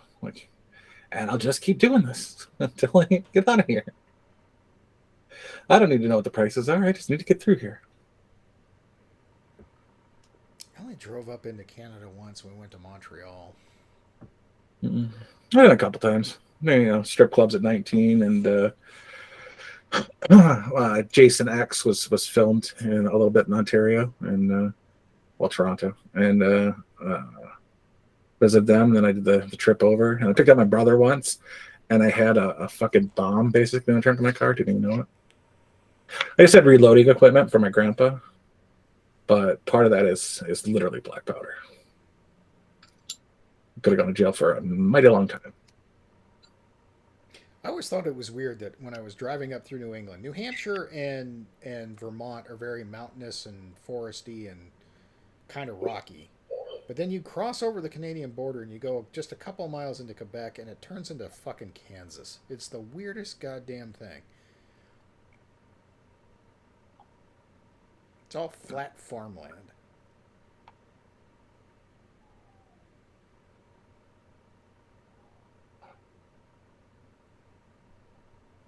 And I'll just keep doing this until I get out of here. I don't need to know what the prices are. I just need to get through here. I only drove up into Canada once when we went to Montreal. I did a couple times. Strip clubs at 19, and Jason X was filmed in a little bit in Ontario and Toronto, and visited them. Then I did the trip over, and I picked up my brother once, and I had a fucking bomb basically in the trunk of my car. Didn't even know it. I just had reloading equipment for my grandpa, but part of that is literally black powder. Could have gone to jail for a mighty long time. I always thought it was weird that when I was driving up through New England, New Hampshire and Vermont are very mountainous and foresty and kind of rocky. But then you cross over the Canadian border and you go just a couple miles into Quebec and it turns into fucking Kansas. It's the weirdest goddamn thing. It's all flat farmland.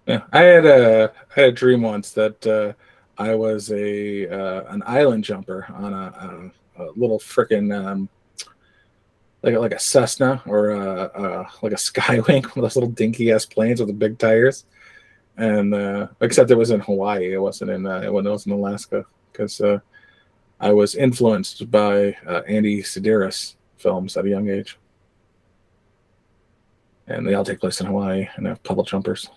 Yeah, I had a dream once that I was an island jumper on a little frickin' like a Cessna or like a Skywing, one of those little dinky ass planes with the big tires. And except it was in Hawaii, it wasn't in Alaska, because I was influenced by Andy Sedaris films at a young age, and they all take place in Hawaii and have puddle jumpers.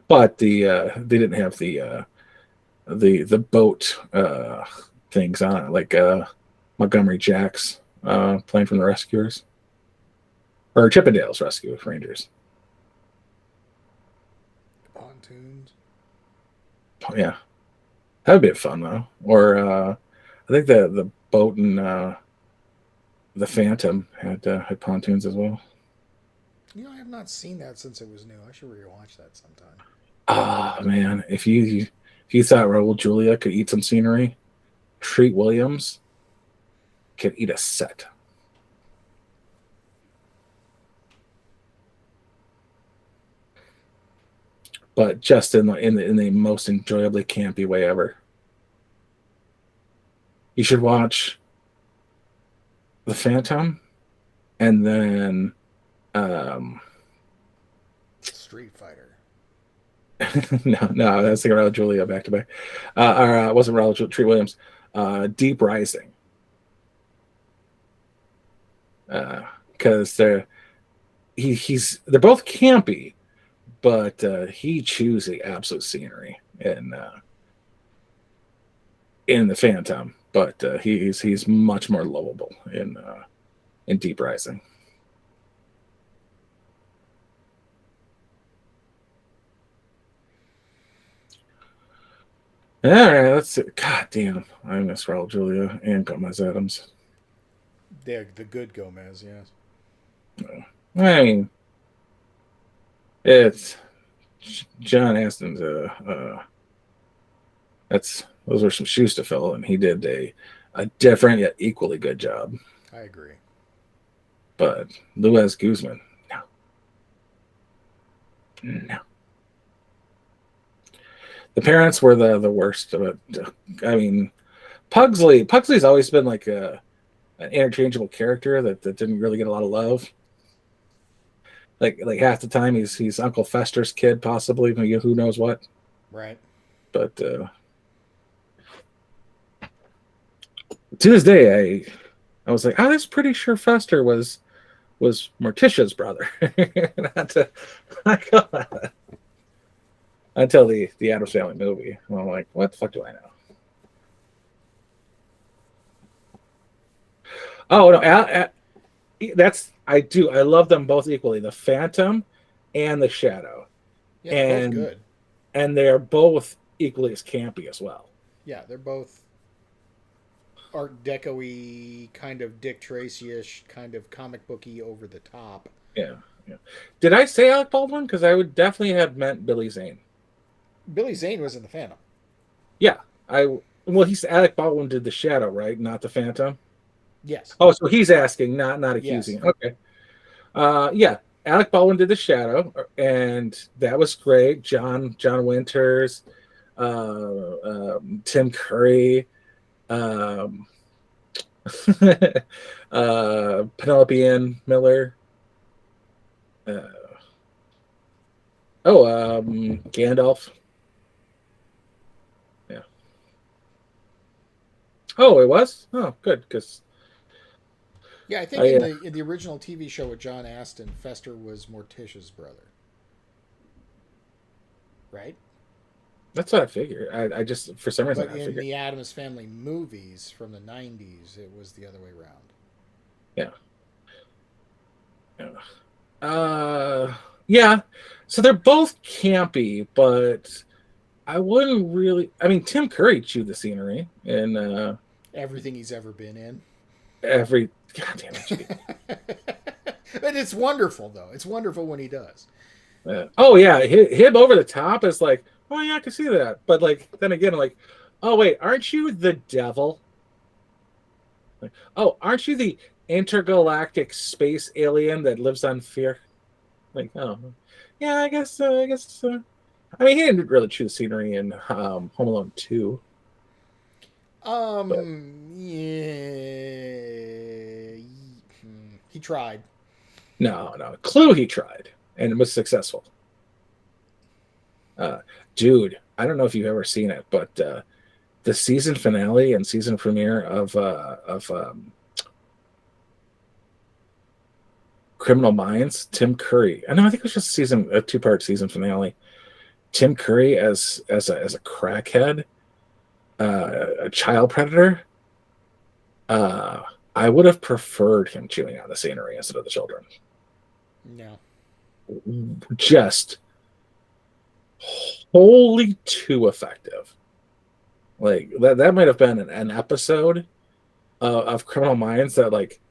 But they didn't have the boat things on it, like Montgomery Jack's Plane from the Rescuers or Chippendales Rescue Rangers. Pontoons. Oh, yeah, that would be fun though. Or I think the boat in the Phantom had pontoons as well. You know, I have not seen that since it was new. I should rewatch that sometime. Ah, man, if you thought Raul Julia could eat some scenery, Treat Williams could eat a set. But just in the most enjoyably campy way ever. You should watch The Phantom, and then Street Fighter. no, that's thinking Raul Julia back to back. Or it wasn't Raul Julia, Treat Williams. Deep Rising. Because they're both campy, but he chews the absolute scenery in the Phantom, but he's much more lovable in Deep Rising. All right, let's see. God damn, I miss Raul Julia and Gomez Adams. Yeah, the good Gomez, yes. I mean, it's John Aston's. Those were some shoes to fill, and he did a different yet equally good job. I agree. But Luis Guzman, no. The parents were the worst of it. I mean, Pugsley's always been like an interchangeable character that didn't really get a lot of love. Like half the time he's Uncle Fester's kid, possibly, who knows what. Right. But to this day, I was like, I was pretty sure Fester was Morticia's brother. Until the Addams Family movie. And I'm like, what the fuck do I know? Oh, no. I love them both equally. The Phantom and the Shadow. Yeah, they're both good. And they're both equally as campy as well. Yeah, they're both Art Deco-y, kind of Dick Tracy-ish, kind of comic booky, over the top. Yeah. Did I say Alec Baldwin? Because I would definitely have meant Billy Zane. Billy Zane was in the Phantom. Yeah, he's Alec Baldwin did the Shadow, right? Not the Phantom. Yes. Oh, so he's asking, not accusing. Yes. Okay. Yeah, Alec Baldwin did the Shadow, and that was great. John Winters, Tim Curry, Penelope Ann Miller. Gandalf. Yeah. Oh, it was? Oh, good, because yeah, I think in the original TV show with John Aston, Fester was Morticia's brother. Right? That's what I figured. I just for some reason But I in figured. the Addams Family movies from the '90s, it was the other way around. Yeah. Yeah. Yeah. So they're both campy, but I wouldn't really. I mean, Tim Curry chewed the scenery in Everything he's ever been in. every. God damn it, But it's wonderful, though. It's wonderful when he does. oh yeah, him over the top is like, oh yeah, I can see that. But like then again, like, oh wait, aren't you the devil? Like, oh, aren't you the intergalactic space alien that lives on fear? Like, oh, yeah, I guess. I guess. I mean, he didn't really chew the scenery in Home Alone 2. But Yeah. He tried. no, Clue he tried and it was successful. Dude, I don't know if you've ever seen it, but the season finale and season premiere of Criminal Minds, Tim Curry. I know, I think it was just a 2-part season finale. Tim Curry as a crackhead, a child predator. I would have preferred him chewing on the scenery instead of the children. No. Just wholly too effective. Like that might have been an episode of Criminal Minds that like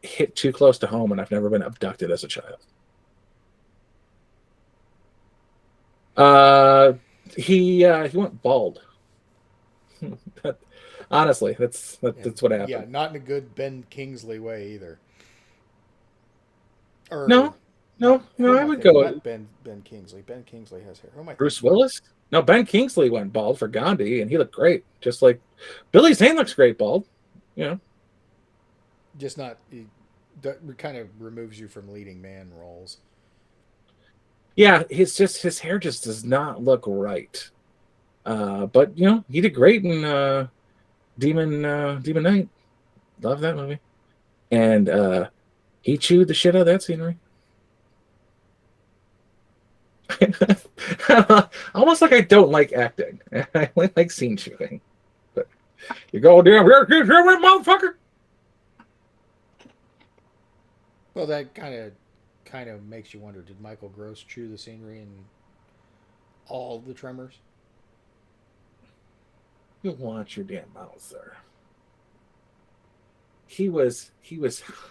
hit too close to home, and I've never been abducted as a child. He went bald. Honestly, that's what happened. Yeah, not in a good Ben Kingsley way either. Or No, I would go not Ben Kingsley. Ben Kingsley has hair. Who am I Bruce thinking? Willis. No, Ben Kingsley went bald for Gandhi, and he looked great. Just like Billy Zane looks great bald. You know. Just not. That kind of removes you from leading man roles. Yeah, his hair just does not look right. But you know, he did great in Demon Knight. Love that movie. And he chewed the shit out of that scenery. Almost like I don't like acting. I like scene chewing. But you go down here, motherfucker. Well, that kind of makes you wonder: did Michael Gross chew the scenery in all the Tremors? You watch your damn mouth, sir. He was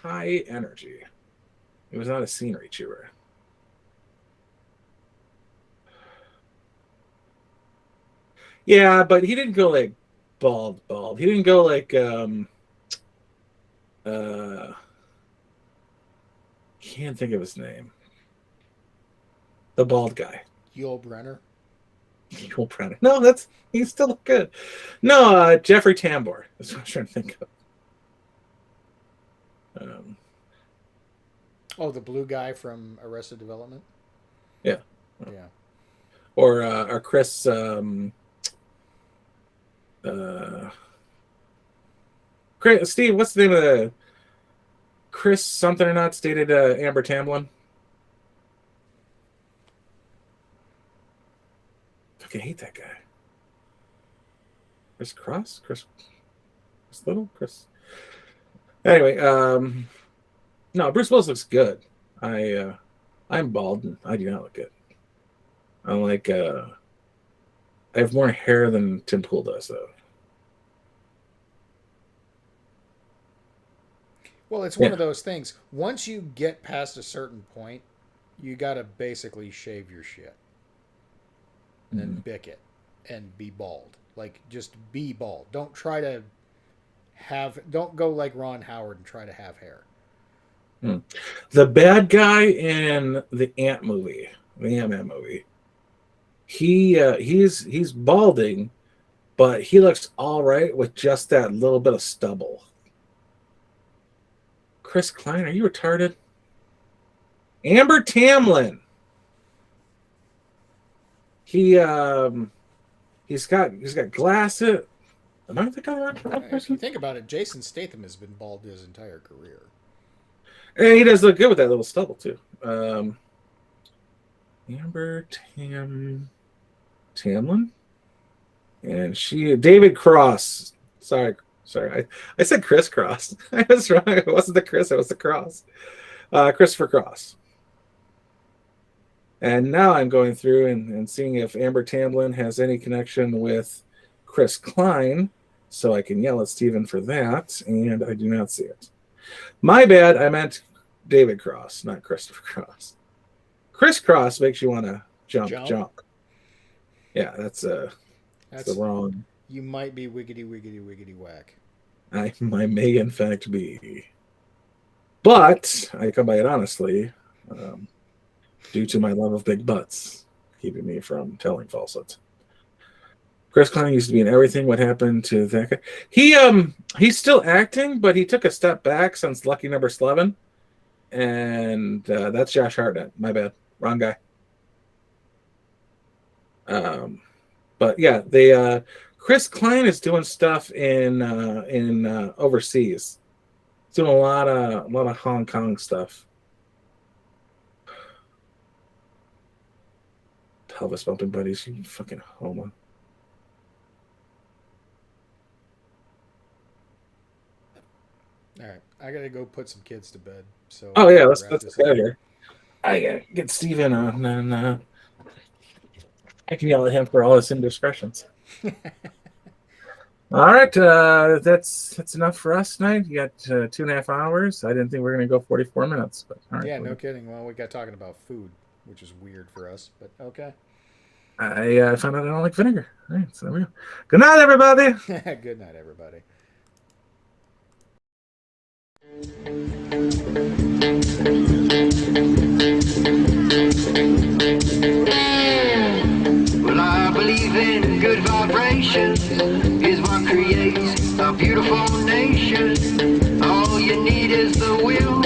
high energy. He was not a scenery chewer. Yeah, but he didn't go like bald. He didn't go like can't think of his name. The bald guy. Yul Brenner. Yul Brenner. No, he's still good. No, Jeffrey Tambor. That's what I was trying to think of. Oh, the blue guy from Arrested Development. Yeah. Yeah. Or Chris. Steve, what's the name of the Chris something or not stated Amber Tamblyn? Fucking hate that guy. Chris Cross? Chris Little? Chris. Anyway, no, Bruce Willis looks good. I'm bald and I do not look good. I'm like I have more hair than Tim Pool does though. Well, it's one of those things. Once you get past a certain point, you got to basically shave your shit and then bick it and be bald. Like, just be bald. Don't try to don't go like Ron Howard and try to have hair. The bad guy in the Ant-Man movie, he's balding, but he looks all right with just that little bit of stubble. Chris Klein, are you retarded? Amber Tamblyn. He's got glasses. Am I thinking of the right If person? you think about it, Jason Statham has been bald his entire career. And he does look good with that little stubble too. Amber Tam. Tamlin, and David Cross. Sorry. I said Chris Cross. I was wrong. It wasn't the Chris. It was the Cross. Christopher Cross. And now I'm going through and seeing if Amber Tamblyn has any connection with Chris Klein, so I can yell at Steven for that, and I do not see it. My bad, I meant David Cross, not Christopher Cross. Chris Cross makes you want to jump. Yeah, that's the wrong. You might be wiggity whack. I may in fact be. But I come by it honestly, due to my love of big butts, keeping me from telling falsehoods. Chris Klein used to be in everything. What happened to that guy? He's still acting, but he took a step back since Lucky Number 11. And that's Josh Hartnett. My bad. Wrong guy. But yeah, Chris Klein is doing stuff in overseas. He's doing a lot of Hong Kong stuff. Pelvis bumping buddies, you fucking homo. All right, I gotta go put some kids to bed. So let's get out of here. I gotta get Steven on, and I can yell at him for all his indiscretions. All right, that's enough for us tonight. You got 2.5 hours. I didn't think we were gonna go 44 minutes, but all right. Yeah, no kidding. Well, we got talking about food, which is weird for us, but okay. I found out I don't like vinegar. All right, so there we go. Good night, everybody. Good night, everybody. Well, I believe in good vibrations is what creates a beautiful nation. All you need is the will.